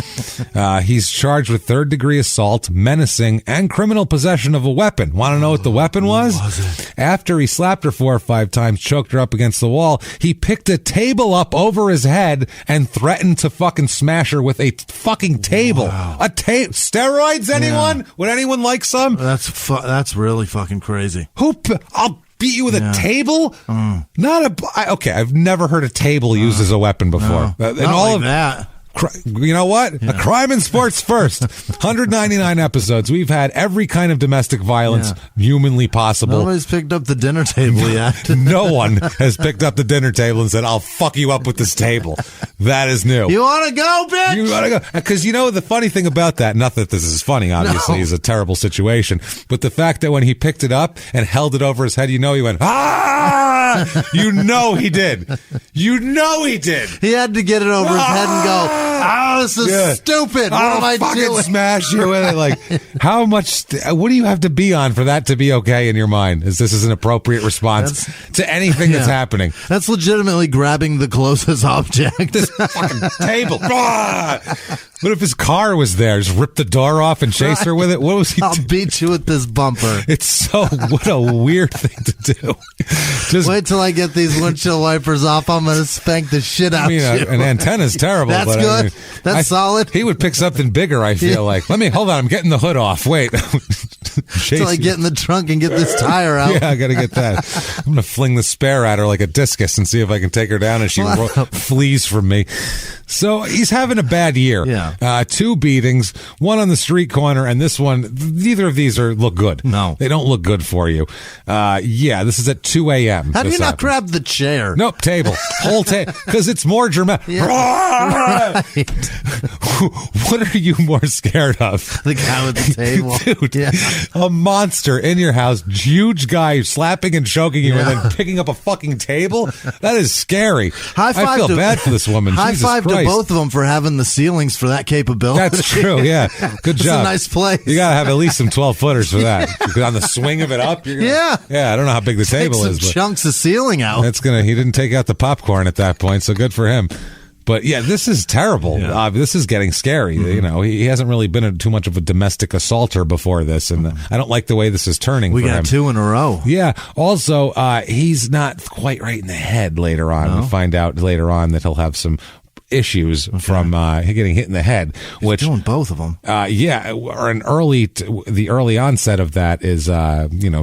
He's charged with third-degree assault, menacing, and criminal possession of a weapon. Want to know what the weapon was? What was it? After he slapped her 4 or 5 times, choked her up against the wall, he picked a table up over his head and threatened to fucking smash her with a fucking table. Wow. Steroids, anyone? Yeah. Would anyone like some? That's really fucking crazy. I'll beat you with a table? Okay, I've never heard a table used as a weapon before. No, not all like of that. You know what? Yeah. A crime in sports first. 199 episodes. We've had every kind of domestic violence humanly possible. Nobody's picked up the dinner table yet. No one has picked up the dinner table and said, I'll fuck you up with this table. That is new. You want to go, bitch? You want to go? Because the funny thing about that, not that this is funny, obviously, is a terrible situation, but the fact that when he picked it up and held it over his head, he went, ah! He did. He did. He had to get it over his head and go, this is stupid. What am I doing? Smash you with it. Like, how much, what do you have to be on for that to be okay in your mind? This is an appropriate response to anything that's happening. That's legitimately grabbing the closest object. This fucking table. What if his car was there? Just rip the door off and chase her with it? What was he I'll beat you with this bumper. What a weird thing to do. Just wait till I get these windshield wipers off. I'm going to spank the shit out of you. An antenna's terrible. That's good. That's solid. He would pick something bigger, I feel like. Hold on. I'm getting the hood off. Wait. Till I get in the trunk and get this tire out. Yeah, I got to get that. I'm going to fling the spare at her like a discus and see if I can take her down as she flees from me. So he's having a bad year. Yeah. 2 beatings, 1 on the street corner, and this one, neither of these look good. No. They don't look good for you. This is at 2 a.m. How do you not grab the chair? Nope, table. Whole table. Because it's more dramatic. Yeah. Right. What are you more scared of? The guy with the table. Dude, a monster in your house, huge guy slapping and choking you and then picking up a fucking table? That is scary. I feel bad for this woman. High Jesus five Christ. to both of them for having the ceilings for that capability. That's true, yeah. Good job. It's a nice place. You got to have at least some 12-footers for that. Because on the swing of it up, you're gonna, I don't know how big the table is. But chunks of ceiling out. He didn't take out the popcorn at that point, so good for him. But this is terrible. Yeah. This is getting scary. Mm-hmm. He hasn't really been too much of a domestic assaulter before this, and I don't like the way this is turning. We for got him. 2 in a row. Yeah. Also, he's not quite right in the head later on. No? We find out later on that he'll have some issues from getting hit in the head. Which doing both of them. Or the early onset of that is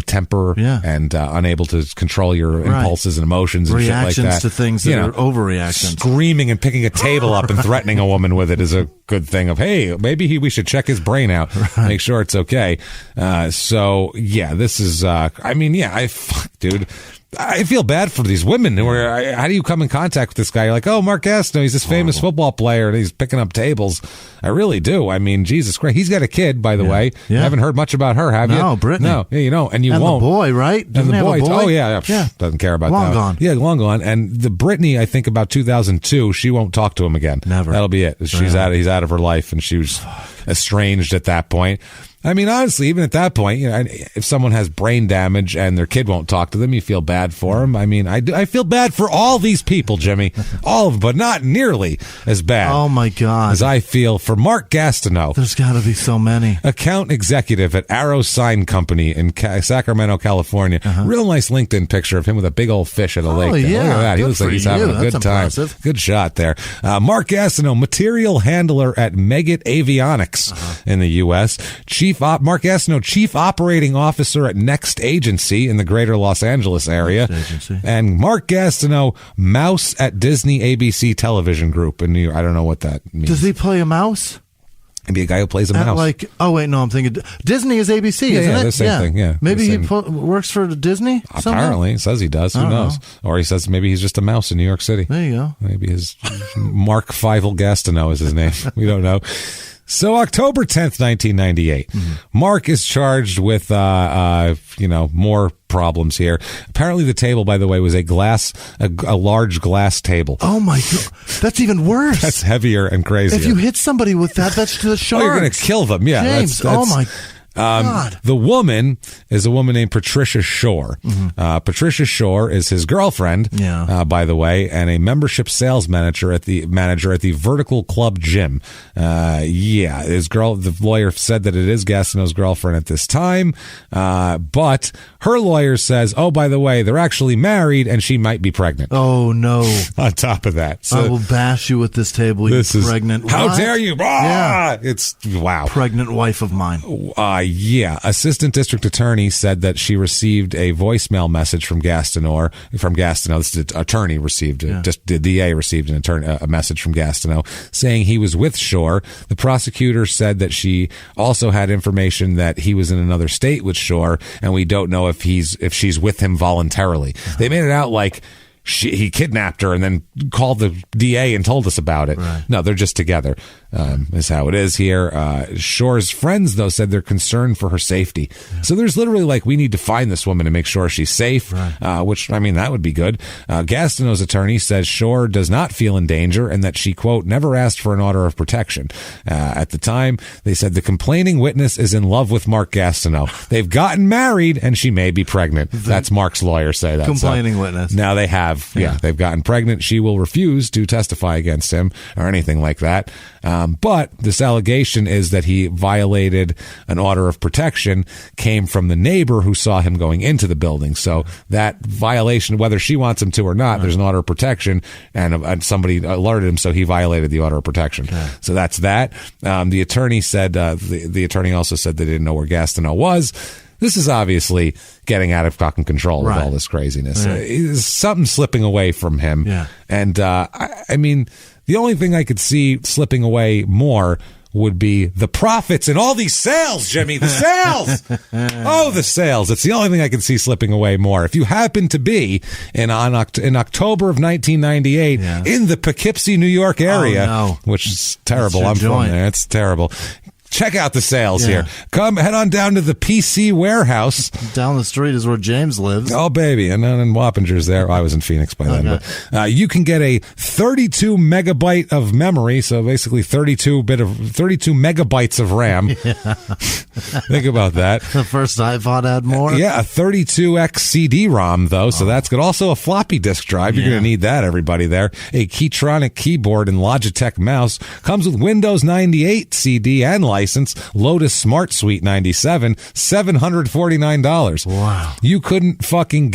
temper and unable to control your impulses and emotions and reactions shit like that. To things that are overreactions. Screaming and picking a table up and threatening a woman with it is a good thing. Of hey, maybe we should check his brain out, make sure it's okay. This is. Dude. I feel bad for these women. How do you come in contact with this guy? You're like, oh, Mark Gastineau, he's this famous football player, and he's picking up tables. I really do. I mean, Jesus Christ. He's got a kid, by the way. Yeah. Haven't heard much about her, have you? No, Brittany. No, and you won't. And the boy, right? Doesn't and the boy. Oh, yeah. Doesn't care about long that. Long gone. Yeah, long gone. And the Brittany, I think about 2002, she won't talk to him again. Never. That'll be it. He's out of her life, and she was estranged at that point. I mean, honestly, even at that point, if someone has brain damage and their kid won't talk to them, you feel bad for them. I mean, I feel bad for all these people, Jimmy. All of them, but not nearly as bad. Oh, my God. As I feel for Mark Gastineau. There's got to be so many. Account executive at Arrow Sign Company in Sacramento, California. Real nice LinkedIn picture of him with a big old fish at a lake. Yeah. Look at that. He looks like he's having a good time. Good shot there. Mark Gastineau, material handler at Meggitt Avionics in the U.S. Mark Gastineau, Chief Operating Officer at Next Agency in the greater Los Angeles area. And Mark Gastineau, Mouse at Disney ABC Television Group in New York. I don't know what that means. Does he play a mouse? Maybe a guy who plays a mouse. I'm thinking Disney is ABC, isn't it? The same thing, yeah. Maybe he works for Disney somehow? Apparently, he says he does. Who knows? Or he says maybe he's just a mouse in New York City. There you go. Maybe his Mark Fievel Gastineau is his name. We don't know. So October 10th, 1998, Mark is charged with, more problems here. Apparently the table, by the way, was a large glass table. Oh my God. That's even worse. That's heavier and crazier. If you hit somebody with that's to the sharks. You're going to kill them. Yeah. James, oh my God. The woman is a woman named Patricia Shore. Patricia Shore is his girlfriend, by the way, and a membership sales manager at the Vertical Club Gym. The lawyer said that it is Gastineau's girlfriend at this time, but her lawyer says, oh, by the way, they're actually married and she might be pregnant. Oh, no. On top of that. So I will bash you with this table, you pregnant. How dare you? It's, wow. Pregnant wife of mine. Assistant District Attorney said that she received a voicemail message from Gastineau. This is the attorney received it. Just the DA received a message from Gastineau saying he was with Shore. The prosecutor said that she also had information that he was in another state with Shore, and we don't know if she's with him voluntarily. They made it out like he kidnapped her and then called the DA and told us about it. Right. No, they're just together, is how it is here. Shore's friends, though, said they're concerned for her safety. Yeah. So there's literally we need to find this woman and make sure she's safe, which, I mean, that would be good. Gastineau's attorney says Shore does not feel in danger and that she, quote, never asked for an order of protection. At the time, they said the complaining witness is in love with Mark Gastineau. They've gotten married and she may be pregnant. That's Mark's lawyer say that. Complaining witness. Now they have. They've gotten pregnant. She will refuse to testify against him or anything like that. But this allegation is that he violated an order of protection, came from the neighbor who saw him going into the building. So that violation, whether she wants him to or not, there's an order of protection, and somebody alerted him, so he violated the order of protection. Okay. So that's that. The attorney said, the attorney also said they didn't know where Gastineau was. This is obviously getting out of fucking control with all this craziness. Something slipping away from him. Yeah. And, I mean, the only thing I could see slipping away more would be the profits and all these sales, Jimmy. The sales! The sales. It's the only thing I can see slipping away more. If you happen to be in October of 1998 in the Poughkeepsie, New York area, which is terrible. I'm from there. It's terrible. Check out the sales here. Head on down to the PC warehouse. Down the street is where James lives. Oh, baby. And then Wappinger's there. I was in Phoenix by then. But, you can get a 32 megabyte of memory. So basically 32 megabytes of RAM. Think about that. The first iPod had more. Yeah, a 32X CD-ROM, though. So that's good. Also a floppy disk drive. You're going to need that, everybody there. A Keytronic keyboard and Logitech mouse. Comes with Windows 98 CD and license. Lotus Smart Suite 97, $749. Wow. You couldn't fucking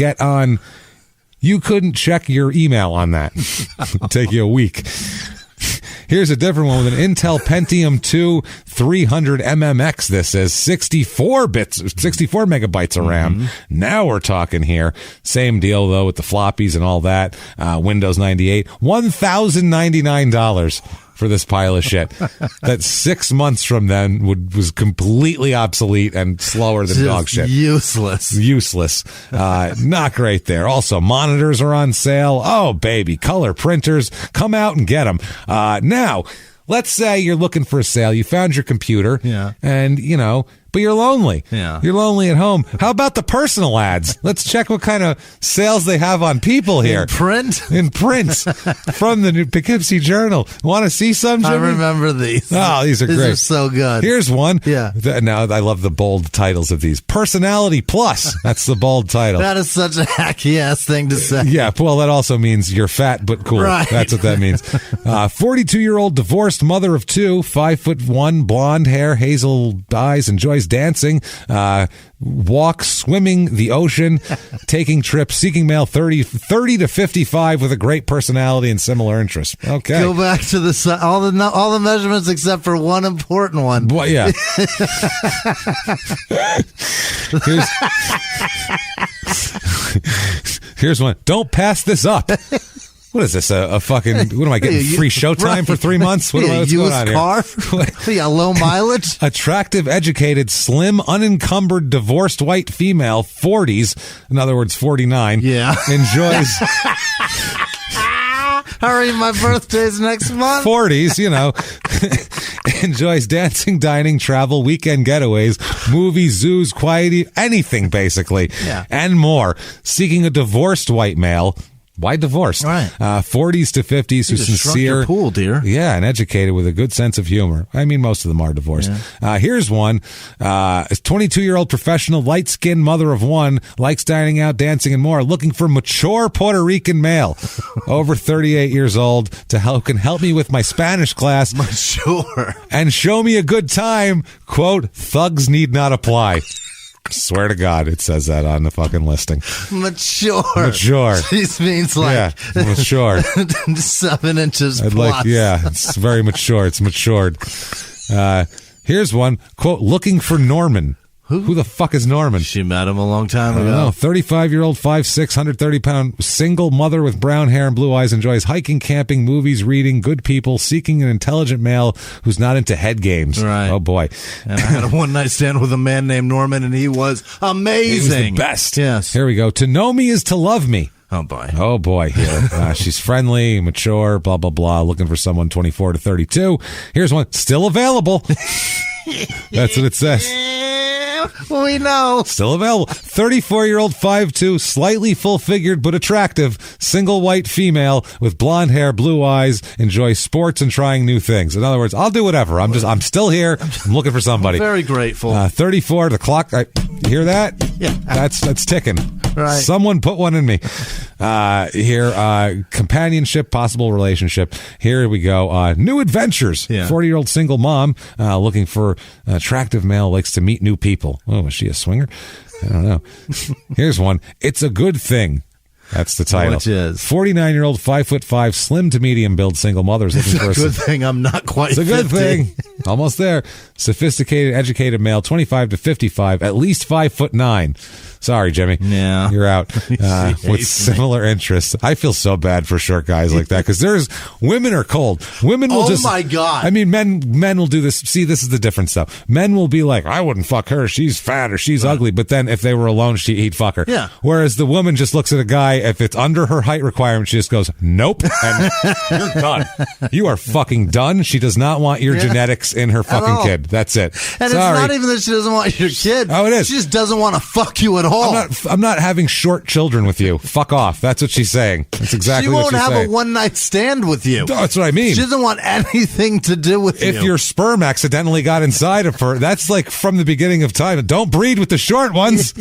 you couldn't check your email on that. It'd take you a week. Here's a different one with an Intel Pentium 2 300 MMX. This is 64 megabytes of RAM. Now we're talking here. Same deal, though, with the floppies and all that. Windows 98, $1,099 for this pile of shit. That 6 months from then was completely obsolete and slower than dog shit. Useless. Not great there. Also, monitors are on sale. Oh, baby. Color printers. Come out and get them. Now, let's say you're looking for a sale. You found your computer. Yeah. And, but you're lonely. Yeah. You're lonely at home. How about the personal ads? Let's check what kind of sales they have on people here. In print? From the New Poughkeepsie Journal. Want to see some, Jimmie? I remember these. Oh, these are great. These are so good. Here's one. Yeah. Now, I love the bold titles of these. Personality Plus. That's the bold title. That is such a hacky-ass thing to say. Yeah, well, that also means you're fat but cool. Right. That's what that means. 42-year-old divorced mother of two, 5'1", blonde hair, hazel eyes, enjoys dancing, walk, swimming, the ocean, taking trips, seeking male 30 to 55 with a great personality and similar interests. Okay. Go back to all the measurements except for one important one. Well, yeah. Here's one. Don't pass this up. What is this? A fucking? What am I getting? Free showtime for 3 months? What's going on here? Car? Yeah, low mileage. Attractive, educated, slim, unencumbered, divorced white female, 40s. In other words, 49. Yeah. Enjoys. Hurry, my birthday's next month. 40s, enjoys dancing, dining, travel, weekend getaways, movies, zoos, quiet, anything basically, and more. Seeking a divorced white male. Why divorced? Right. 40s to 50s who's sincere. Your pool, dear. Yeah, and educated with a good sense of humor. I mean, most of them are divorced. Yeah. Here's one. A 22-year-old professional, light-skinned mother of one, likes dining out, dancing, and more. Looking for mature Puerto Rican male, over 38 years old, can help me with my Spanish class. Mature. And show me a good time. Quote, thugs need not apply. Swear to God, it says that on the fucking listing. Mature. This means mature. 7 inches plus. It's very mature. It's matured. Here's one. Quote, looking for Norman. Who the fuck is Norman? She met him a long time ago. I don't know. 35-year-old, 5'6", 130-pound, single mother with brown hair and blue eyes, enjoys hiking, camping, movies, reading, good people, seeking an intelligent male who's not into head games. Right. Oh, boy. And I had a one-night stand with a man named Norman, and he was amazing. He was the best. Yes. Here we go. To know me is to love me. Oh, boy. Oh, boy. Here. She's friendly, mature, blah, blah, blah. Looking for someone 24 to 32. Here's one. Still available. That's what it says. We know. Still available. 34-year-old, 5'2", slightly full-figured but attractive, single white female with blonde hair, blue eyes, enjoys sports and trying new things. In other words, I'll do whatever. I'm still here. I'm looking for somebody. I'm very grateful. 34, the clock. You hear that? Yeah. That's ticking. Right. Someone put one in me. Here, companionship, possible relationship. Here we go. New adventures. Yeah. 40-year-old single mom looking for an attractive male, likes to meet new people. Oh, is she a swinger? I don't know. Here's one. It's a good thing. That's the title. Which is 49-year-old, 5'5", slim to medium build single mothers looking for a good thing. I'm not quite. It's a 50. good thing. Almost there. Sophisticated, educated male, 25 to 55, at least 5'9". Sorry, Jimmie. Yeah, you're out. With similar interests. I feel so bad for short guys like that because women are cold. Women will just. Oh my God. I mean, men will do this. See, this is the difference though. Men will be like, I wouldn't fuck her. She's fat or she's ugly. But then if they were alone, he'd fuck her. Yeah. Whereas the woman just looks at a guy. If it's under her height requirement, she just goes, nope, and you're done. You are fucking done. She does not want your genetics in her fucking kid. That's it. And Sorry. It's not even that she doesn't want your kid. Oh, it is. She just doesn't want to fuck you at all. I'm not having short children with you. Fuck off. That's what she's saying. That's exactly what she's saying. She won't have a one-night stand with you. That's what I mean. She doesn't want anything to do with you. If your sperm accidentally got inside of her, that's like from the beginning of time. Don't breed with the short ones.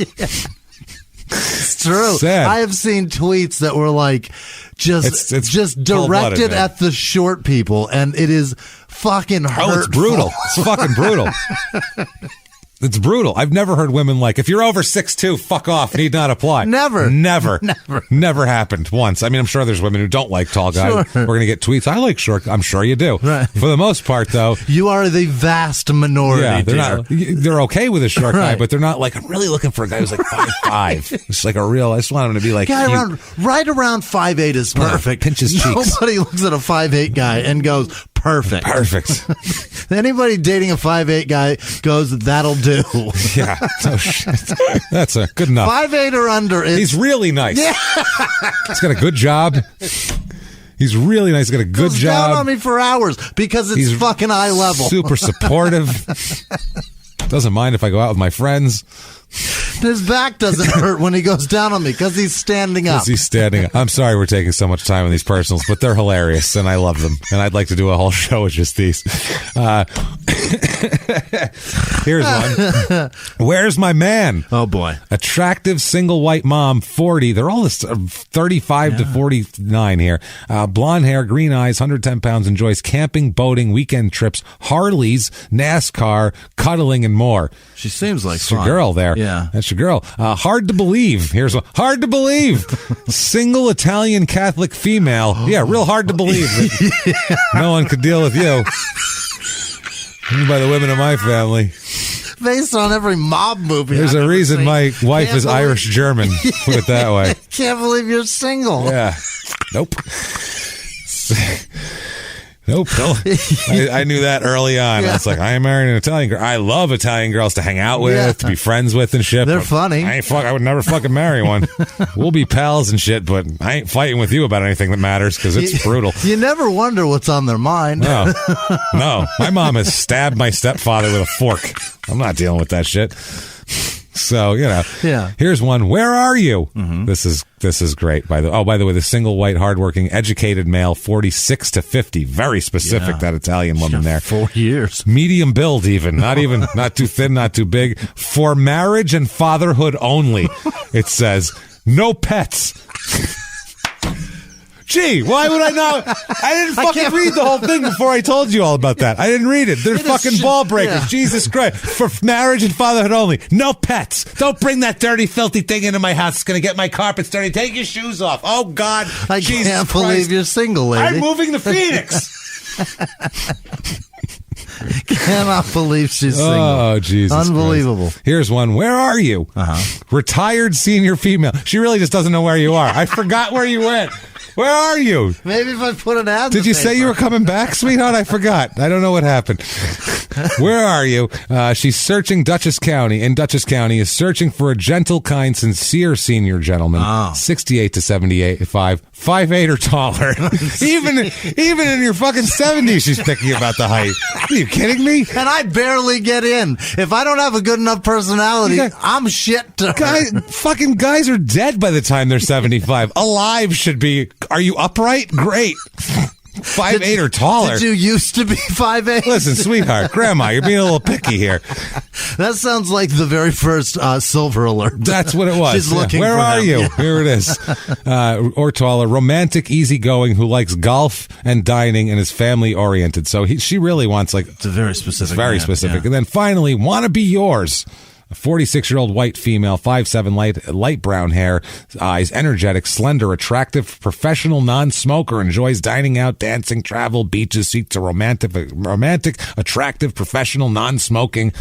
It's true. Sad. I have seen tweets that were like just directed at the short people, and it is fucking hurtful. Oh, it's brutal. It's fucking brutal. It's brutal. I've never heard women like, if you're over 6'2", fuck off, need not apply. Never happened once. I mean, I'm sure there's women who don't like tall guys. Sure. We're going to get tweets. I like short. I'm sure you do. Right. For the most part, though. You are the vast minority. Yeah, they're okay with a short guy, but they're not like, I'm really looking for a guy who's like 5'5". It's like I just want him to be like, guy right around 5'8" is perfect. Pinch his cheeks. Nobody looks at a 5'8" guy and goes, perfect. Anybody dating a 5'8" guy goes, that'll do. Yeah. Oh, shit. That's good enough. 5'8" or under. He's really nice. Yeah. He's got a good job. He's really nice. He's got a good job. Down on me for hours because it's fucking eye level. Super supportive. Doesn't mind if I go out with my friends. His back doesn't hurt when he goes down on me because he's standing up. I'm sorry we're taking so much time on these personals, but they're hilarious, and I love them. And I'd like to do a whole show with just these. Here's one. Where's my man? Oh, boy. Attractive single white mom, 40. They're all 35 to 49 here. Blonde hair, green eyes, 110 pounds, enjoys camping, boating, weekend trips, Harleys, NASCAR, cuddling, and more. She seems like your girl there. Yeah. That's your girl. Hard to believe. Here's one. Hard to believe. Single Italian Catholic female. Yeah, real hard to believe. No one could deal with you. By the women of my family. Based on every mob movie. There's a reason my wife is Irish-German. Put it that way. Can't believe you're single. Yeah. Nope. Nope. I knew that early on. Yeah. I was like, I am marrying an Italian girl. I love Italian girls to hang out with, to be friends with and shit. They're funny. I would never fucking marry one. We'll be pals and shit, but I ain't fighting with you about anything that matters because it's brutal. You never wonder what's on their mind. No. My mom has stabbed my stepfather with a fork. I'm not dealing with that shit. So, here's one. Where are you? Mm-hmm. This is great. By the way, the single white, hardworking, educated male, 46 to 50. Very specific, that Italian woman there. 4 years. Medium build even. Not too thin, not too big. For marriage and fatherhood only, it says. No pets. Gee, why would I not? I didn't fucking read the whole thing before I told you all about that. I didn't read it. They're fucking ball breakers. Yeah. Jesus Christ. For marriage and fatherhood only. No pets. Don't bring that dirty, filthy thing into my house. It's going to get my carpets dirty. Take your shoes off. Oh, God. I can't believe you're single, lady. I'm moving to Phoenix. Cannot believe she's single. Oh, Jesus Unbelievable. Christ. Here's one. Where are you? Retired senior female. She really just doesn't know where you are. I forgot where you went. Where are you? Maybe if I put an ad. Did you say you were coming back, sweetheart? I forgot. I don't know what happened. Where are you? She's searching Dutchess County. In Dutchess County is searching for a gentle, kind, sincere senior gentleman. 68 to 75, 5'8" or taller. even in your fucking 70s, she's thinking about the height. Are you kidding me? And I barely get in. If I don't have a good enough personality, I'm shit to her. Fucking guys are dead by the time they're 75. Alive should be. Are you upright? Great. 5'8" or taller. Did you used to be 5'8"? Listen, sweetheart, grandma, you're being a little picky here. That sounds like the very first Silver Alert. That's what it was. She's looking Where for are him. you? Yeah. Here it is. Or taller, romantic, easygoing, who likes golf and dining and is family oriented. So she really wants it's a very specific. It's very specific. Yeah. And then finally, wanna be yours. A 46-year-old white female, 5'7", light brown hair, eyes, energetic, slender, attractive, professional, non-smoker, enjoys dining out, dancing, travel, beaches, seeks a romantic, attractive, professional, non-smoking.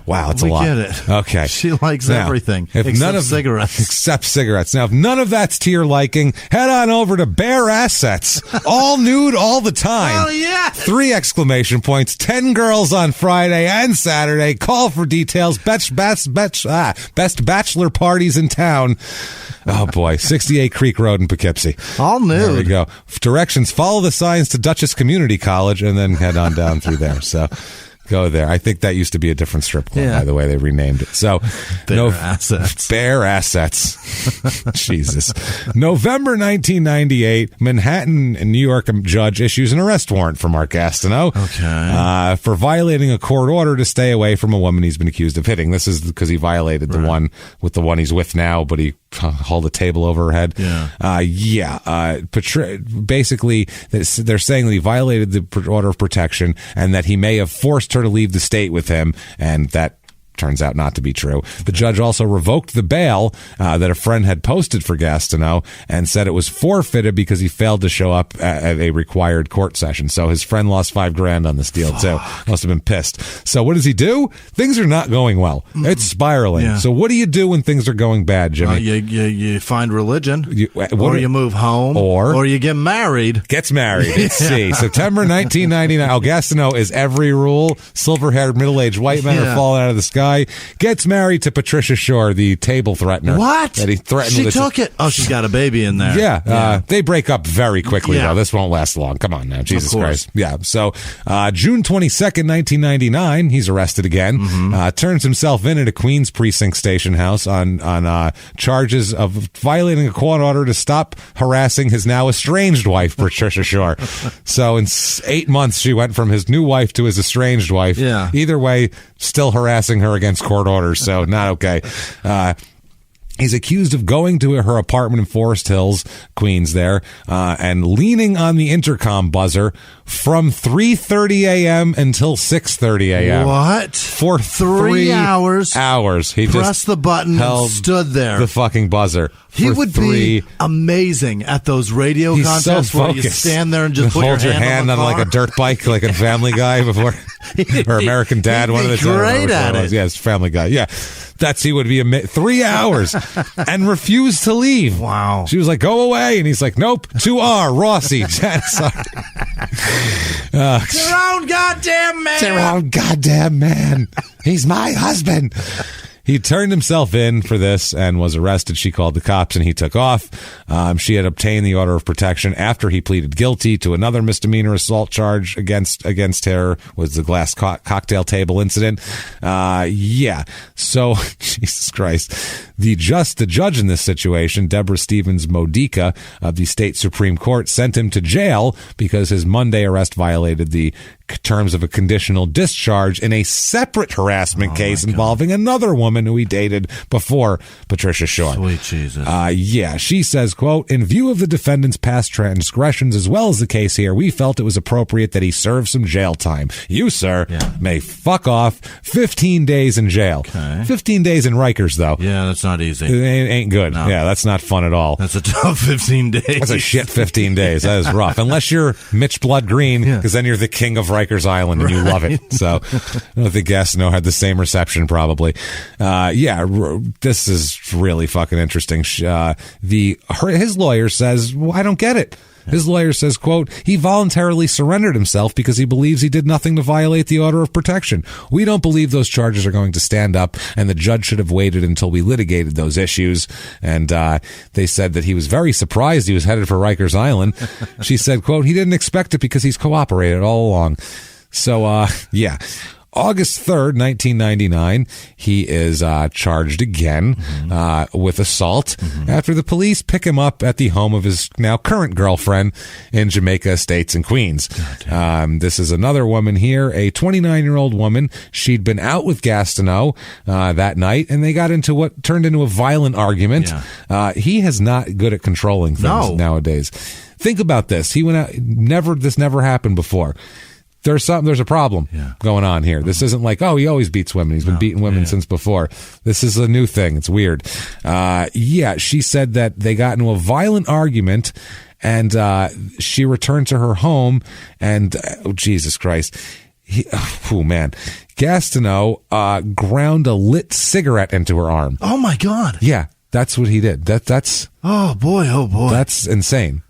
Wow, it's a lot. We get it. Okay. She likes everything except cigarettes. Except cigarettes. Now, if none of that's to your liking, head on over to Bare Assets. All nude all the time. Oh, yeah. 3 exclamation points. 10 girls on Friday and Saturday. Call for details. Best bachelor parties in town. Oh, boy. 68 Creek Road in Poughkeepsie. All nude. There we go. Directions. Follow the signs to Dutchess Community College and then head on down through there. So... go there. I think that used to be a different strip club, by the way. They renamed it. So, Assets. Bare Assets. Jesus. November 1998, Manhattan, New York judge issues an arrest warrant for Mark Gastineau. Okay. For violating a court order to stay away from a woman he's been accused of hitting. This is because he violated the one with the one he's with now, but he hauled a table over her head. Basically, they're saying that he violated the order of protection and that he may have forced her to leave the state with him, and that Turns out not to be true. The judge also revoked the bail that a friend had posted for Gastineau and said it was forfeited because he failed to show up at a required court session. So his friend lost $5,000 on this deal too. Must have been pissed. So what does he do? Things are not going well. It's spiraling. Yeah. So what do you do when things are going bad, Jimmy? You find religion, or you move home, or you get married. Gets married. Let's see. September 1999. Oh, Gastineau is every rule. Silver-haired, middle-aged white men are falling out of the sky. Gets married to Patricia Shore, the table threatener. What? That he threatened. She took it. Oh, she's got a baby in there. Yeah. They break up very quickly, though. This won't last long. Come on now. Jesus Christ. Yeah. So, June 22nd, 1999, he's arrested again. Turns himself in at a Queens precinct station house on charges of violating a court order to stop harassing his now estranged wife, Patricia Shore. So, in 8 months, she went from his new wife to his estranged wife. Yeah. Either way, still harassing her against court orders, so not okay. He's accused of going to her apartment in Forest Hills, Queens there, and leaning on the intercom buzzer from 3:30 a.m. until 6:30 a.m. What? For 3 hours. He pressed just the button and stood there. The fucking buzzer. He would be amazing at those radio contests where you stand there and just put hold your hand on like a dirt bike, like a Family Guy before, or American Dad. One of the great at it. Yes, Family Guy. Yeah, he would be 3 hours and refused to leave. Wow. She was like, "Go away," and he's like, "Nope." 2R Rossi. Sorry. It's your own goddamn man. It's your own goddamn man. He's my husband. He turned himself in for this and was arrested. She called the cops and he took off. She had obtained the order of protection after he pleaded guilty to another misdemeanor assault charge against her, was the glass cocktail table incident. So, Jesus Christ. The judge in this situation, Deborah Stevens Modica of the state Supreme Court, sent him to jail because his Monday arrest violated the terms of a conditional discharge in a separate harassment case involving another woman who he dated before Patricia Shore. Sweet Jesus. She says, quote, "In view of the defendant's past transgressions as well as the case here, we felt it was appropriate that he serve some jail time. You, sir, may fuck off. 15 days in jail." Okay. 15 days in Rikers, though. Yeah, that's not easy. It ain't good. No. Yeah, that's not fun at all. That's a tough 15 days. That's a shit 15 days. That is rough. Unless you're Mitch Blood Green, because then you're the king of Rikers Island and you love it. So I don't think Gastineau had the same reception probably. This is really fucking interesting. His lawyer says, well, I don't get it. His lawyer says, quote, "He voluntarily surrendered himself because he believes he did nothing to violate the order of protection. We don't believe those charges are going to stand up, and the judge should have waited until we litigated those issues." And they said that he was very surprised he was headed for Rikers Island. She said, quote, "He didn't expect it because he's cooperated all along." So, August 3rd, 1999, he is charged again with assault after the police pick him up at the home of his now current girlfriend in Jamaica Estates in Queens. This is another woman here, a 29-year-old woman. She'd been out with Gastineau that night, and they got into what turned into a violent argument. He is not good at controlling things nowadays. Think about this. He went out. This never happened before. There's a problem going on here. This isn't like, he always beats women. He's been beating women since before. This is a new thing. It's weird. She said that they got into a violent argument and she returned to her home and, Jesus Christ. Gastineau ground a lit cigarette into her arm. Oh, my God. Yeah, that's what he did. That's... Oh, boy. That's insane.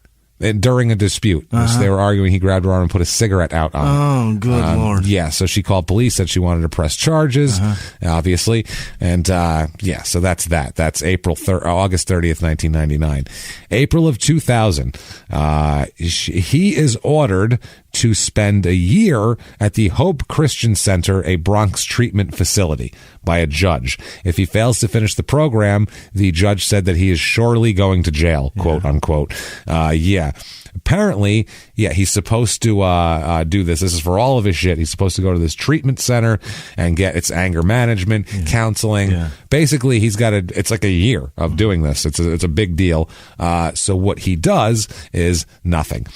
And during a dispute, they were arguing. He grabbed her arm and put a cigarette out on her. Oh, good Lord. Yeah, so she called police, said she wanted to press charges, obviously. And, so that's that. That's August 30th, 1999. April of 2000, he is ordered to spend a year at the Hope Christian Center, a Bronx treatment facility, by a judge. If he fails to finish the program, the judge said that he is surely going to jail, quote unquote. Apparently, he's supposed to do this. This is for all of his shit. He's supposed to go to this treatment center and get its anger management, counseling. Basically, he's got it's like a year of doing this. It's a big deal. So what he does is nothing.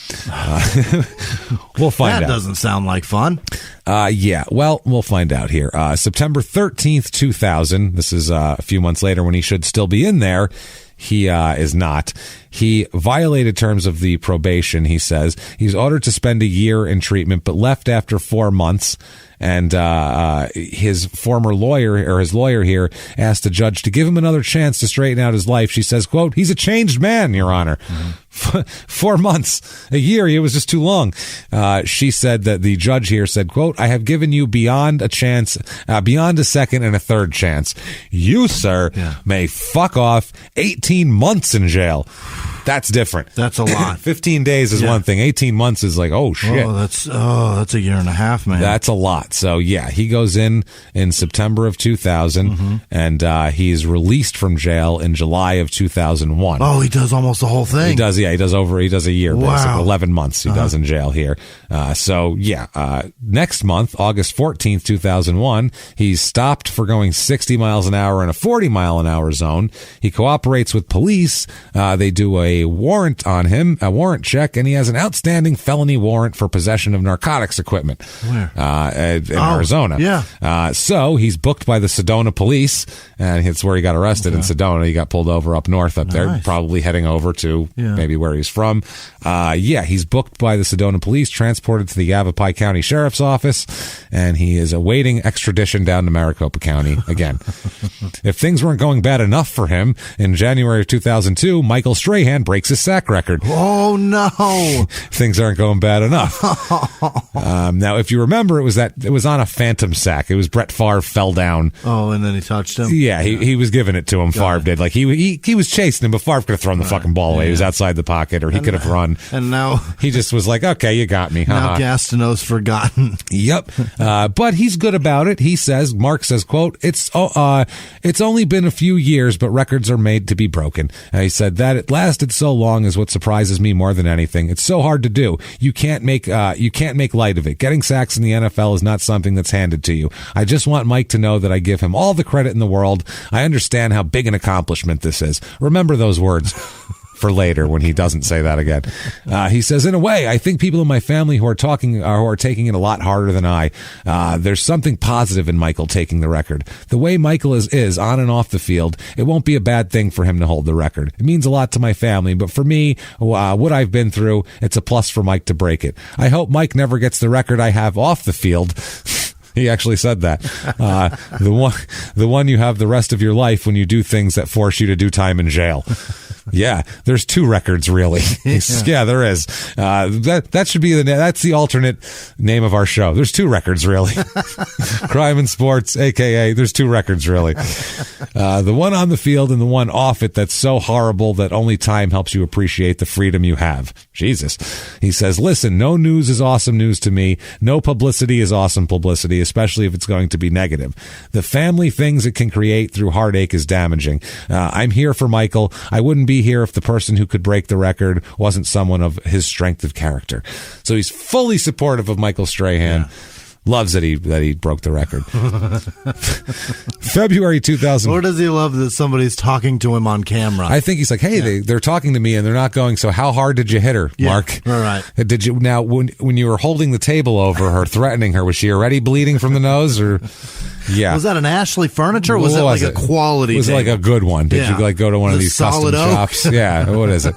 We'll find out. That doesn't sound like fun. Well, we'll find out here. September 13th, 14th, 2000, this is a few months later when he should still be in there, he is not. He violated terms of the probation, he says. He's ordered to spend a year in treatment, but left after 4 months. And his former lawyer, or his lawyer here, asked the judge to give him another chance to straighten out his life. She says, quote, he's a changed man, Your Honor. Mm-hmm. 4 months, a year, it was just too long. She said that the judge here said, quote, I have given you beyond a chance, beyond a second and a third chance. You, sir, may fuck off 18 months in jail. That's different. That's a lot. 15 days is one thing. 18 months is like, oh, shit. That's a year and a half, man. That's a lot. So, yeah, he goes in September of 2000, and he's released from jail in July of 2001. Oh, he does almost the whole thing. He does, yeah. He does a year, basically. 11 months he does in jail here. Next month, August 14th, 2001, he's stopped for going 60 miles an hour in a 40-mile-an-hour zone. He cooperates with police. They do a warrant on him, a warrant check, and he has an outstanding felony warrant for possession of narcotics equipment. Where? In Arizona. Yeah. So he's booked by the Sedona police, and it's where he got arrested in Sedona. He got pulled over up north up there, probably heading over to maybe where he's from. He's booked by the Sedona police, transported to the Yavapai County Sheriff's Office, and he is awaiting extradition down to Maricopa County again. If things weren't going bad enough for him, in January of 2002, Michael Strahan breaks his sack record. Oh, no. Things aren't going bad enough. Now, if you remember, it was on a phantom sack. It was Brett Favre fell down. Oh, and then he touched him? Yeah, he was giving it to him. Favre did. Like, he was chasing him, but Favre could have thrown the fucking ball away. He was outside the pocket, or he could have run. And now... He just was like, okay, you got me. Now Gastineau's forgotten. Yep. But he's good about it. He says, Mark says, quote, it's only been a few years, but records are made to be broken. He said that it lasted so long is what surprises me more than anything. It's so hard to do. You can't make light of it. Getting sacks in the NFL is not something that's handed to you. I just want Mike to know that I give him all the credit in the world. I understand how big an accomplishment this is. Remember those words for later when he doesn't say that again. He says, in a way, I think people in my family who are taking it a lot harder than I. There's something positive in Michael taking the record. The way Michael is on and off the field, it won't be a bad thing for him to hold the record. It means a lot to my family, but for me, what I've been through, it's a plus for Mike to break it. I hope Mike never gets the record I have off the field. He actually said that. The one you have the rest of your life when you do things that force you to do time in jail. Yeah, there's two records, really. Yeah, there is. That should be that's the alternate name of our show. There's two records, really. Crime and Sports, a.k.a. there's two records, really. The one on the field and the one off it that's so horrible that only time helps you appreciate the freedom you have. Jesus. He says, listen, no news is awesome news to me. No publicity is awesome publicity, especially if it's going to be negative. The family things it can create through heartache is damaging. I'm here for Michael. I wouldn't be here if the person who could break the record wasn't someone of his strength of character. So he's fully supportive of Michael Strahan. Yeah. Loves that he broke the record. February 2000. Or does he love that somebody's talking to him on camera? I think he's like, hey, they're talking to me and they're not going, so how hard did you hit her, Mark? All right. Did you now when you were holding the table over her, threatening her, was she already bleeding from the nose or? Yeah. Was that an Ashley Furniture? Or was it like a quality? Was it like a good one? Did you like go to one of these custom shops? Yeah. What is it?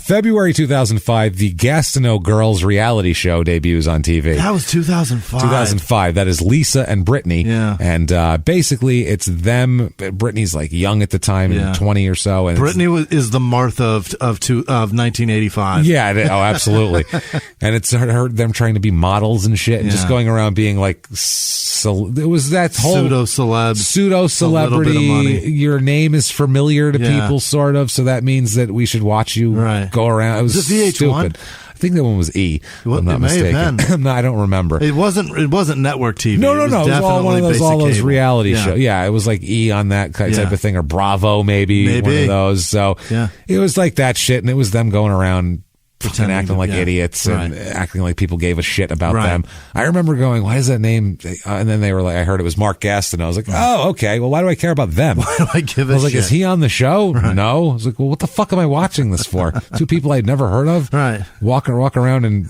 February 2005, the Gastineau Girls reality show debuts on TV. That was 2005. 2005. That is Lisa and Brittany. Yeah. And basically, it's them. Brittany's like young at the time, 20 or so. And Brittany is the Martha of 1985. Yeah. Oh, absolutely. And it's them trying to be models and shit, and just going around being like. It was that whole pseudo celebrity. Your name is familiar to people, sort of. So that means that we should watch you go around. It was stupid. I think that one was E. I'm not mistaken. No, I don't remember. It wasn't network TV. No. It was all one of those reality shows. Yeah, it was like E on that type of thing, or Bravo maybe. One of those. So it was like that shit, and it was them going around. Acting like idiots and acting like people gave a shit about them. I remember going, why is that name? And then they were like, I heard it was Mark Gastineau. I was like, oh, okay. Well, why do I care about them? Why do I give a shit? I was like, is he on the show? No. I was like, well, what the fuck am I watching this for? Two people I'd never heard of? Right. Walk around and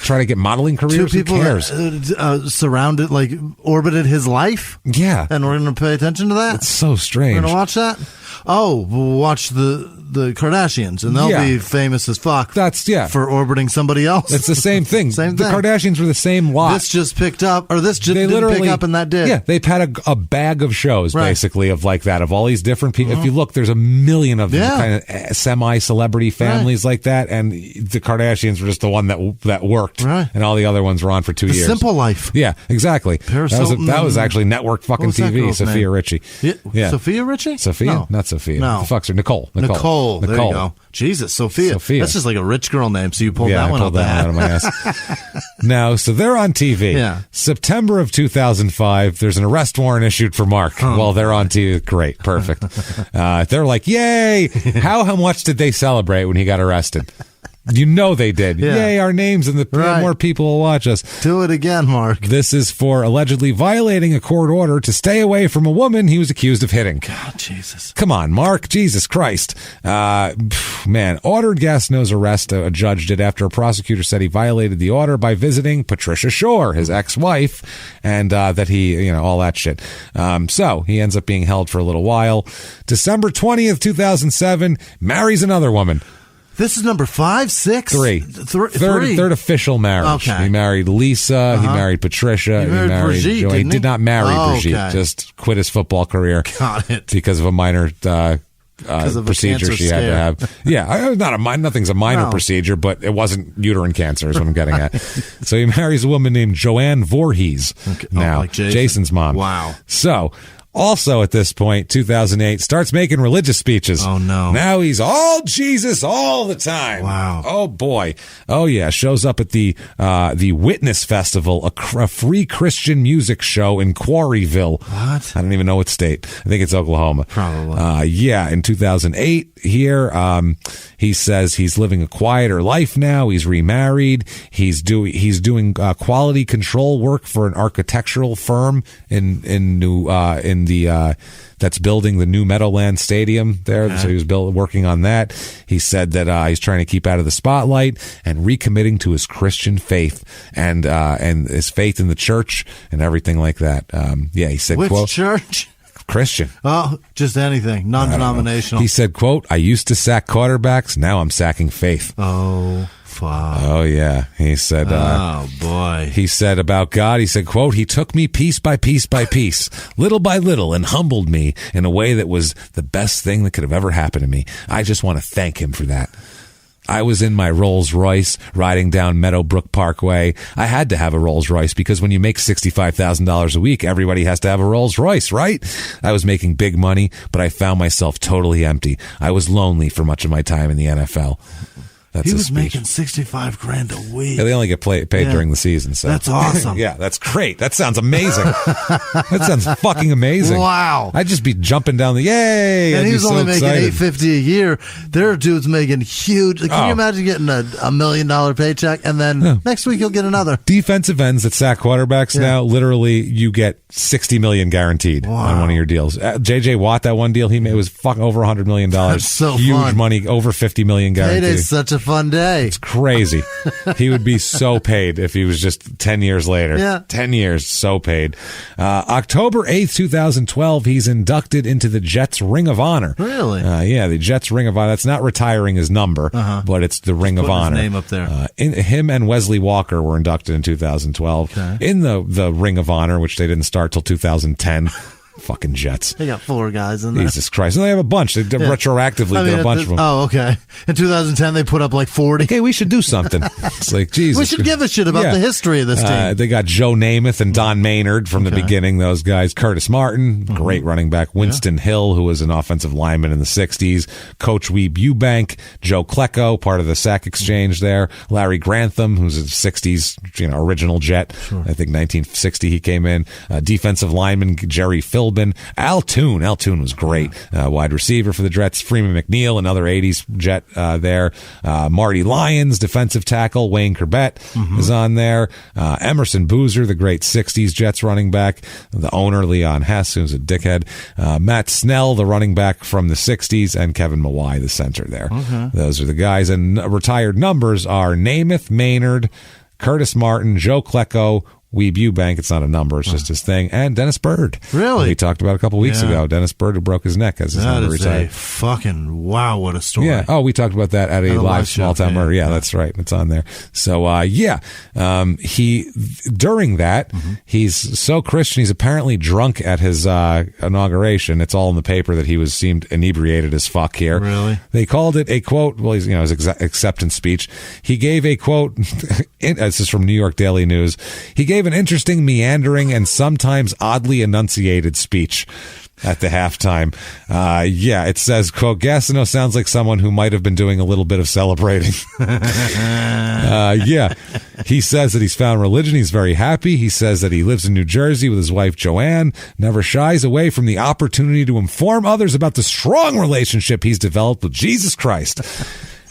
try to get modeling careers. Two people Who cares? Surrounded, like, orbited his life. Yeah. And we're going to pay attention to that? It's so strange. We're going to watch that? Oh, we'll watch the Kardashians, and they'll be famous as fuck. For orbiting somebody else. It's the same thing. The Kardashians were the same lot. This just picked up, or this just didn't pick up, and that did. Yeah, they've had a bag of shows, basically, of like that, of all these different people. If you look, there's a million of them, kind of semi-celebrity families like that, and the Kardashians were just the one that worked, and all the other ones were on for 2 years. Simple Life. Yeah, exactly. That was actually network fucking TV. Sophia Richie. Yeah. Sophia Richie? Sophia? No. Not Sophia. No. The fuck's her? Nicole. There you go. Jesus, Sophia. That's just like a rich girl name, so you pulled that one out of my ass. Now, so they're on TV. Yeah. September of 2005, there's an arrest warrant issued for Mark. Well, they're on TV. Great. Perfect. They're like, yay! How much did they celebrate when he got arrested? You know they did. Yeah. Yay, our names and more people will watch us. Do it again, Mark. This is for allegedly violating a court order to stay away from a woman he was accused of hitting. God, Jesus. Come on, Mark. Jesus Christ. Man, ordered Gastineau's arrest, a judge did, after a prosecutor said he violated the order by visiting Patricia Shore, his ex-wife, and that he, all that shit. So he ends up being held for a little while. December 20th, 2007, marries another woman. This is number 5, 6? Three. Third official marriage. Okay. He married Lisa. He married Patricia. He married Brigitte, Joey. He did not marry Brigitte. Okay. Just quit his football career. Got it. Because of a minor procedure she had to have. Yeah, nothing's a minor procedure, but it wasn't uterine cancer is what I'm getting at. So he marries a woman named Joanne Voorhees. Okay. Now, like Jason's mom. Wow. So, also at this point, 2008, starts making religious speeches. Oh, no. Now he's all Jesus all the time. Wow. Oh, boy. Oh, yeah. Shows up at the Witness Festival, a free Christian music show in Quarryville. What? I don't even know what state. I think it's Oklahoma. Probably. Yeah. In 2008 here, he says he's living a quieter life now. He's remarried. He's doing quality control work for an architectural firm that's building the new Meadowlands Stadium there. Okay. So he was working on that. He said that he's trying to keep out of the spotlight and recommitting to his Christian faith and his faith in the church and everything like that. He said, which quote, church? Christian. Oh, just anything. Non-denominational. He said, quote, I used to sack quarterbacks. Now I'm sacking faith. Oh, fuck. Oh, yeah. He said, oh, boy. He said about God, he said, quote, he took me piece by piece by piece, little by little, and humbled me in a way that was the best thing that could have ever happened to me. I just want to thank him for that. I was in my Rolls Royce riding down Meadowbrook Parkway. I had to have a Rolls Royce because when you make $65,000 a week, everybody has to have a Rolls Royce, right? I was making big money, but I found myself totally empty. I was lonely for much of my time in the NFL. He was making $65,000 a week. Yeah, they only get paid during the season. So that's awesome. Yeah, that's great. That sounds amazing. That sounds fucking amazing. Wow. I'd just be jumping down the yay. And he was only making $850 a year. There are dudes making huge. Can you imagine getting a $1 million paycheck and then next week you'll get another? Defensive ends that sack quarterbacks now, literally, you get $60 million guaranteed on one of your deals. JJ Watt, that one deal he made was fucking over $100 million. That's so huge fun. Money, over $50 million guaranteed. Payday's such a fun day. It's crazy. He would be so paid if he was just 10 years later. Yeah. 10 years, so paid. October 8th, 2012, he's inducted into the Jets Ring of Honor. Really? Yeah, the Jets Ring of Honor. That's not retiring his number, but it's the Ring of Honor. His name up there. Him and Wesley Walker were inducted in 2012 in the Ring of Honor, which they didn't start till 2010. Fucking Jets. They got 4 guys in there. Jesus Christ. And they have a bunch. They retroactively did a bunch of them. Oh, okay. In 2010, they put up like 40. Okay, we should do something. It's like, Jesus. We should give a shit about the history of this team. They got Joe Namath and Don Maynard from the beginning, those guys. Curtis Martin, great running back. Winston Hill, who was an offensive lineman in the 60s. Coach Weeb Eubank. Joe Klecko, part of the Sack Exchange there. Larry Grantham, who's a 60s original Jet. Sure. I think 1960 he came in. Defensive lineman Jerry Philbin. Al Toon was great. Wide receiver for the Jets. Freeman McNeil, another 80s Jet there. Marty Lyons, defensive tackle. Wayne Corbett is on there. Emerson Boozer, the great 60s Jets running back. The owner, Leon Hess, who's a dickhead. Matt Snell, the running back from the 60s. And Kevin Mawai, the center there. Those are the guys. And retired numbers are Namath, Maynard, Curtis Martin, Joe Klecko, Weeb Eubank, it's not a number, it's just his thing, and Dennis Bird. Really? We talked about a couple weeks ago. Dennis Bird, who broke his neck as his number retired. Fucking wow, what a story. Yeah. Oh, we talked about that at a live Small Town Murder. Yeah, that's right. It's on there. So, he, during that, he's so Christian, he's apparently drunk at his inauguration. It's all in the paper that he seemed inebriated as fuck here. Really? They called it a quote, well, his acceptance speech. He gave a quote, this is from New York Daily News. He gave an interesting, meandering, and sometimes oddly enunciated speech at the halftime. It says, quote, Gastineau sounds like someone who might have been doing a little bit of celebrating. He says that he's found religion. He's very happy. He says that he lives in New Jersey with his wife, Joanne, never shies away from the opportunity to inform others about the strong relationship he's developed with Jesus Christ.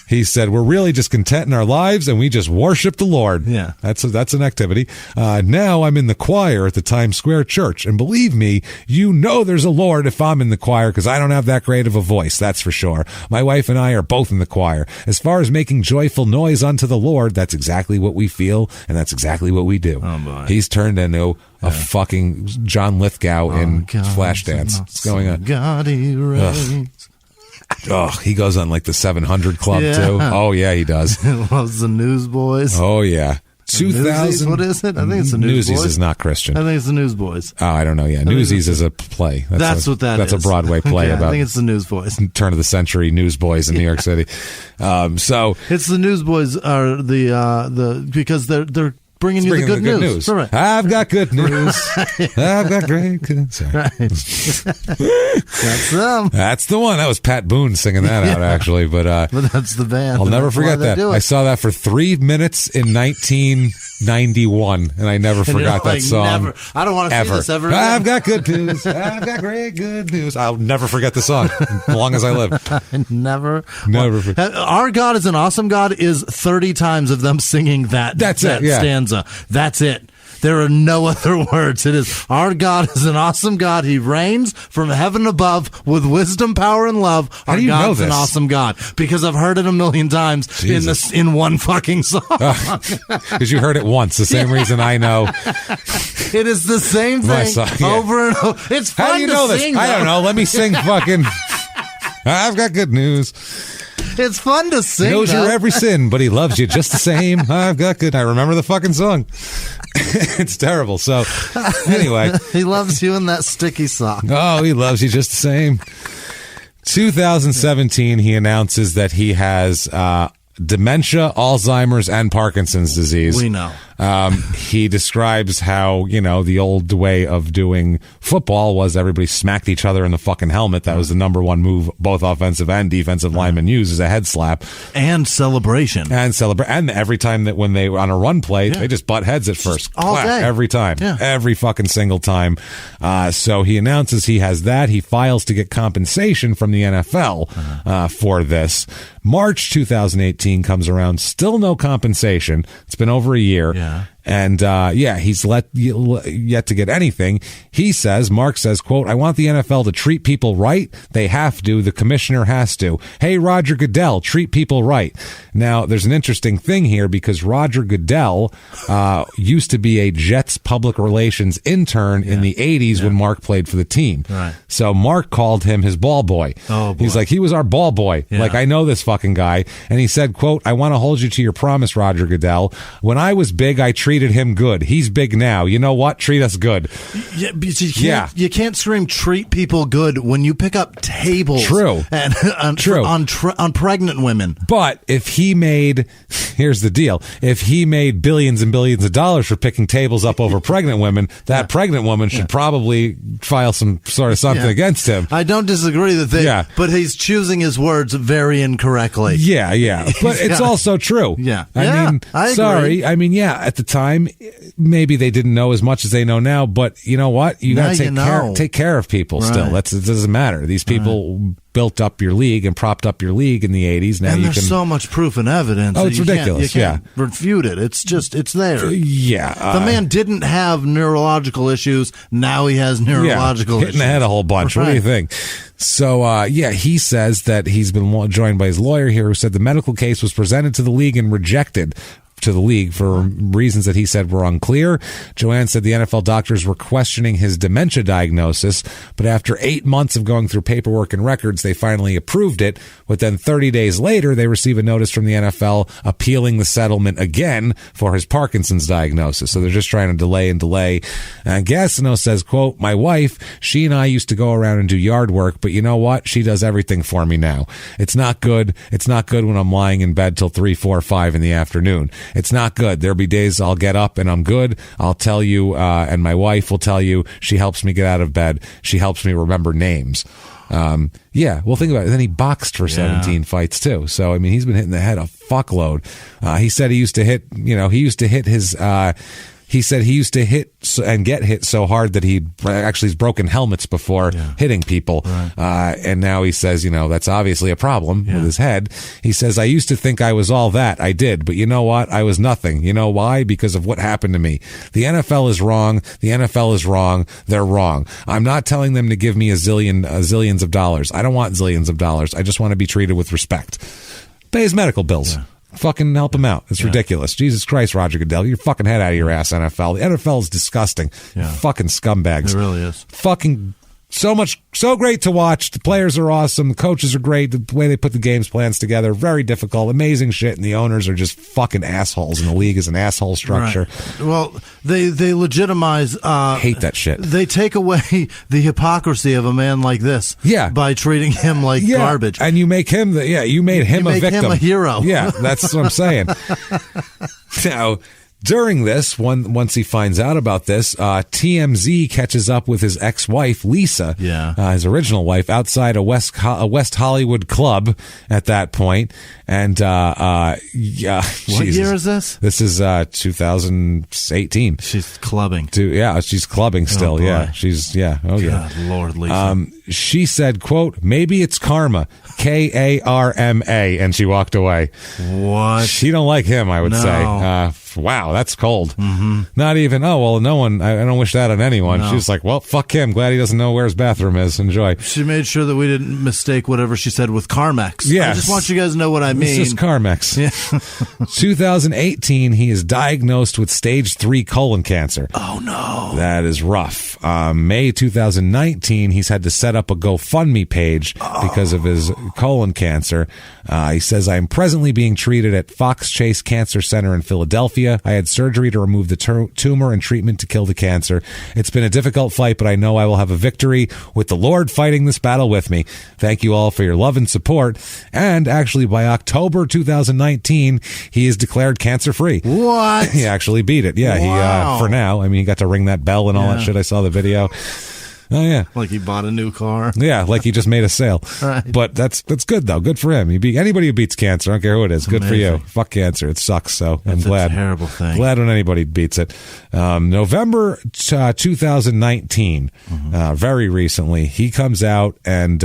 He said, we're really just content in our lives and we just worship the Lord. Yeah. That's an activity. Now I'm in the choir at the Times Square church. And believe me, there's a Lord if I'm in the choir because I don't have that great of a voice. That's for sure. My wife and I are both in the choir. As far as making joyful noise unto the Lord, that's exactly what we feel. And that's exactly what we do. Oh, boy. He's turned into a fucking John Lithgow in Flashdance. What's going on? God, he reigns. Oh, he goes on like the 700 Club too. Oh yeah, he does. Loves the Newsboys. Oh yeah, 2000. What is it? I think it's the Newsboys. Newsies is not Christian. I think it's the Newsboys. Oh, I don't know. Yeah, Newsies is a play. That's what that is. That's a Broadway play about. I think it's the Newsboys. Turn of the century newsboys in New York City. So it's the Newsboys are the because they're bringing you the good news. Right. I've got good news. I've got great good news. Right. That's them. That's the one. That was Pat Boone singing that out, actually. But that's the band. I'll never forget that. I saw that for 3 minutes in 1991, and I never forgot that song. I don't want to see this ever again. I've got good news. I've got great good news. I'll never forget the song as long as I live. Never. Our God is an awesome God is 30 times of them singing that. That's that it. Yeah. Stanza. That's it. There are no other words. It is, our God is an awesome God. He reigns from heaven above with wisdom, power, and love. Our God's an awesome God. Because I've heard it a million times in one fucking song. Because you heard it once. The same reason I know. It is the same thing over and over. It's fun How do you know sing, this? I don't know. Let me sing fucking... I've got good news. It's fun to sing. He knows your every sin, but he loves you just the same. I've got good. I remember the fucking song. It's terrible. So, anyway. He loves you in that sticky sock. Oh, he loves you just the same. 2017, he announces that he has dementia, Alzheimer's, and Parkinson's disease. We know. He describes how, the old way of doing football was everybody smacked each other in the fucking helmet. That was the number one move both offensive and defensive linemen use, is a head slap. And celebration. And every time that when they were on a run play, they just butt heads at first. All day. Every time. Yeah. Every fucking single time. So he announces he has that. He files to get compensation from the NFL for this. March 2018 comes around. Still no compensation. It's been over a year. Yeah. And, he's yet to get anything. He says, Mark says, quote, I want the NFL to treat people right. They have to. The commissioner has to. Hey, Roger Goodell, treat people right. Now, there's an interesting thing here because Roger Goodell used to be a Jets public relations intern in the 80s when Mark played for the team. Right. So Mark called him his ball boy. Oh, boy. He's like, he was our ball boy. Yeah. Like, I know this fucking guy. And he said, quote, I want to hold you to your promise, Roger Goodell. When I was big, I treated him good. He's big now. You know what? Treat us good. Yeah, but you can't scream treat people good when you pick up tables. True. And on pregnant women. But if he made, here's the deal, if he made billions and billions of dollars for picking tables up over pregnant women, that pregnant woman should probably file some sort of something against him. I don't disagree that but he's choosing his words very incorrectly. Yeah. But it's also true. Yeah. I agree. At the time, maybe they didn't know as much as they know now, but you know what? You got to take care of people still. It doesn't matter. These people built up your league and propped up your league in the 80s. Now there's so much proof and evidence. Oh, it's ridiculous. You can't refute it. It's there. Yeah. The man didn't have neurological issues. Now he has neurological issues. Hitting the head a whole bunch. Right. What do you think? So, he says that he's been joined by his lawyer here who said the medical case was presented to the league and rejected. to the league for reasons that he said were unclear. Joanne said the NFL doctors were questioning his dementia diagnosis, but after 8 months of going through paperwork and records, they finally approved it. But then 30 days later, they receive a notice from the NFL appealing the settlement again for his Parkinson's diagnosis. So they're just trying to delay and delay. Gastineau says, quote, my wife, she and I used to go around and do yard work, but you know what? She does everything for me now. It's not good. It's not good when I'm lying in bed till 3, 4, 5 in the afternoon. It's not good. There'll be days I'll get up and I'm good. I'll tell you, and my wife will tell you, she helps me get out of bed. She helps me remember names. Yeah, well, think about it. Then he boxed for 17 fights too. So, I mean, he's been hitting the head a fuckload. He said he used to hit his, he said he used to hit and get hit so hard that he's broken helmets before hitting people. Right. And now he says, that's obviously a problem with his head. He says, I used to think I was all that. I did. But you know what? I was nothing. You know why? Because of what happened to me. The NFL is wrong. The NFL is wrong. They're wrong. I'm not telling them to give me zillions of dollars. I don't want zillions of dollars. I just want to be treated with respect. Pay his medical bills. Yeah. Fucking help him out. It's ridiculous. Jesus Christ, Roger Goodell. Get your fucking head out of your ass, NFL. The NFL is disgusting. Yeah. Fucking scumbags. It really is. Fucking so great to watch. The players are awesome. The coaches are great. The way they put the games plans together, very difficult. Amazing shit. And the owners are just fucking assholes. And the league is an asshole structure. Right. Well, they legitimize. Hate that shit. They take away the hypocrisy of a man like this. Yeah. By treating him like garbage. And you make him you made him a victim. You make him a hero. Yeah, that's what I'm saying. Now, during this, once he finds out about this, TMZ catches up with his ex-wife, Lisa, his original wife, outside a West Hollywood club at that point. And, what year is this? This is 2018. She's clubbing. She's clubbing still. Oh, yeah, God, Lord, Lisa. She said, quote, maybe it's karma, Karma, and she walked away. What? She don't like him, I would say. Wow, that's cold. Mm-hmm. Not even, no one, I don't wish that on anyone. No. She was like, well, fuck him. Glad he doesn't know where his bathroom is. Enjoy. She made sure that we didn't mistake whatever she said with Carmex. Yes. I just want you guys to know what I mean. It's just Carmex. Yeah. 2018, he is diagnosed with stage 3 colon cancer. Oh, no. That is rough. May 2019, he's had to set up a GoFundMe page because of his colon cancer. He says, I am presently being treated at Fox Chase Cancer Center in Philadelphia. I had surgery to remove the tumor and treatment to kill the cancer. It's been a difficult fight, but I know I will have a victory with the Lord fighting this battle with me. Thank you all for your love and support. And actually, by October 2019, he is declared cancer-free. What? He actually beat it. Yeah, wow. He for now. I mean, he got to ring that bell and all that shit. I saw the video. Oh, yeah. Like he bought a new car. Yeah, like he just made a sale. Right. But that's good, though. Good for him. Anybody who beats cancer, I don't care who it is. Good for you. Fuck cancer. It sucks, so I'm glad. It's a terrible thing. Glad when anybody beats it. November 2019, very recently, he comes out and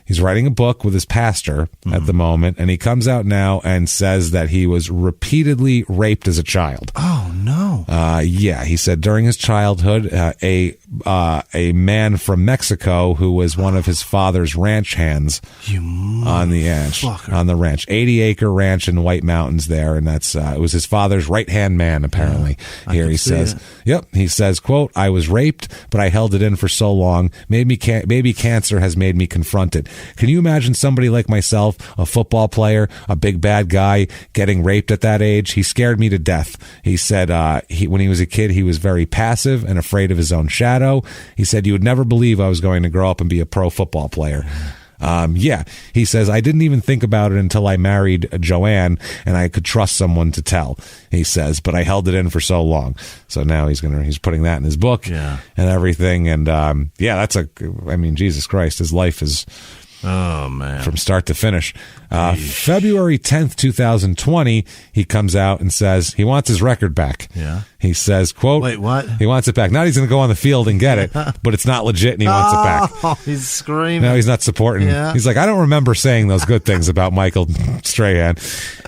he's writing a book with his pastor at the moment, and he comes out now and says that he was repeatedly raped as a child. Oh, no. Yeah, he said during his childhood, a man from Mexico who was one of his father's ranch hands on the ranch, 80-acre ranch in the White Mountains there, and that's it was his father's right-hand man, apparently. Here he says, he says, quote, I was raped, but I held it in for so long. Maybe cancer has made me confront it. Can you imagine somebody like myself, a football player, a big bad guy, getting raped at that age? He scared me to death. He said when he was a kid, he was very passive and afraid of his own shadow. He said, you would never believe I was going to grow up and be a pro football player. He says, I didn't even think about it until I married Joanne and I could trust someone to tell, he says, but I held it in for so long. So now he's putting that in his book and everything. And, Jesus Christ, his life is, oh, man, from start to finish. February 10th, 2020, he comes out and says he wants his record back. Yeah. He says, quote, wait, what? He wants it back. Not he's going to go on the field and get it, but it's not legit and he wants it back. Oh, he's screaming. No, he's not supporting. Yeah. He's like, I don't remember saying those good things about Michael Strahan.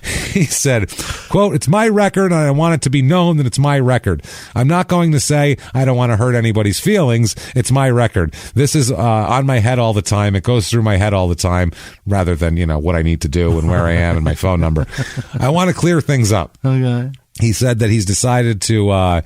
He said, quote, it's my record and I want it to be known that it's my record. I'm not going to say I don't want to hurt anybody's feelings. It's my record. This is on my head all the time. It goes through my head all the time rather than, what I need need to do and where I am and my phone number. I want to clear things up. Okay. He said that he's decided to,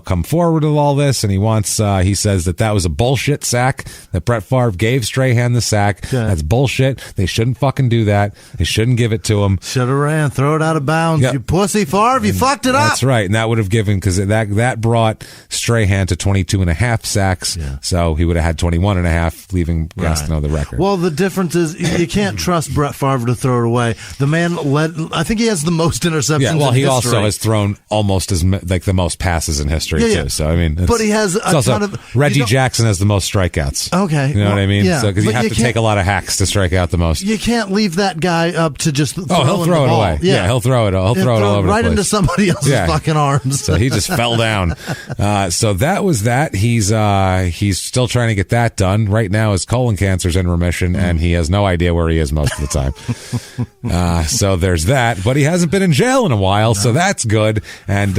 come forward with all this, and he wants, he says that was a bullshit sack, that Brett Favre gave Strahan the sack. Okay. That's bullshit. They shouldn't fucking do that. They shouldn't give it to him. Should have ran. Throw it out of bounds. Yep. You pussy, Favre. You fucked it up. That's right. And that would have given, because that brought Strahan to 22.5 sacks. Yeah. So he would have had 21.5, leaving Gastineau the record. Well, the difference is you can't trust Brett Favre to throw it away. The man I think he has the most interceptions in he history. Also has thrown almost the most passes in history too. So I mean, but he has a ton of. Reggie Jackson has the most strikeouts. Okay, you know what I mean? Yeah, so because you have to take a lot of hacks to strike out the most. You can't leave that guy up to just. He'll throw it away. Yeah, he'll throw it. He'll throw it all over right the place. Into somebody else's fucking arms. So he just fell down. So that was that. He's still trying to get that done. Right now, his colon cancer's in remission, and he has no idea where he is most of the time. So there's that. But he hasn't been in jail in a while, so that's good. And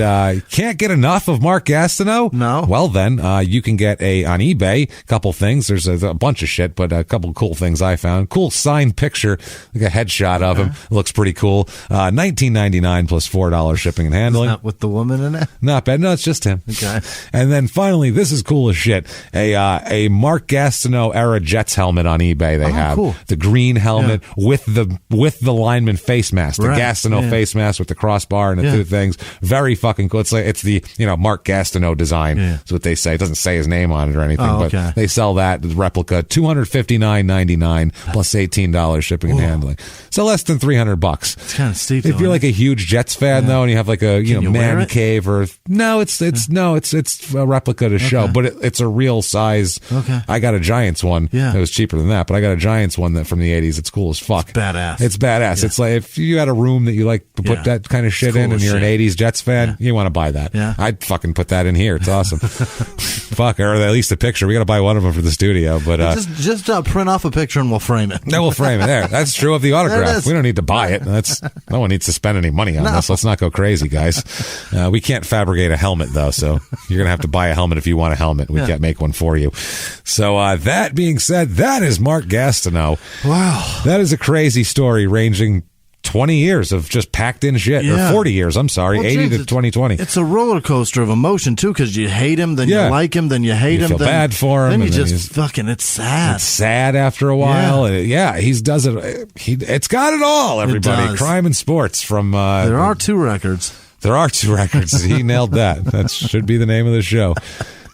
can't get enough of Mark Gastineau? No. Well, then, you can get on eBay, a couple things. There's a bunch of shit, but a couple cool things I found. Cool signed picture, like a headshot of him. Looks pretty cool. $19.99 plus $4 shipping and handling. Not with the woman in it? Not bad. No, it's just him. Okay. And then finally, this is cool as shit. A Mark Gastineau era Jets helmet on eBay they have. Cool. The green helmet with the lineman face mask. The Gastineau face mask with the crossbar and the two things. Very fucking cool. It's the Mark Gastineau design. Yeah. That's what they say. It doesn't say his name on it or anything, but they sell that replica $259.99 plus $18 shipping and handling. So less than $300. It's kind of steep. If you're like a huge Jets fan though, and you have like a man cave or it's a replica to show, but it's a real size. Okay. I got a Giants one. Yeah. It was cheaper than that, but I got a Giants one that from the 80s. It's cool as fuck. It's badass. It's badass. Yeah. It's like if you had a room that you like to put that kind of shit in, and you're an 80s Jets fan, you want to buy that. Yeah. I'd fucking put that in here. It's awesome. Fuck, or at least a picture. We got to buy one of them for the studio. But just print off a picture and we'll frame it. No, we'll frame it. There. That's true of the autograph. We don't need to buy it. No one needs to spend any money on this. Let's not go crazy, guys. We can't fabricate a helmet though, so you're gonna have to buy a helmet if you want a helmet. We can't make one for you. So that being said, that is Mark Gastineau. Wow, that is a crazy story ranging 20 years of just packed in shit, or 40 years, I'm sorry, 80 to 2020. It's a roller coaster of emotion, too, because you hate him, then you like him, then you hate him. You feel bad for him. Then you just fucking, it's sad. It's sad after a while. He does it. It's got it all, everybody. Crime and Sports from... there are two records. There are two records. He nailed that. That should be the name of the show.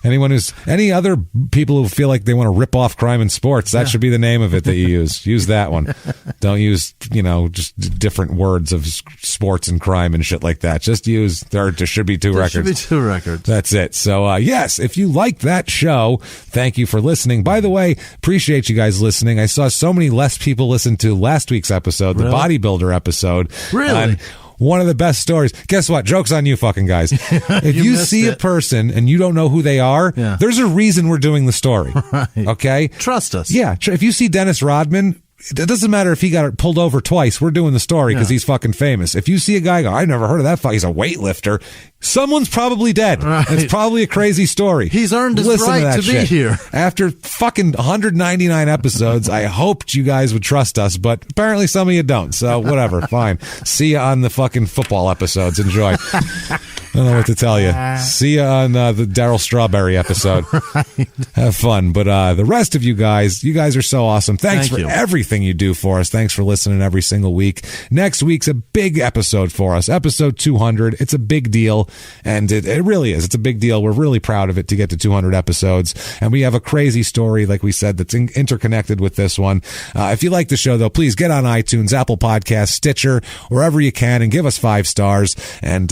Any other people who feel like they want to rip off Crime and Sports, that should be the name of it that you use. Use that one. Don't use, just different words of sports and crime and shit like that. Just use, there should be two records. There should be two records. That's it. So, yes, if you liked that show, thank you for listening. By the way, appreciate you guys listening. I saw so many less people listen to last week's episode, the bodybuilder episode. Really? One of the best stories. Guess what? Joke's on you fucking guys. If you see a person and you don't know who they are, there's a reason we're doing the story. Right. Okay? Trust us. Yeah. If you see Dennis Rodman, it doesn't matter if he got pulled over twice. We're doing the story because he's fucking famous. If you see a guy go, I never heard of that fuck. He's a weightlifter. Someone's probably dead. Right. It's probably a crazy story. He's earned his right to be here. After fucking 199 episodes, I hoped you guys would trust us, but apparently some of you don't. So whatever. Fine. See you on the fucking football episodes. Enjoy. I don't know what to tell you. See you on the Daryl Strawberry episode. Right. Have fun. But the rest of you guys are so awesome. Thanks for everything you do for us. Thanks for listening every single week. Next week's a big episode for us. Episode 200. It's a big deal. And it really is. It's a big deal. We're really proud of it to get to 200 episodes. And we have a crazy story, like we said, that's interconnected with this one. If you like the show, though, please get on iTunes, Apple Podcasts, Stitcher, wherever you can, and give us 5 stars. And,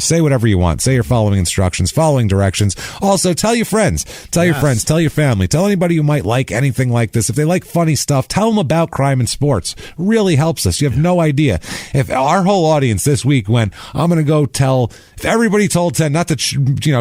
say whatever you want. Say you're following instructions, following directions. Also, tell your friends. Tell your friends. Tell your family. Tell anybody who might like anything like this. If they like funny stuff, tell them about Crime and Sports. Really helps us. You have no idea. If our whole audience this week went, I'm going to go tell... If everybody told 10, not to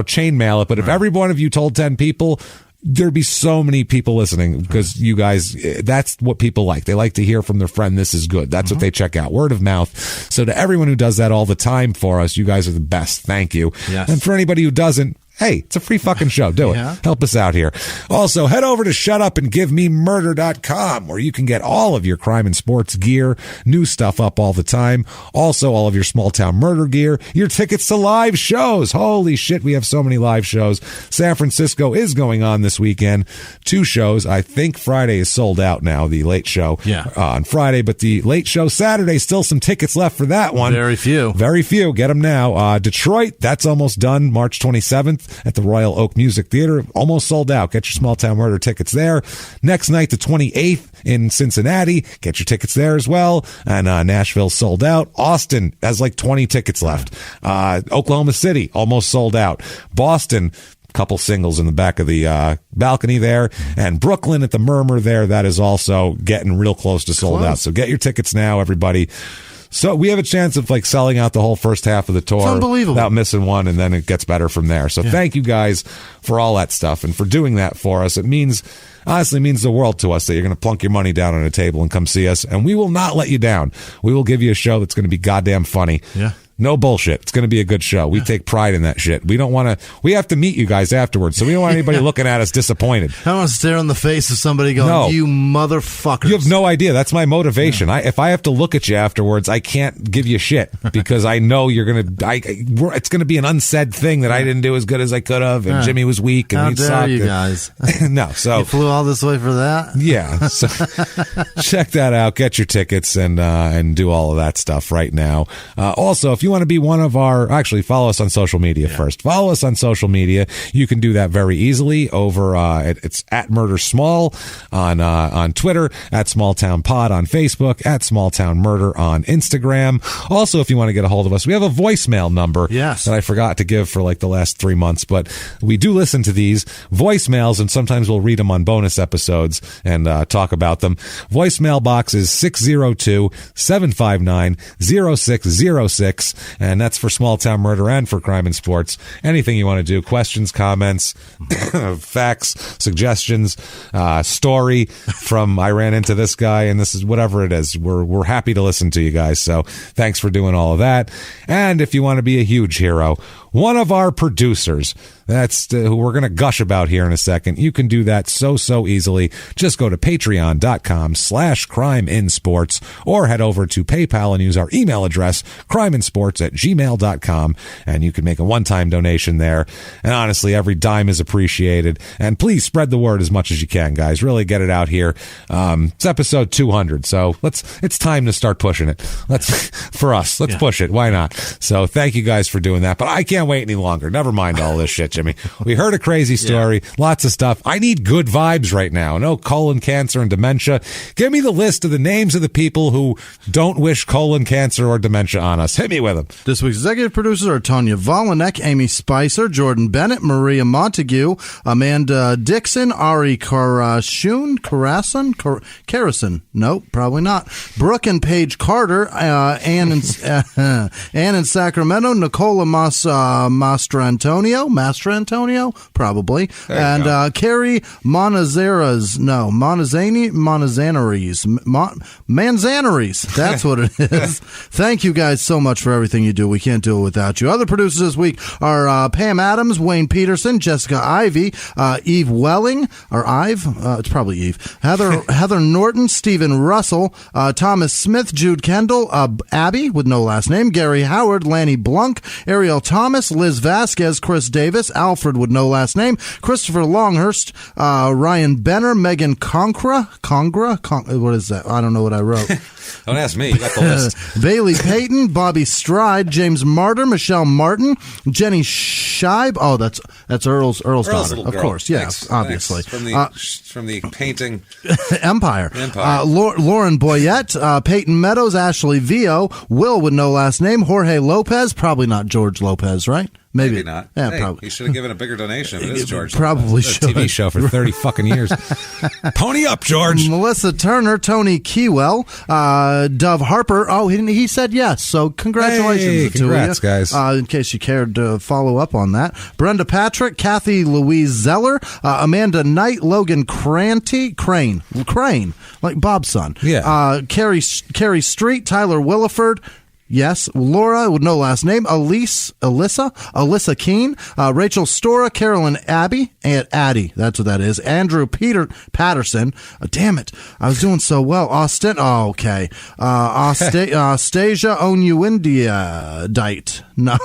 chain mail it, but if every one of you told 10 people, there'd be so many people listening because you guys, that's what people like. They like to hear from their friend, this is good. That's what they check out. Word of mouth. So to everyone who does that all the time for us, you guys are the best. Thank you. Yes. And for anybody who doesn't, Hey, it's a free fucking show. Do it. Help us out here. Also, head over to shutupandgivememurder.com where you can get all of your crime and sports gear, new stuff up all the time. Also, all of your small town murder gear, your tickets to live shows. Holy shit, we have so many live shows. San Francisco is going on this weekend. 2 shows. I think Friday is sold out now, the late show on Friday, but the late show Saturday, still some tickets left for that one. Very few. Very few. Get them now. Detroit, that's almost done. March 27th at the Royal Oak Music Theater. Almost sold out. Get your small town murder tickets there. Next night, the 28th in Cincinnati. Get your tickets there as well. And Nashville sold out. Austin has like 20 tickets left. Oklahoma City, almost sold out. Boston, couple singles in the back of the balcony there, and Brooklyn at the Murmur there, that is also getting real close to sold out. So get your tickets now, everybody. So we have a chance of like selling out the whole first half of the tour without missing one, and then it gets better from there. So thank you guys for all that stuff and for doing that for us. It honestly means the world to us that you're going to plunk your money down on a table and come see us, and we will not let you down. We will give you a show that's going to be goddamn funny. Yeah. No bullshit. It's going to be a good show. We take pride in that shit. We don't want to. We have to meet you guys afterwards, so we don't want anybody looking at us disappointed. I don't want to stare in the face of somebody going, "You motherfuckers." You have no idea. That's my motivation. If I have to look at you afterwards, I can't give you shit because I know you're gonna. It's going to be an unsaid thing that I didn't do as good as I could have, and Jimmie was weak, and how he dare sucked. You guys? No, so you flew all this way for that. Yeah, so check that out. Get your tickets and do all of that stuff right now. Also, if you want to be one of our, actually follow us on social media first. Follow us on social media. You can do that very easily over it's at Murder Small on Twitter, at Small Town Pod on Facebook, at Small Town Murder on Instagram. Also, if you want to get a hold of us, we have a voicemail number that I forgot to give for like the last 3 months, but we do listen to these voicemails, and sometimes we'll read them on bonus episodes and talk about them. Voicemail box is 602-759-0606, and that's for Small Town Murder and for Crime and Sports. Anything you want to do, questions, comments, facts, suggestions, story from I ran into this guy and this is whatever it is. We're happy to listen to you guys. So thanks for doing all of that. And if you want to be a huge hero, one of our producers, that's who we're going to gush about here in a second. You can do that so easily. Just go to patreon.com/crimeinsports or head over to PayPal and use our email address, crimeinsports@gmail.com, and you can make a one-time donation there. And honestly, every dime is appreciated. And please spread the word as much as you can, guys. Really get it out here. It's episode 200, so it's time to start pushing it. Let's push it. Why not? So thank you guys for doing that. But I can't wait any longer. Never mind all this shit, Jimmie. We heard a crazy story, lots of stuff. I need good vibes right now. No colon cancer and dementia. Give me the list of the names of the people who don't wish colon cancer or dementia on us. Hit me with them. This week's executive producers are Tanya Volanek, Amy Spicer, Jordan Bennett, Maria Montague, Amanda Dixon, Ari Karrason. Nope, probably not. Brooke and Paige Carter, Ann in Sacramento, Nicola Mastrantonio, probably, and Carrie Manzanares. That's what it is. Thank you guys so much for everything you do. We can't do it without you. Other producers this week are Pam Adams, Wayne Peterson, Jessica Ivey, Eve Welling, or Ive, it's probably Eve, Heather Norton, Stephen Russell, Thomas Smith, Jude Kendall, Abby with no last name, Gary Howard, Lanny Blunk, Ariel Thomas, Liz Vasquez, Chris Davis, Alfred with no last name, Christopher Longhurst, Ryan Benner, Megan Congra, what is that? I don't know what I wrote. Don't ask me. You got the list. Bailey Payton, Bobby Stride, James Martyr, Michelle Martin, Jenny Scheib. Oh, that's Earl's daughter, of course. Yes, obviously. From the painting Empire. Lauren Boyette, Peyton Meadows, Ashley Vio, Will with no last name, Jorge Lopez, probably not George Lopez, right? Maybe not. Yeah, probably. He should have given a bigger donation. It is George. Probably should. TV show for 30 fucking years. Pony up, George. Melissa Turner, Tony Keywell, Dove Harper. Oh, he said yes. So congratulations to you. Congrats, guys. In case you cared to follow up on that. Brenda Patrick, Kathy Louise Zeller, Amanda Knight, Logan Crane, like Bob's son. Yeah. Carrie Street, Tyler Williford. Yes. Laura with no last name. Alyssa Keene. Rachel Stora. Carolyn Abbey. And Addie. That's what that is. Andrew Patterson. Damn it. I was doing so well. Austin. Oh, okay. Astasia Onuindia-dite. No.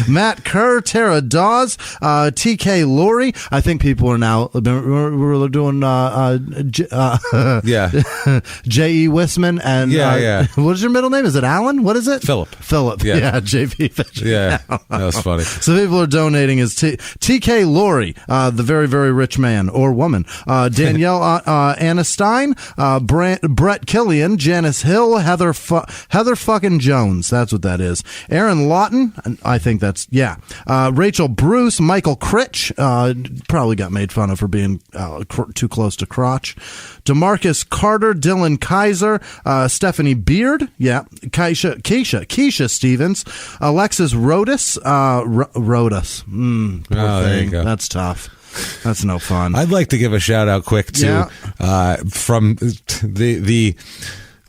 Matt Kerr. Tara Dawes. TK Laurie. I think people are now we're doing J.E. Whisman and what is your middle name? Is it Alan? What is it? Philip. Yeah, J.P. Fisher. Yeah, that was funny. So people are donating as TK Laurie, the very, very rich man or woman. Danielle Anna Stein, Brett Killian, Janice Hill, Heather fucking Jones. That's what that is. Aaron Lawton. I think that's, Rachel Bruce, Michael Critch, probably got made fun of for being too close to crotch. DeMarcus Carter, Dylan Kaiser, Stephanie Beard, Keisha Stevens, Alexis Rodas, poor thing. That's tough. That's no fun. I'd like to give a shout out quick to from the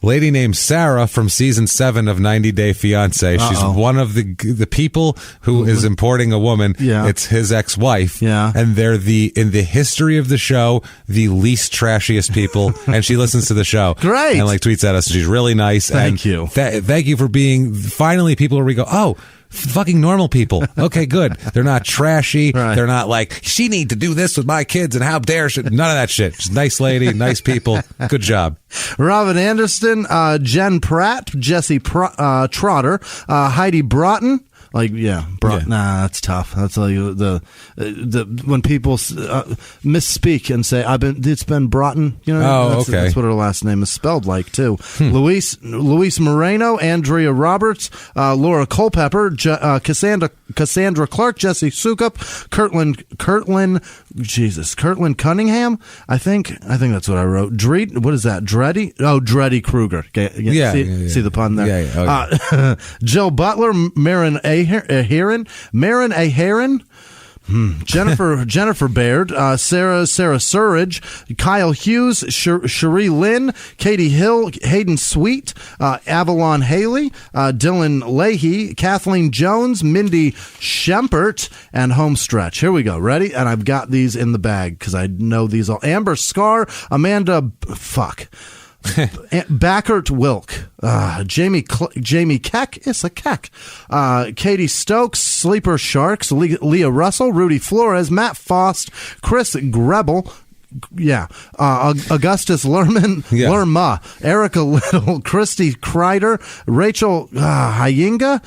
lady named Sarah from season 7 of 90 Day Fiancé. She's one of the people who is importing a woman. Yeah. It's his ex-wife. Yeah. And they're in the history of the show, the least trashiest people. And she listens to the show. Great. And tweets at us. She's really nice. Thank you. Thank you for being finally people where we go, oh, fucking normal people. Okay, good. They're not trashy. Right. They're not like, she need to do this with my kids and how dare she. None of that shit. She's a nice lady, nice people. Good job. Robin Anderson, Jen Pratt, Jesse Trotter, Heidi Broughton. Nah, that's tough. That's the when people misspeak and say it's been Broughton. That's what her last name is spelled like too. Luis Moreno, Andrea Roberts, Laura Culpepper, Cassandra Clark, Jesse Sukup, Kirtland Cunningham. I think that's what I wrote. What is that? Dreddy? Oh, Dreddy Kruger. See the pun there. Jill Butler, Marin Heron, Jennifer Baird, Sarah Surridge, Kyle Hughes, Cherie Lynn, Katie Hill, Hayden Sweet, Avalon Haley, Dylan Leahy, Kathleen Jones, Mindy Shempert, and Homestretch. Here we go. Ready? And I've got these in the bag because I know these all. Amber Scar, Amanda, Backert Wilk, Jamie Keck, it's a Keck, Katie Stokes, Sleeper Sharks, Leah Russell, Rudy Flores, Matt Faust, Chris Grebel, Augustus Lerma, Erica Little, Christy Kreider, Rachel Hyinga,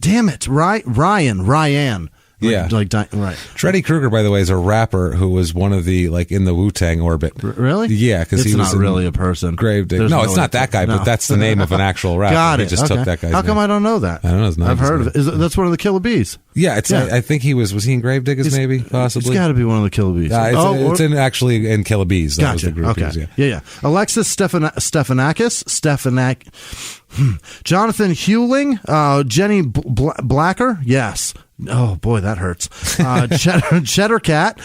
damn it, Ryan. Right. Treddy Kruger, by the way, is a rapper who was one of the in the Wu-Tang orbit. Really? Yeah, because he was not really a person. Gravedigger. No, it's not that guy, but that's the name of an actual rapper. Got it. He just took that guy's How come name. I don't know that? I don't know. I've heard of it. That's one of the Killer Bees. Yeah, I think he was he in Gravediggers maybe, possibly? It's got to be one of the Killer Bees. It's actually in Killer Bees. That was the group. Okay. Yeah. Alexis Stefanakis, Jonathan Hewling, Jenny Blacker, yes. Oh boy, that hurts. Cheddar Cat,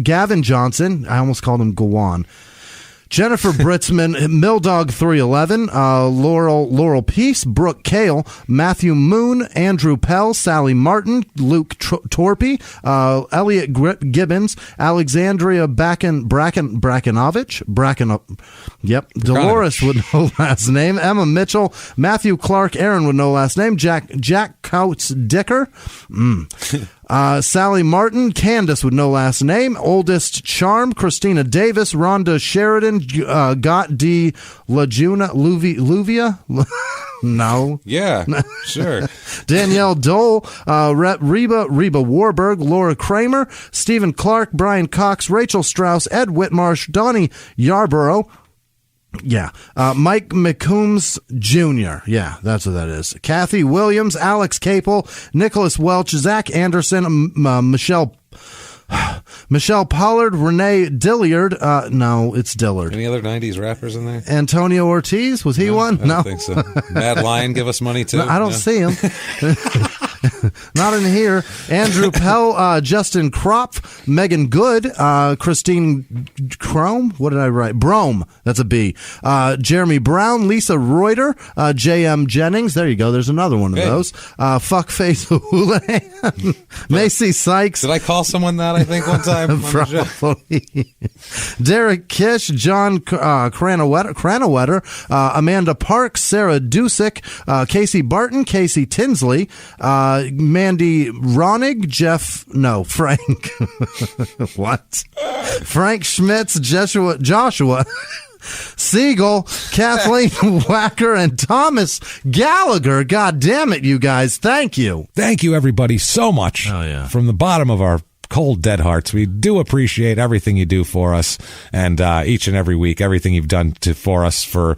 Gavin Johnson. I almost called him Gawan. Jennifer Britzman, Milldog 311, Laurel Peace, Brooke Kale, Matthew Moon, Andrew Pell, Sally Martin, Luke Torpy, Elliot Gibbons, Alexandria Brakenovich, Dolores with no last name, Emma Mitchell, Matthew Clark, Aaron with no last name, Jack Coates Dicker, Sally Martin, Candace with no last name, Oldest Charm, Christina Davis, Rhonda Sheridan, Got D. Lajuna, Luvia? No. Yeah, sure. Danielle Dole, Reba Warburg, Laura Kramer, Stephen Clark, Brian Cox, Rachel Strauss, Ed Whitmarsh, Donnie Yarborough. Yeah. Mike McCombs Jr. Yeah, that's what that is. Kathy Williams, Alex Capel, Nicholas Welch, Zach Anderson, Michelle Pollard, Renee Dilliard. No, it's Dillard. Any other 90s rappers in there? Antonio Ortiz, was he one? I don't think so. Mad Lion give us money too? No, I don't see him. Not in here. Andrew Pell, Justin Kropf, Megan Good, Christine Chrome. What did I write? Brome. That's a B. Jeremy Brown, Lisa Reuter, J.M. Jennings. There you go. There's another one of those. Fuckface Houlihan, Macy Sykes. Did I call someone that, I think, one time? Probably. Derek Kish, John Cranawetter, Amanda Parks, Sarah Dusick, Casey Barton, Casey Tinsley, Mandy Ronig, Frank. What? Frank Schmitz, Joshua Siegel, Kathleen Wacker, and Thomas Gallagher. God damn it, you guys. Thank you. Thank you, everybody, so much. Oh, yeah. From the bottom of our cold, dead hearts. We do appreciate everything you do for us, and each and every week, everything you've done for us for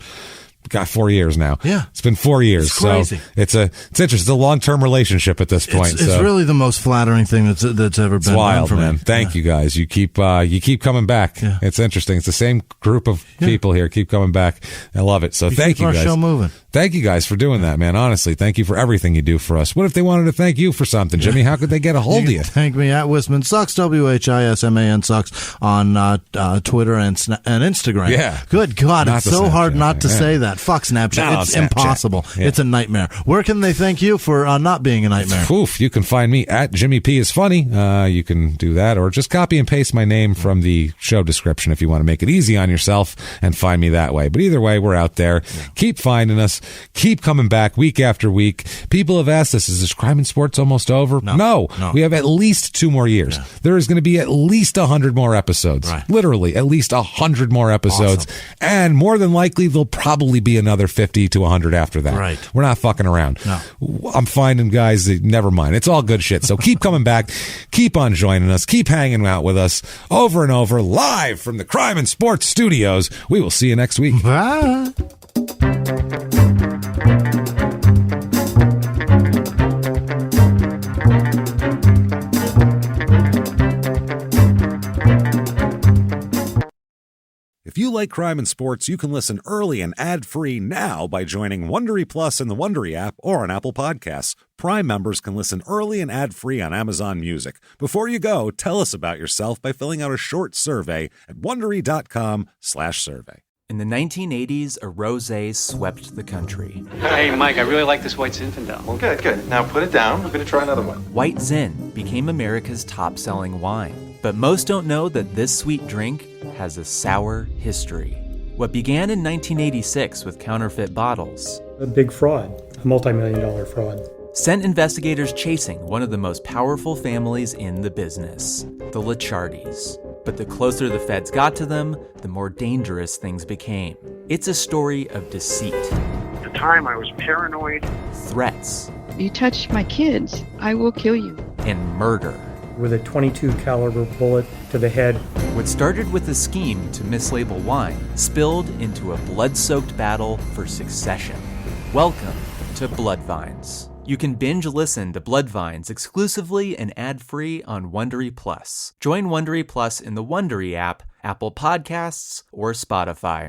4 years now. Yeah. It's been 4 years. It's crazy. So it's interesting. It's a long-term relationship at this point. It's really the most flattering thing that's ever been wild, done for man. me. Thank you guys. You keep coming back. Yeah. It's interesting. It's the same group of people here. Keep coming back. I love it. So thank you guys. Keep our show moving. Thank you guys for doing that, man. Honestly, thank you for everything you do for us. What if they wanted to thank you for something, Jimmie? How could they get a hold of you? Thank me at Whisman Sucks, WHISMAN Sucks on Twitter and Instagram. Yeah. Good God, Not it's the so Snapchat hard not to thing, say that. Fuck Snapchat. No, It's Snapchat. impossible. Yeah. It's a nightmare. Where can they thank you for not being a nightmare? Oof, you can find me at Jimmie P is funny. You can do that, or just copy and paste my name from the show description if you want to make it easy on yourself and find me that way. But either way, we're out there. Yeah. Keep finding us. Keep coming back week after week. People have asked us, is this Crime and Sports almost over? No. We have at least 2 more years. Yeah. There is going to be at least 100 more episodes. Right. Literally, at least 100 more episodes. Awesome. And more than likely, there'll probably be another 50 to 100 after that. Right. We're not fucking around. No. I'm finding guys that, never mind. It's all good shit. So keep coming back. Keep on joining us. Keep hanging out with us over and over, live from the Crime and Sports Studios. We will see you next week. Bye. If you like Crime and Sports, you can listen early and ad-free now by joining Wondery Plus in the Wondery app or on Apple Podcasts. Prime members can listen early and ad-free on Amazon Music. Before you go, tell us about yourself by filling out a short survey at Wondery.com/survey. In the 1980s, a rosé swept the country. Hey, Mike, I really like this White Zinfandel. Well, good. Now put it down. We're going to try another one. White Zin became America's top-selling wine. But most don't know that this sweet drink has a sour history. What began in 1986 with counterfeit bottles, a big fraud, a multi-million-dollar fraud, sent investigators chasing one of the most powerful families in the business, the Licciardis. But the closer the feds got to them, the more dangerous things became. It's a story of deceit. At the time, I was paranoid. Threats. You touch my kids, I will kill you. And murder. With a .22 caliber bullet to the head. What started with a scheme to mislabel wine spilled into a blood-soaked battle for succession. Welcome to Bloodvines. You can binge listen to Bloodvines exclusively and ad-free on Wondery Plus. Join Wondery Plus in the Wondery app, Apple Podcasts, or Spotify.